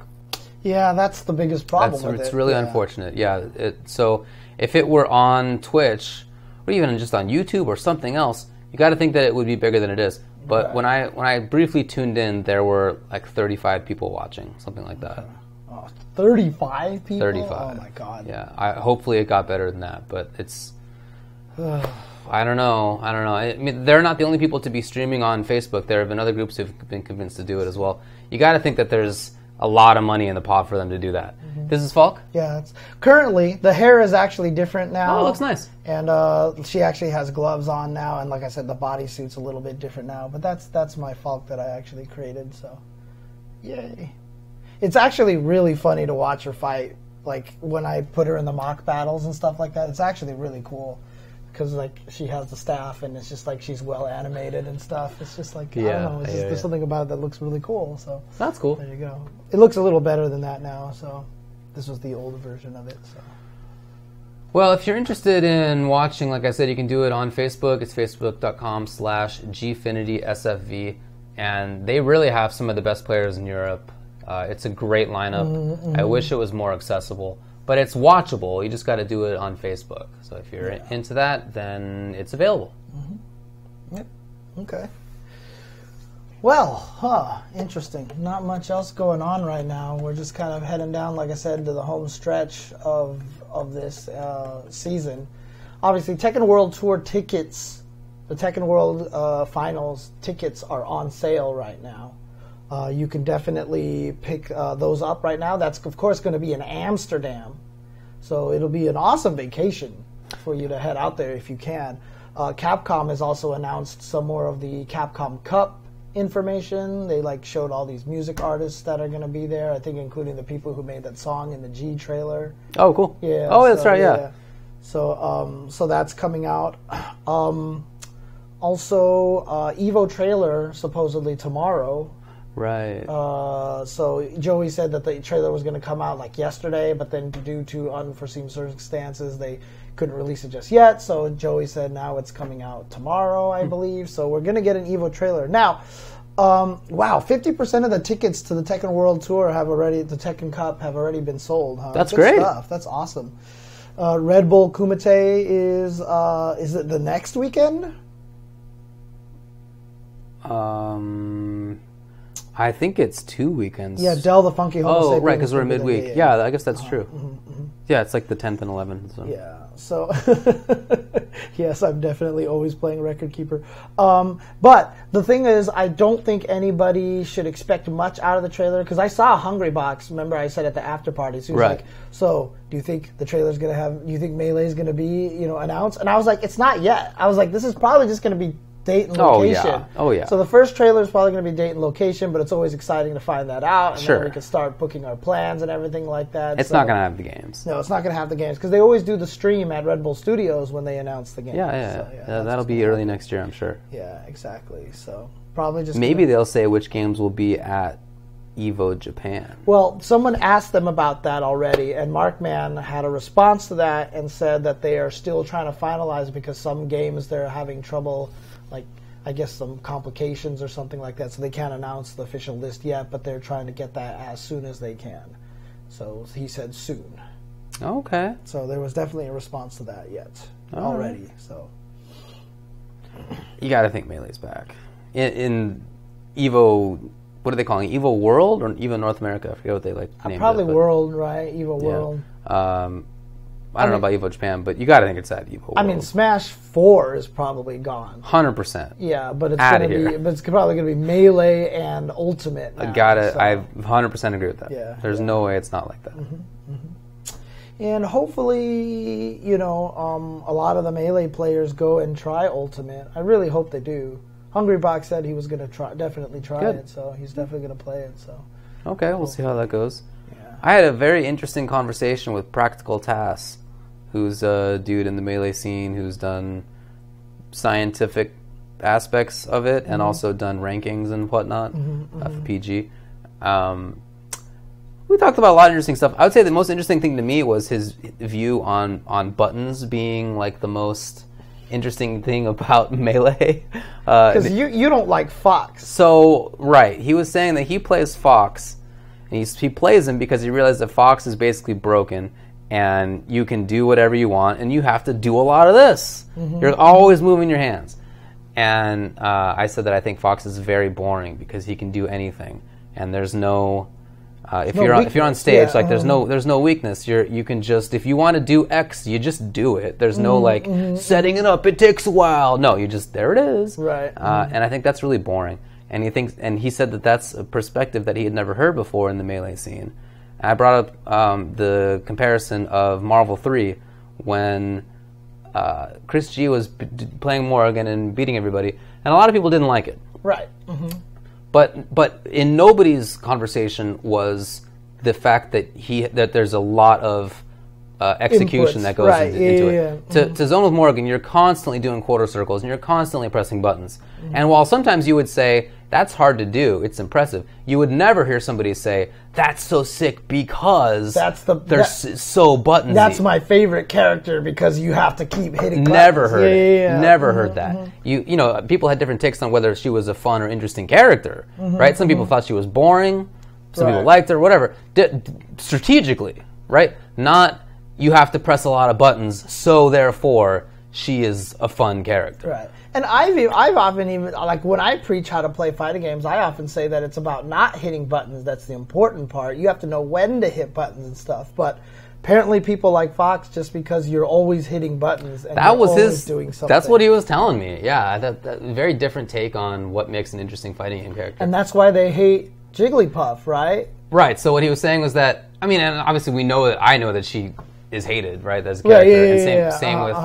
Yeah, that's the biggest problem with it. It's really unfortunate. Yeah. So if it were on Twitch or even just on YouTube or something else, you got to think that it would be bigger than it is. But when I briefly tuned in, there were 35 people watching, something like that. Oh, 35 people? 35. Oh my God. Yeah. Hopefully it got better than that, but it's... I don't know. I mean, they're not the only people to be streaming on Facebook. There have been other groups who've been convinced to do it as well. You got to think that there's a lot of money in the pot for them to do that. This is Falk? Yeah. Currently, the hair is actually different now. Oh, it looks nice. And she actually has gloves on now, and like I said, the bodysuit's a little bit different now. But that's my Falk that I actually created, so yay. It's actually really funny to watch her fight, like when I put her in the mock battles and stuff like that. It's actually really cool. Because she has the staff and it's just she's well animated and stuff. It's just I don't know. There's something about it that looks really cool. So that's cool. There you go. It looks a little better than that now. So this was the old version of it. So. Well, if you're interested in watching, like I said, you can do it on Facebook. It's facebook.com/GFinitySFV, and they really have some of the best players in Europe. It's a great lineup. I wish it was more accessible. But it's watchable. You just got to do it on Facebook. So if you're into that, then it's available. Yep. Okay. Well, interesting. Not much else going on right now. We're just kind of heading down, like I said, to the home stretch of this season. Obviously, Tekken World Tour tickets, the Tekken World Finals tickets are on sale right now. You can definitely pick those up right now. That's, of course, going to be in Amsterdam. So it'll be an awesome vacation for you to head out there if you can. Capcom has also announced some more of the Capcom Cup information. They showed all these music artists that are going to be there, I think including the people who made that song in the G trailer. Oh, cool. Yeah. Oh, that's right, yeah. So that's coming out. Also, Evo trailer supposedly tomorrow. Right. So Joey said that the trailer was going to come out yesterday, but then due to unforeseen circumstances, they couldn't release it just yet. So Joey said now it's coming out tomorrow, I believe. So we're going to get an Evo trailer. Now, wow, 50% of the tickets to the Tekken World Tour the Tekken Cup have already been sold. Huh? That's great stuff. That's awesome. Red Bull Kumite is it the next weekend? I think it's 2 weekends. Yeah, Del the Funky Homo Oh, Sapien right, because we're midweek. Yeah, I guess that's true. Mm-hmm. Yeah, it's like the 10th and 11th. So. Yeah, so yes, I'm definitely always playing Record Keeper. But the thing is, I don't think anybody should expect much out of the trailer, because I saw Hungry Box. Remember I said at the after party, so he was like, so do you think the trailer's going to have, do you think Melee's going to be, announced? And I was like, it's not yet. I was like, this is probably just going to be date and location. Oh yeah. So the first trailer is probably going to be date and location, but it's always exciting to find that out, and then we can start booking our plans and everything like that. It's not going to have the games. No, it's not going to have the games, because they always do the stream at Red Bull Studios when they announce the games. Yeah, that'll be early next year, I'm sure. Yeah, exactly. So probably just maybe they'll say which games will be at Evo Japan. Well, someone asked them about that already, and Markman had a response to that and said that they are still trying to finalize, because some games they're having trouble, I guess some complications or something like that, so they can't announce the official list yet, but they're trying to get that as soon as they can. So he said soon. Okay. So there was definitely a response to that yet already. Right. So you got to think Melee's back in Evo. What are they calling it? Evo World or Evo North America? I forget what they name probably it. World, right? Evo World. I don't know about Evo Japan, but you got to think it's at Evo World. I mean, Smash 4 is probably gone. 100%. Yeah, but it's probably going to be Melee and Ultimate now, I 100% agree with that. Yeah, There's no way it's not like that. And hopefully, a lot of the Melee players go and try Ultimate. I really hope they do. Hungry Box said he was going to definitely try it, so he's definitely going to play it. So okay, we'll see how that goes. Yeah. I had a very interesting conversation with Practical Tass, who's a dude in the Melee scene who's done scientific aspects of it and also done rankings and whatnot for PG. We talked about a lot of interesting stuff. I would say the most interesting thing to me was his view on buttons being the most interesting thing about Melee. Because you don't like Fox. So, right. He was saying that he plays Fox, and he plays him because he realized that Fox is basically broken, and you can do whatever you want, and you have to do a lot of this. You're always moving your hands. And I said that I think Fox is very boring because he can do anything, and there's no... if you're on stage, there's no weakness. You can just, if you want to do X, you just do it. There's no setting it up. It takes a while. No, you just there it is. Right. And I think that's really boring. And he said that that's a perspective that he had never heard before in the Melee scene. And I brought up the comparison of Marvel 3 when Chris G was playing Morrigan and beating everybody, and a lot of people didn't like it. Right. But in nobody's conversation was the fact that there's a lot of execution that goes into it. To zone with Morrigan, you're constantly doing quarter circles and you're constantly pressing buttons. And while sometimes you would say, that's hard to do, it's impressive, you would never hear somebody say, that's so sick because they're so buttonsy. That's my favorite character because you have to keep hitting buttons. Never heard it. Never heard that. You know, people had different takes on whether she was a fun or interesting character, right? Some people thought she was boring, some people liked her, whatever. Strategically, right? Not you have to press a lot of buttons, so therefore she is a fun character. Right. And I've often even, like when I preach how to play fighting games, I often say that it's about not hitting buttons. That's the important part. You have to know when to hit buttons and stuff. But apparently people like Fox, just because you're always hitting buttons and that was always doing something. That's what he was telling me. Yeah, that very different take on what makes an interesting fighting game character. And that's why they hate Jigglypuff, right? Right. So what he was saying was that, I mean, and obviously I know that she is hated, right, as a character, and same with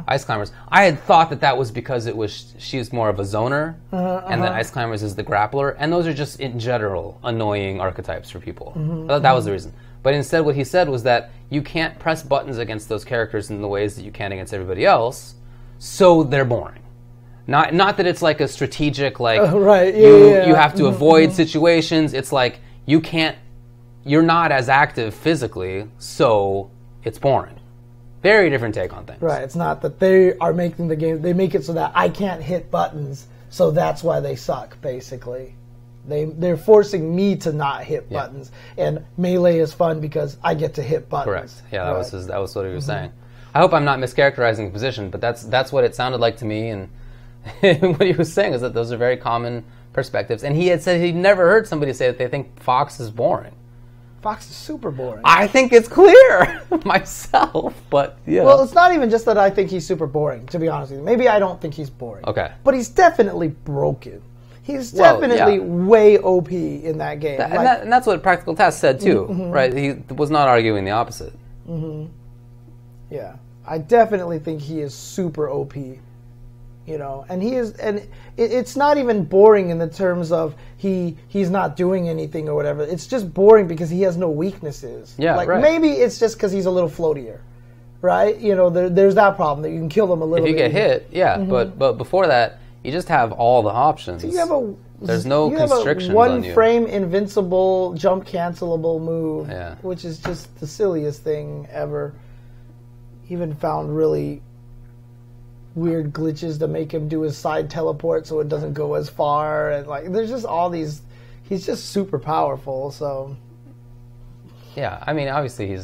Ice Climbers. I had thought that was because she's more of a zoner, and that Ice Climbers is the grappler, and those are just in general annoying archetypes for people. I thought that was the reason. But instead what he said was that you can't press buttons against those characters in the ways that you can against everybody else, so they're boring. Not that it's like a strategic, like, you have to avoid situations. It's like, you're not as active physically, so it's boring. Very different take on things. Right. It's not that they are making the game. They make it so that I can't hit buttons, so that's why they suck, basically. They're forcing me to not hit buttons. And Melee is fun because I get to hit buttons. Correct. Yeah, that was what he was saying. I hope I'm not mischaracterizing the position, but that's what it sounded like to me. And what he was saying is that those are very common perspectives. And he had said he'd never heard somebody say that they think Fox is boring. Fox is super boring. I think it's clear myself, but yeah. Well, it's not even just that I think he's super boring, to be honest with you. Maybe I don't think he's boring. Okay. But he's definitely broken. He's definitely way OP in that game. And that's what Practical Task said too, right? He was not arguing the opposite. Yeah. I definitely think he is super OP. You know, and he is, and it's not even boring in the terms of he's not doing anything or whatever. It's just boring because he has no weaknesses. Yeah, like right. Maybe it's just because he's a little floatier, right? You know, there's that problem that you can kill him a little. If you bit. get hit, yeah, but before that, you just have all the options. So there's no constrictions one on you. frame invincible jump cancelable move, Yeah. which is just the silliest thing ever. Even found really weird glitches to make him do his side teleport so it doesn't go as far, and like there's just all these. He's just super powerful. So yeah, I mean, obviously he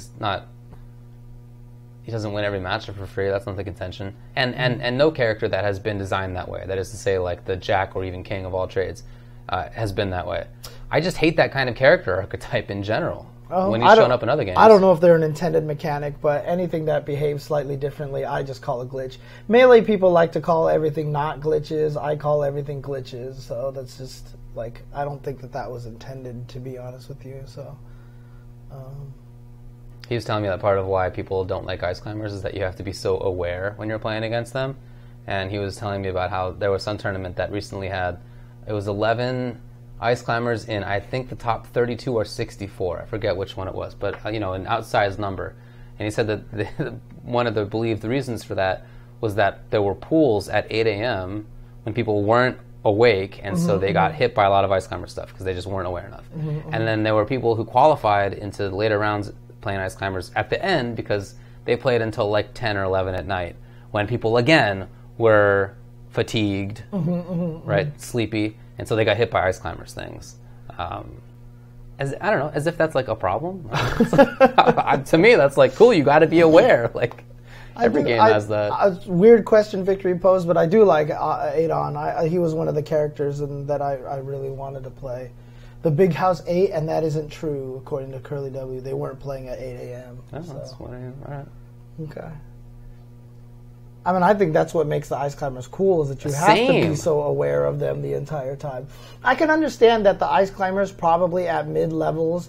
doesn't win every match for free. That's not the contention. And no character that has been designed that way, that is to say, like the Jack or even King of all trades, has been that way. I just hate that kind of character archetype in general. When he's shown up in other games. I don't know if they're an intended mechanic, but anything that behaves slightly differently, I just call a glitch. Melee people like to call everything not glitches. I call everything glitches. So that's just, like, I don't think that was intended, to be honest with you. So he was telling me that part of why people don't like Ice Climbers is that you have to be so aware when you're playing against them. And he was telling me about how there was some tournament that recently had, it was 11 Ice Climbers in, I think, the top 32 or 64. I forget which one it was, but an outsized number. And he said that one of the believed reasons for that was that there were pools at 8 a.m. when people weren't awake, and so they got hit by a lot of Ice Climber stuff because they just weren't aware enough. And then there were people who qualified into the later rounds playing Ice Climbers at the end because they played until like 10 or 11 at night when people, again, were fatigued, right, sleepy. And so they got hit by Ice Climbers things. I don't know, as if that's like a problem. To me, that's like, cool, you got to be aware. Like, every game has that. A weird question Victory posed, but I do like Adon. He was one of the characters that I really wanted to play. The Big House 8, and that isn't true, according to Curly W. They weren't playing at 8 a.m. Oh, so. That's what all right. Okay. I mean, I think that's what makes the Ice Climbers cool, is that you have to be so aware of them the entire time. I can understand that the Ice Climbers probably at mid-levels,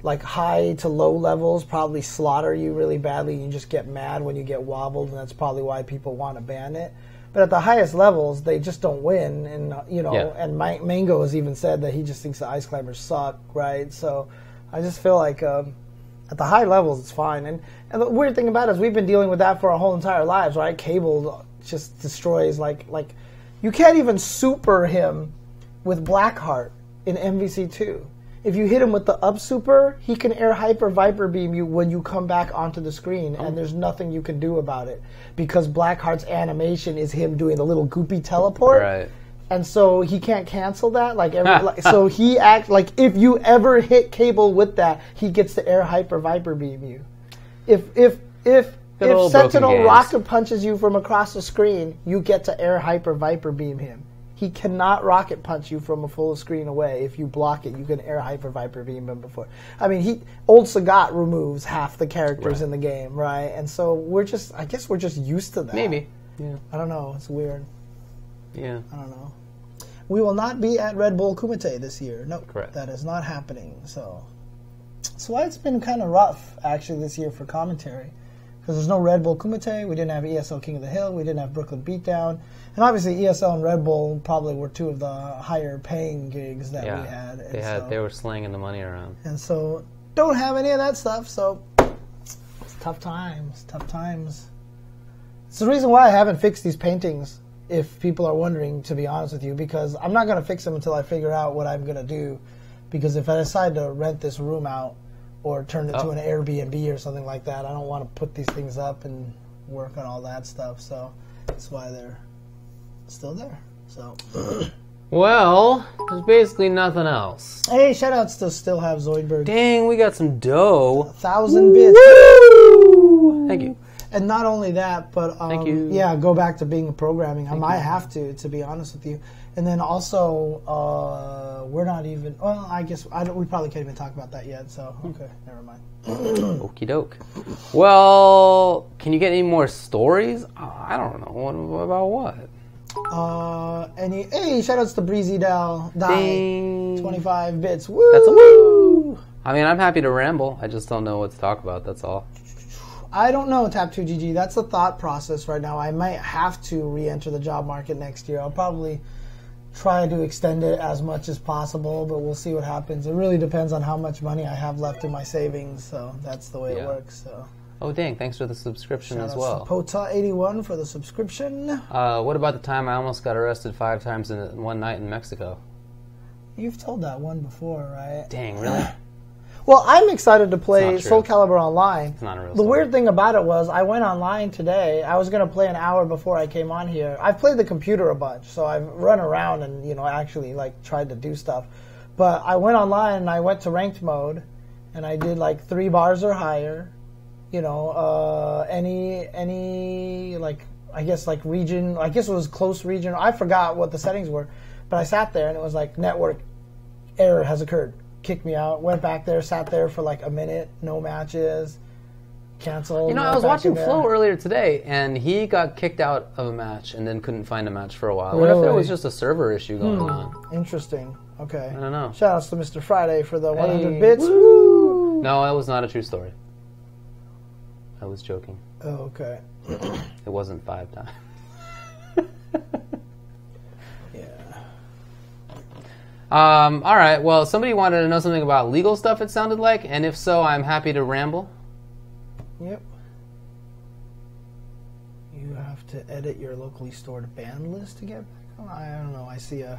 like high to low levels, probably slaughter you really badly. You just get mad when you get wobbled, and that's probably why people want to ban it. But at the highest levels, they just don't win. And, and Mango has even said that he just thinks the Ice Climbers suck, right? So I just feel like at the high levels, it's fine. And the weird thing about it is we've been dealing with that for our whole entire lives, right? Cable just destroys, like you can't even super him with Blackheart in MVC2. If you hit him with the up super, he can air hyper viper beam you when you come back onto the screen, and there's nothing you can do about it because Blackheart's animation is him doing the little goopy teleport. Right. And so he can't cancel that. So he acts like if you ever hit Cable with that, he gets to air hyper viper beam you. If If Sentinel rocket punches you from across the screen, you get to air hyper viper beam him. He cannot rocket punch you from a full screen away. If you block it, you can air hyper viper beam him before. I mean, old Sagat removes half the characters in the game, right? And so I guess we're just used to that. Maybe. Yeah. I don't know. It's weird. Yeah. I don't know. We will not be at Red Bull Kumite this year. No, correct. That is not happening. So that's why it's been kind of rough, actually, this year for commentary. Because there's no Red Bull Kumite, we didn't have ESL King of the Hill, we didn't have Brooklyn Beatdown, and obviously ESL and Red Bull probably were two of the higher paying gigs that we had. They were slinging the money around. And so, don't have any of that stuff, so it's tough times. It's the reason why I haven't fixed these paintings, if people are wondering, to be honest with you, because I'm not going to fix them until I figure out what I'm going to do, because if I decide to rent this room out, or turn it to an Airbnb or something like that. I don't want to put these things up and work on all that stuff. So that's why they're still there. So, well, there's basically nothing else. Hey, shoutouts to Still Have Zoidberg. Dang, we got some dough. 1,000 bits. Woo! Thank you. And not only that, but thank you. Yeah, go back to being programming. I might have to be honest with you. And then also, we're not even. Well, I guess we probably can't even talk about that yet. So okay, never mind. Okie doke. Well, can you get any more stories? I don't know. What about what? Hey, shoutouts to Breezy Dal. 25 bits. Woo! That's a woo! I mean, I'm happy to ramble. I just don't know what to talk about. That's all. I don't know, Tap2GG. That's the thought process right now. I might have to re-enter the job market next year. I'll probably try to extend it as much as possible, but we'll see what happens. It really depends on how much money I have left in my savings, so that's the way it works. So. Oh, dang, thanks for the subscription as well. Pota81 for the subscription. What about the time I almost got arrested 5 times in one night in Mexico? You've told that one before, right? Dang, really? Well, I'm excited to play Soul Calibur Online. It's not a real The weird thing about it was I went online today. I was going to play an hour before I came on here. I've played the computer a bunch, so I've run around and, actually, tried to do stuff. But I went online and I went to ranked mode, and I did, 3 bars or higher. Region. I guess it was close region. I forgot what the settings were. But I sat there, and it was network error has occurred. Kicked me out, went back there, sat there for a minute, no matches, canceled. I was watching Flo earlier today, and he got kicked out of a match and then couldn't find a match for a while. Really? I wonder if there was just a server issue going on. Interesting. Okay. I don't know. Shoutouts to Mr. Friday for the 100 bits. Woo! No, that was not a true story. I was joking. Oh, okay. It wasn't 5 times. All right, well, somebody wanted to know something about legal stuff, it sounded like, and if so, I'm happy to ramble. Yep. You have to edit your locally stored band list to get back on? I don't know. I see an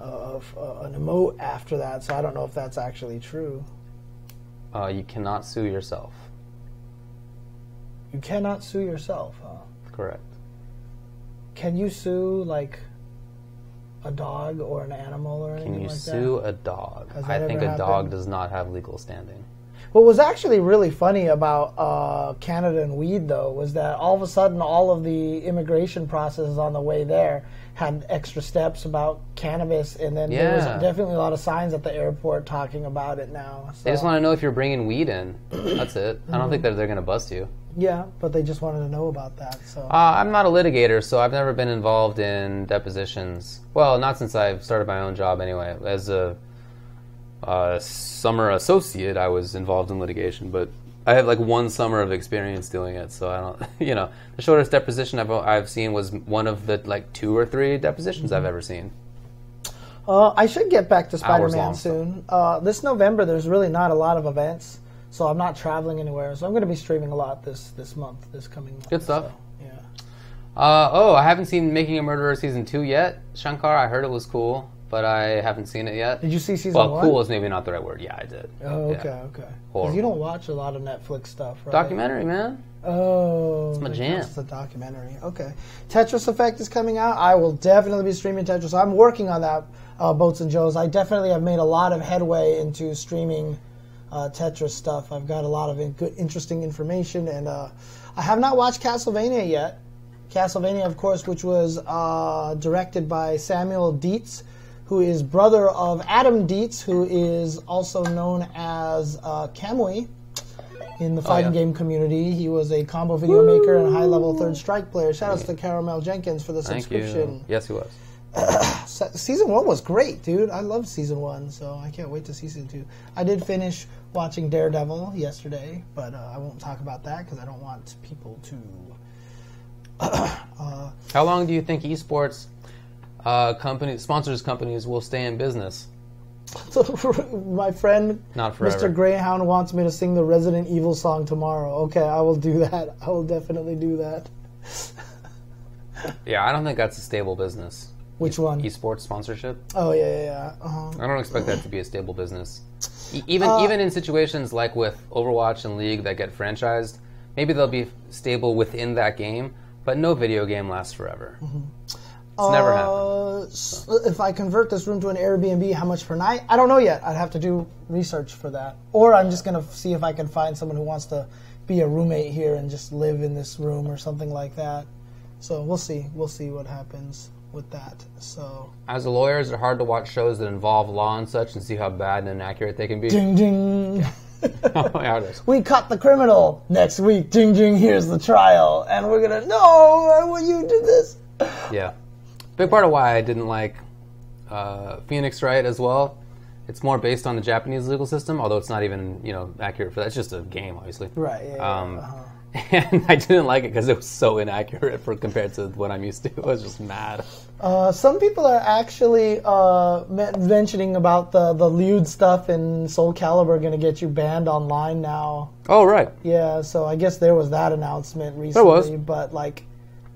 emote after that, so I don't know if that's actually true. You cannot sue yourself. You cannot sue yourself, huh? Correct. Can you sue, a dog or an animal or anything like that? Can you sue a dog? I think a dog does not have legal standing. What was actually really funny about Canada and weed, though, was that all of a sudden all of the immigration processes on the way there had extra steps about cannabis, and then there was definitely a lot of signs at the airport talking about it now. So. They just want to know if you're bringing weed in. That's it. I don't think that they're going to bust you. Yeah, but they just wanted to know about that. So I'm not a litigator, so I've never been involved in depositions. Well, not since I've started my own job anyway. As a summer associate, I was involved in litigation, but I have 1 summer of experience doing it, so I don't, the shortest deposition I've seen was one of the 2 or 3 depositions I've ever seen. I should get back to Spider-Man soon. This November, there's really not a lot of events. So I'm not traveling anywhere. So I'm going to be streaming a lot this coming month. Good stuff. So, yeah. I haven't seen Making a Murderer Season 2 yet. Shankar, I heard it was cool, but I haven't seen it yet. Did you see Season 1? Well, cool is maybe not the right word. Yeah, I did. Oh, okay. Because you don't watch a lot of Netflix stuff, right? Documentary, man. Oh. It's my jam. It's a documentary. Okay. Tetris Effect is coming out. I will definitely be streaming Tetris. I'm working on that, Boats and Joes. I definitely have made a lot of headway into streaming Tetris stuff. I've got a lot of good, interesting information, and I have not watched Castlevania yet. Castlevania, of course, which was directed by Samuel Dietz, who is brother of Adam Dietz, who is also known as Kamui in the fighting game community. He was a combo video maker and a high-level third strike player. Shoutouts to Caramel Jenkins for the subscription. You. Yes, he was. Season 1 was great, dude. I loved Season 1, so I can't wait to see Season 2. I did finish watching Daredevil yesterday, but I won't talk about that because I don't want people to... How long do you think esports sponsors companies will stay in business? My friend, Not forever. Mr. Greyhound, wants me to sing the Resident Evil song tomorrow. Okay, I will do that. I will definitely do that. Yeah, I don't think that's a stable business. Which one? Esports sponsorship. Oh, yeah. Uh-huh. I don't expect that to be a stable business. Even in situations like with Overwatch and League that get franchised, maybe they'll be stable within that game, but no video game lasts forever. Mm-hmm. It's never happened. So. If I convert this room to an Airbnb, how much per night? I don't know yet. I'd have to do research for that. Or I'm just going to see if I can find someone who wants to be a roommate here and just live in this room or something like that. So we'll see. We'll see what happens with that. So, as a lawyer, is it hard to watch shows that involve law and such and see how bad and inaccurate they can be? Ding, ding. Oh, yeah, it is. We caught the criminal. Next week, ding, ding, here's the trial. And we're going to, no, you did this. Yeah. Big part of why I didn't like Phoenix Wright as well. It's more based on the Japanese legal system, although it's not even, accurate for that. It's just a game, obviously. Right, yeah. And I didn't like it because it was so inaccurate compared to what I'm used to. I was just mad. Some people are actually mentioning about the lewd stuff in Soul Calibur going to get you banned online now. Oh, right. Yeah, so I guess there was that announcement recently. There was. But,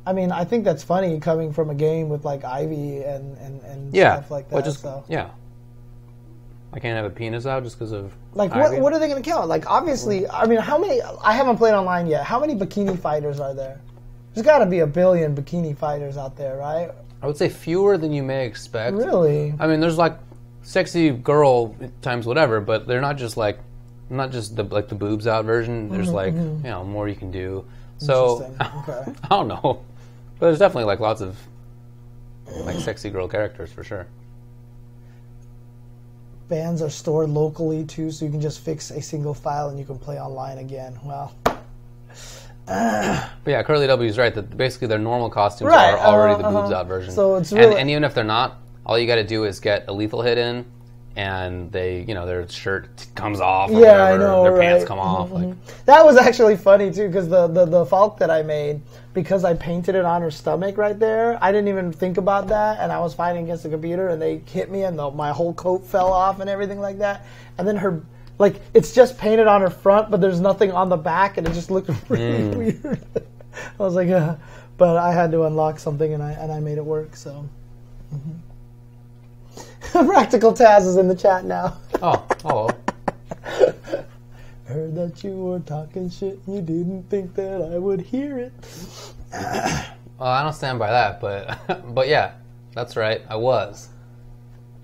I think that's funny coming from a game with, Ivy and stuff like that. Yeah. I can't have a penis out just because of... what are they going to count? Obviously, how many... I haven't played online yet. How many bikini fighters are there? There's got to be 1 billion bikini fighters out there, right? I would say fewer than you may expect. Really? There's, sexy girl times whatever, but they're not just, not just the boobs out version. There's, more you can do. So, okay. I don't know. But there's definitely, lots of, sexy girl characters, for sure. Bans are stored locally too, so you can just fix a single file and you can play online again. Well, but yeah, Curly W is right that basically their normal costumes are already the boobs out version. So it's really... and even if they're not, all you got to do is get a lethal hit in, and they, their shirt comes off, or whatever, I know, their pants come off. That was actually funny too, because the Falk that I made, because I painted it on her stomach right there, I didn't even think about that, and I was fighting against the computer, and they hit me, and my whole coat fell off and everything like that, and then her, it's just painted on her front, but there's nothing on the back, and it just looked really weird. I was like, but I had to unlock something, and I made it work, so... Mm-hmm. Practical Taz is in the chat now. Oh, hello. Heard that you were talking shit and you didn't think that I would hear it. Well, I don't stand by that, but yeah, that's right, I was.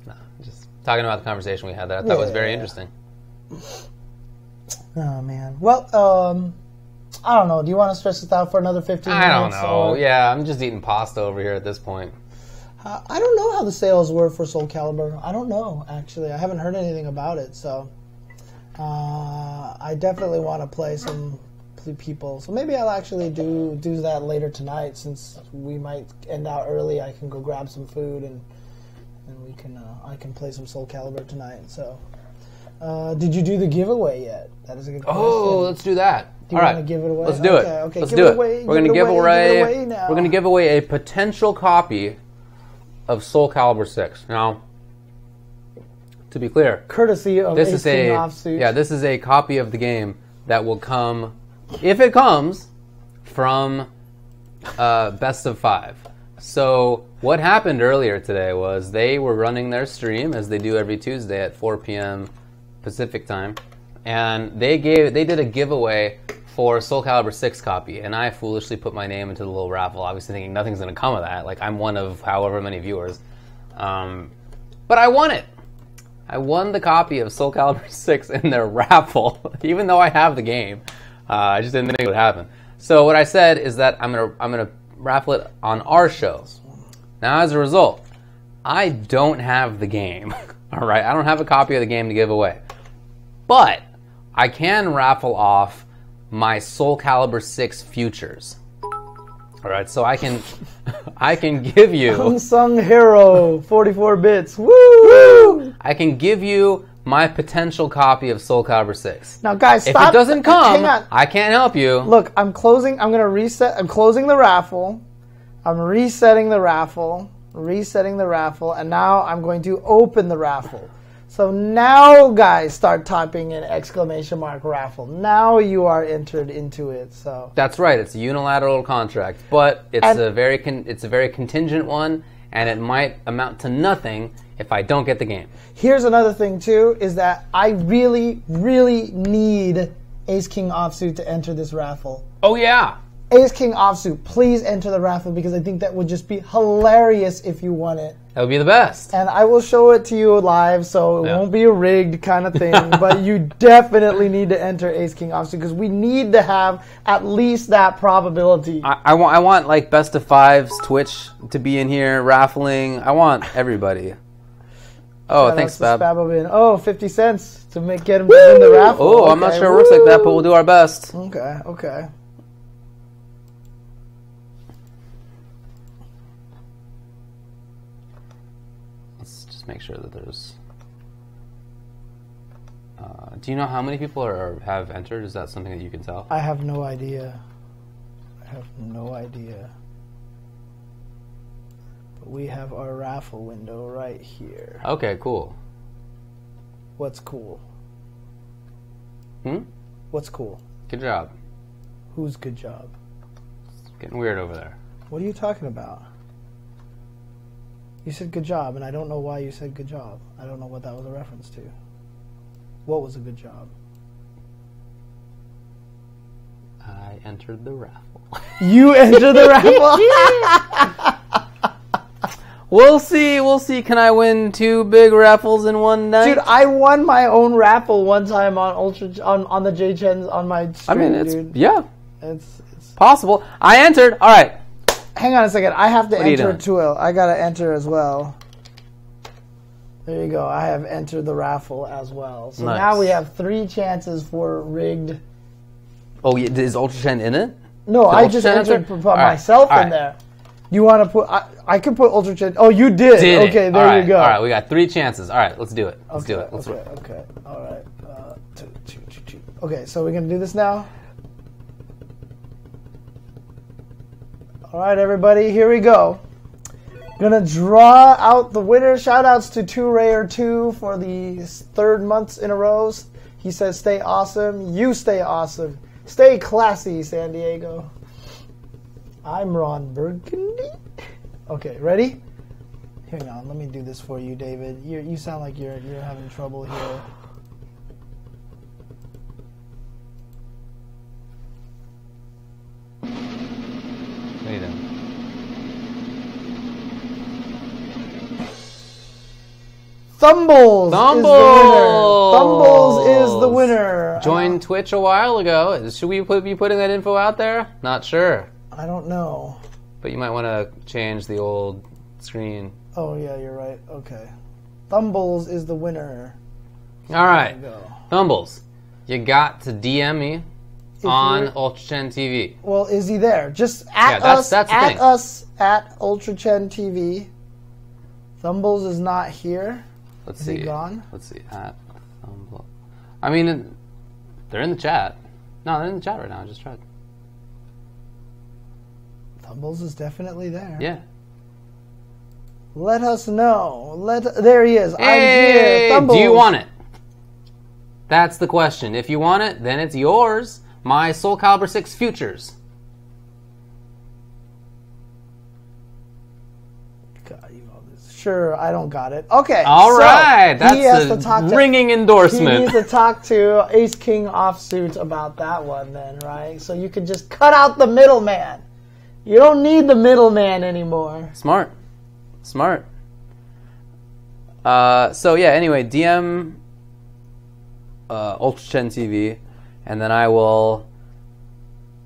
No, just talking about the conversation we had there. I thought it was very interesting. Oh, man. Well, I don't know. Do you want to stretch this out for another 15 minutes? I don't know. Or... Yeah, I'm just eating pasta over here at this point. I don't know how the sales were for Soul Calibur. I don't know, actually. I haven't heard anything about it, so I definitely want to play some people. So maybe I'll actually do that later tonight, since we might end out early. I can go grab some food and we can I can play some Soul Calibur tonight. So did you do the giveaway yet? That is a good question. Oh, let's do that. Do you want to give it away? Let's do it. Okay, let's do it. We're going to give away now. We're going to give away a potential copy of Soul Calibur 6. Now, to be clear, courtesy of this is a copy of the game that will come, if it comes, from Best of 5. So what happened earlier today was they were running their stream, as they do every Tuesday at 4 p.m. Pacific time, and they did a giveaway for Soul Calibur 6 copy, and I foolishly put my name into the little raffle, obviously thinking nothing's going to come of that. I'm one of however many viewers. But I won it. I won the copy of Soul Calibur 6 in their raffle, even though I have the game. I just didn't think it would happen. So what I said is that I'm gonna raffle it on our show. Now, as a result, I don't have the game. All right, I don't have a copy of the game to give away, but I can raffle off my Soul Calibur 6 futures. All right, so I can give you unsung hero, 44 bits. Woo! I can give you my potential copy of Soul Calibur 6. Now, guys, stop. If it doesn't come, hang on. I can't help you. Look, I'm closing. I'm gonna reset. I'm closing the raffle. I'm resetting the raffle. And now I'm going to open the raffle. So now, guys, start typing in ! raffle. Now you are entered into it. So that's right. It's a unilateral contract, but it's a very contingent one, and it might amount to nothing if I don't get the game. Here's another thing too: is that I really, really need Ace King Offsuit to enter this raffle. Oh yeah. Ace King Offsuit, please enter the raffle because I think that would just be hilarious if you won it. That would be the best. And I will show it to you live, so it won't be a rigged kind of thing. But you definitely need to enter Ace King Offsuit because we need to have at least that probability. I want like best of fives Twitch to be in here raffling. I want everybody. Oh, thanks, Spab. Oh, 50 cents to get him to win the raffle. Oh, okay. I'm not sure it works like that, but we'll do our best. Okay. Make sure that there's. Do you know how many people have entered? Is that something that you can tell? I have no idea. But we have our raffle window right here. Okay, cool. What's cool? What's cool? Good job. Who's good job? It's getting weird over there. What are you talking about? You said good job, and I don't know why you said good job. I don't know what that was a reference to. What was a good job? I entered the raffle. You entered the raffle? We'll see. Can I win 2 big raffles in one night? Dude, I won my own raffle one time on on the jchens on my stream, It's possible. I entered. All right. Hang on a second. I have to enter too. I gotta enter as well. There you go. I have entered the raffle as well. So now we have 3 chances for rigged. Oh, yeah. Is Ultra Chen in it? No, I just entered put myself in there. You want to put? I can put Ultra Chen. Oh, you did. Okay, there you go. All right, we got 3 chances. All right, let's do it. Let's do it. Okay. All right. Two. Okay, so we're gonna do this now. All right, everybody, here we go. Gonna draw out the winner. Shoutouts to 2Rayer2 for the 3rd months in a row. He says, "Stay awesome. You stay awesome. Stay classy, San Diego." I'm Ron Burgundy. Okay, ready? Hang on, let me do this for you, David. You sound like you're having trouble here. Thumbles is the winner. Joined Twitch a while ago. Should we be putting that info out there? Not sure. I don't know. But you might want to change the old screen. Oh, yeah, you're right. Okay. Thumbles is the winner. All right. Thumbles, you got to DM me on UltraChen TV. Well, is he there? Just at us at UltraChen TV. Thumbles is not here. Let's see. Is he gone? Let's see. At Thumble. I mean, they're in the chat. No, they're in the chat right now. I just tried. Thumbles is definitely there. Yeah. Let us know. There he is. Hey, I'm here. Thumbles. Do you want it? That's the question. If you want it, then it's yours. My Soul Calibur 6 futures. Sure, I don't got it. Okay. All right. That's a ringing endorsement. He needs to talk to Ace King Offsuit about that one then, right? So you could just cut out the middleman. You don't need the middleman anymore. Smart. So yeah, anyway, DM UltraChen TV, and then I will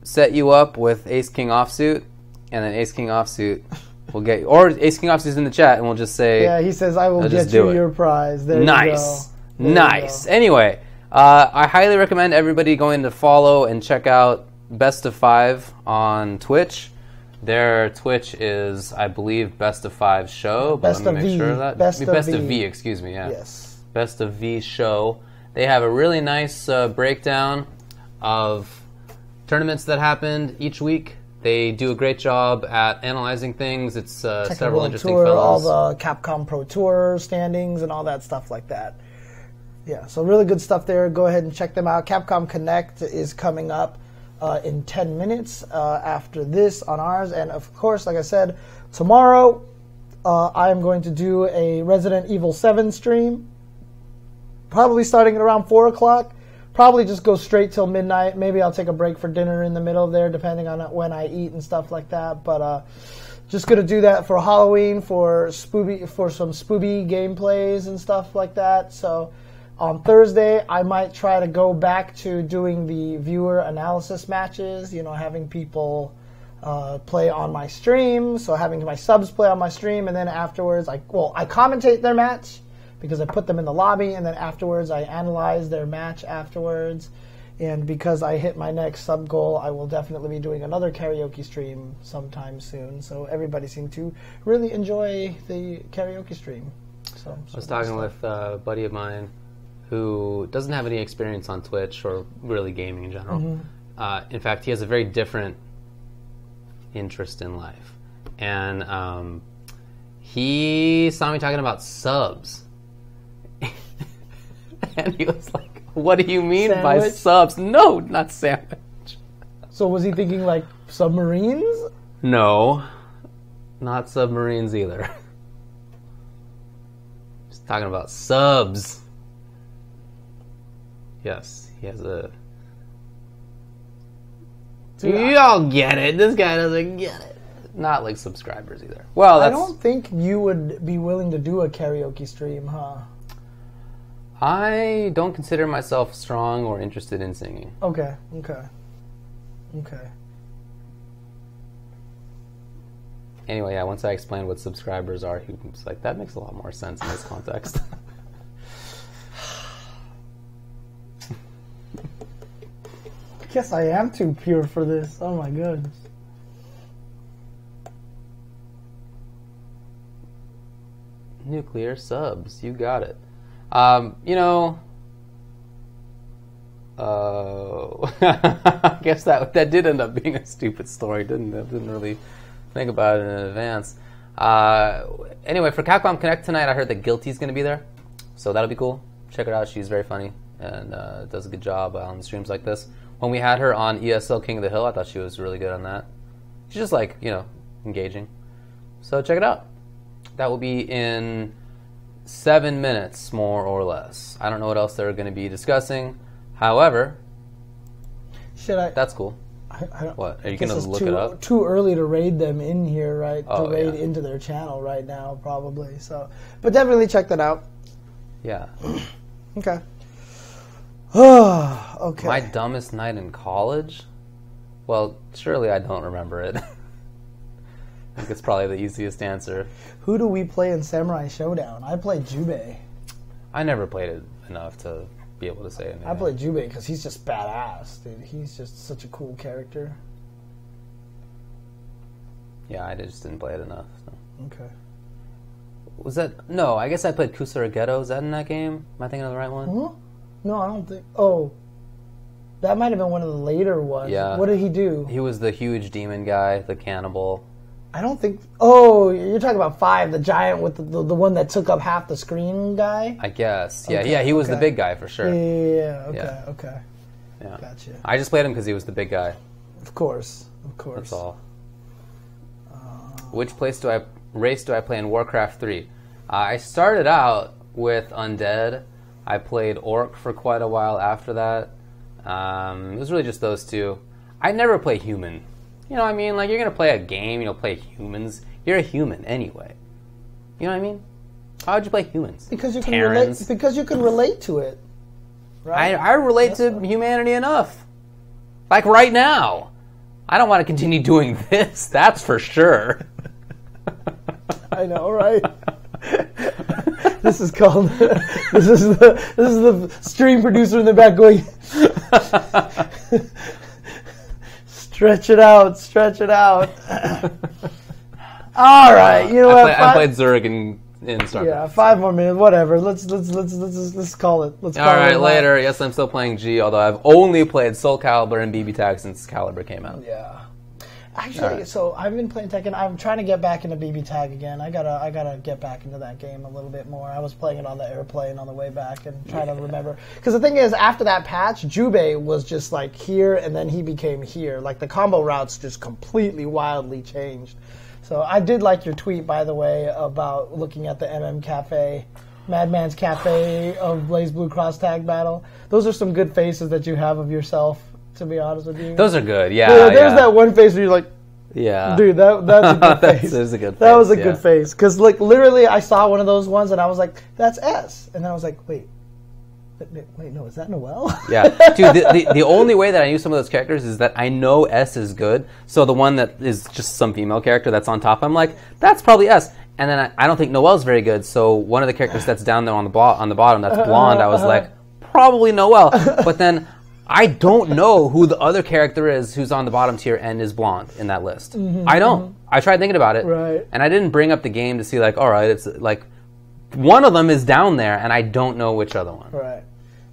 set you up with Ace King Offsuit, and then Ace King Offsuit will get, or Ace King Offsuit's in the chat, and we'll just say, yeah, he says, I will get you your prize. There nice. you go. Nice. Anyway, I highly recommend everybody going to follow and check out Best of 5 on Twitch. Their Twitch is, I believe, Best of 5 show. But let me make sure of that. Best of V, excuse me. Yeah. Yes. Best of V show. They have a really nice breakdown of tournaments that happened each week. They do a great job at analyzing things. It's several interesting fellows. All the Capcom Pro Tour standings and all that stuff like that. Yeah, so really good stuff there. Go ahead and check them out. Capcom Connect is coming up in 10 minutes after this on ours. And, of course, like I said, tomorrow I am going to do a Resident Evil 7 stream, probably starting at around 4 o'clock. Probably just go straight till midnight. Maybe I'll take a break for dinner in the middle there, depending on when I eat and stuff like that. But just going to do that for Halloween, for some spooby gameplays and stuff like that. So on Thursday, I might try to go back to doing the viewer analysis matches, having people play on my stream, so having my subs play on my stream, and then afterwards, I commentate their match because I put them in the lobby, and then afterwards I analyze their match afterwards. And because I hit my next sub goal, I will definitely be doing another karaoke stream sometime soon. So everybody seemed to really enjoy the karaoke stream. So I was talking with a buddy of mine who doesn't have any experience on Twitch or really gaming in general. Mm-hmm. In fact, he has a very different interest in life. And he saw me talking about subs. And he was like, what do you mean by subs? No, not sandwich. So was he thinking like submarines? No, not submarines either. He's talking about subs. Yes, he has a... Y'all get it. This guy doesn't get it. Not like subscribers either. Well, I don't think you would be willing to do a karaoke stream, huh? I don't consider myself strong or interested in singing. Okay. Anyway, yeah, once I explained what subscribers are, he was like, that makes a lot more sense in this context. I guess I am too pure for this. Oh my goodness. Nuclear subs, you got it. I guess that did end up being a stupid story, didn't it? Didn't really think about it in advance. Anyway, for Capcom Connect tonight, I heard that Guilty's going to be there, so that'll be cool. Check her out. She's very funny and does a good job on streams like this. When we had her on ESL King of the Hill, I thought she was really good on that. She's just like, engaging. So check it out. That will be in 7 minutes, more or less. I don't know what else they're going to be discussing. However, that's cool. What? Are you going to look it up? Too early to raid them in here, right? To raid into their channel right now, probably. So, but definitely check that out. Yeah. Okay. Okay. My dumbest night in college? Well, surely I don't remember it. I think it's probably the easiest answer. Who do we play in Samurai Showdown? I played Jubei. I never played it enough to be able to say anything. I played Jubei because he's just badass, dude. He's just such a cool character. Yeah, I just didn't play it enough. So. Okay. Was that... No, I guess I played Kusarageto. Is that in that game? Am I thinking of the right one? Huh? No, I don't think... Oh. That might have been one of the later ones. Yeah. What did he do? He was the huge demon guy, the cannibal. I don't think... Oh, you're talking about 5, the giant with the one that took up half the screen guy? I guess. Yeah, okay, he was the big guy for sure. Yeah, okay. Yeah. Gotcha. I just played him because he was the big guy. Of course. That's all. Which race do I play in Warcraft 3? I started out with Undead. I played Orc for quite a while after that. It was really just those two. I never play human. You know what I mean? Like, you're going to play a game, play humans. You're a human anyway. You know what I mean? How would you play humans? Because you can relate. Because you can relate to it. Right? I relate to humanity enough. Like right now. I don't want to continue doing this. That's for sure. I know, right? This is called. This is the stream producer in the back going. Stretch it out. Stretch it out. All right, you know what? I played Zurich in StarCraft. Yeah, 5 more minutes. Whatever. Let's call it. Let's call All right, it later. Yes, I'm still playing G, although I've only played Soul Calibur and BB Tag since Calibur came out. Yeah. Actually, so I've been playing Tekken. I'm trying to get back into BB Tag again. I gotta get back into that game a little bit more. I was playing it on the airplane on the way back and trying to remember. Because the thing is, after that patch, Jubei was just like here, and then he became here. Like the combo routes just completely wildly changed. So I did like your tweet, by the way, about looking at the MM Cafe, Madman's Cafe of Blaze Blue Cross Tag Battle. Those are some good faces that you have of yourself. To be honest with you, those are good. Yeah, there's that one face where you're like, yeah, dude, that's a good face. That was a good face. That was a good face because, like, literally, I saw one of those ones and I was like, that's S, and then I was like, wait, no, is that Noelle? Yeah, dude. The only way that I knew some of those characters is that I know S is good. So the one that is just some female character that's on top, I'm like, that's probably S. And then I don't think Noelle's very good. So one of the characters that's down there on the bottom that's blonde, I was like, probably Noelle. But then I don't know who the other character is who's on the bottom tier and is blonde in that list. I don't. I tried thinking about it, right. And I didn't bring up the game to see, like, all right, it's like one of them is down there, and I don't know which other one. Right.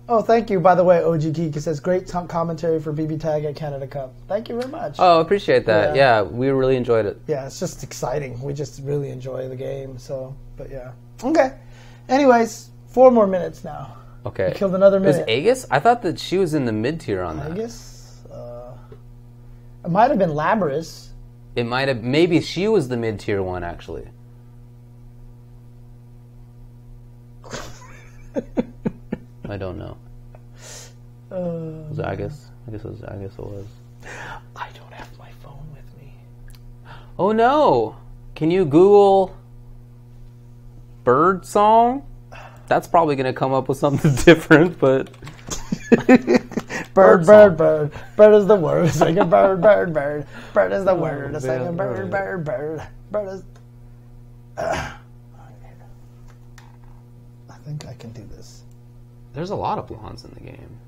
Oh, thank you, by the way, OG Geek. It says, great commentary for BB Tag at Canada Cup. Thank you very much. Oh, appreciate that. Yeah, we really enjoyed it. Yeah, it's just exciting. We just really enjoy the game. So, but yeah. Okay. Anyways, 4 more minutes now. Okay. You killed another minute. Was Aegis? I thought that she was in the mid tier on that. Aegis? It might have been Labris. It might have. Maybe she was the mid tier one, actually. I don't know. Was it Aegis? I guess it was. I don't have my phone with me. Oh no! Can you Google bird song? That's probably going to come up with something different, but... Bird, bird, bird. Bird is the word. Sing a bird, bird, bird. Bird is the word. Sing a bird, bird, bird. Bird is... I think I can do this. There's a lot of blondes in the game.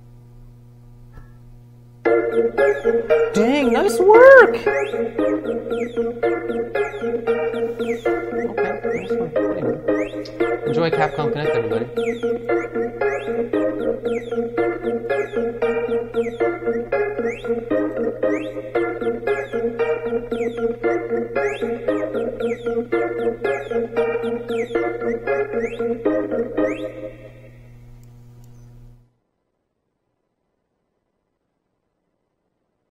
Dang, nice work! Okay, nice work. Anyway. Enjoy Capcom Connect, everybody.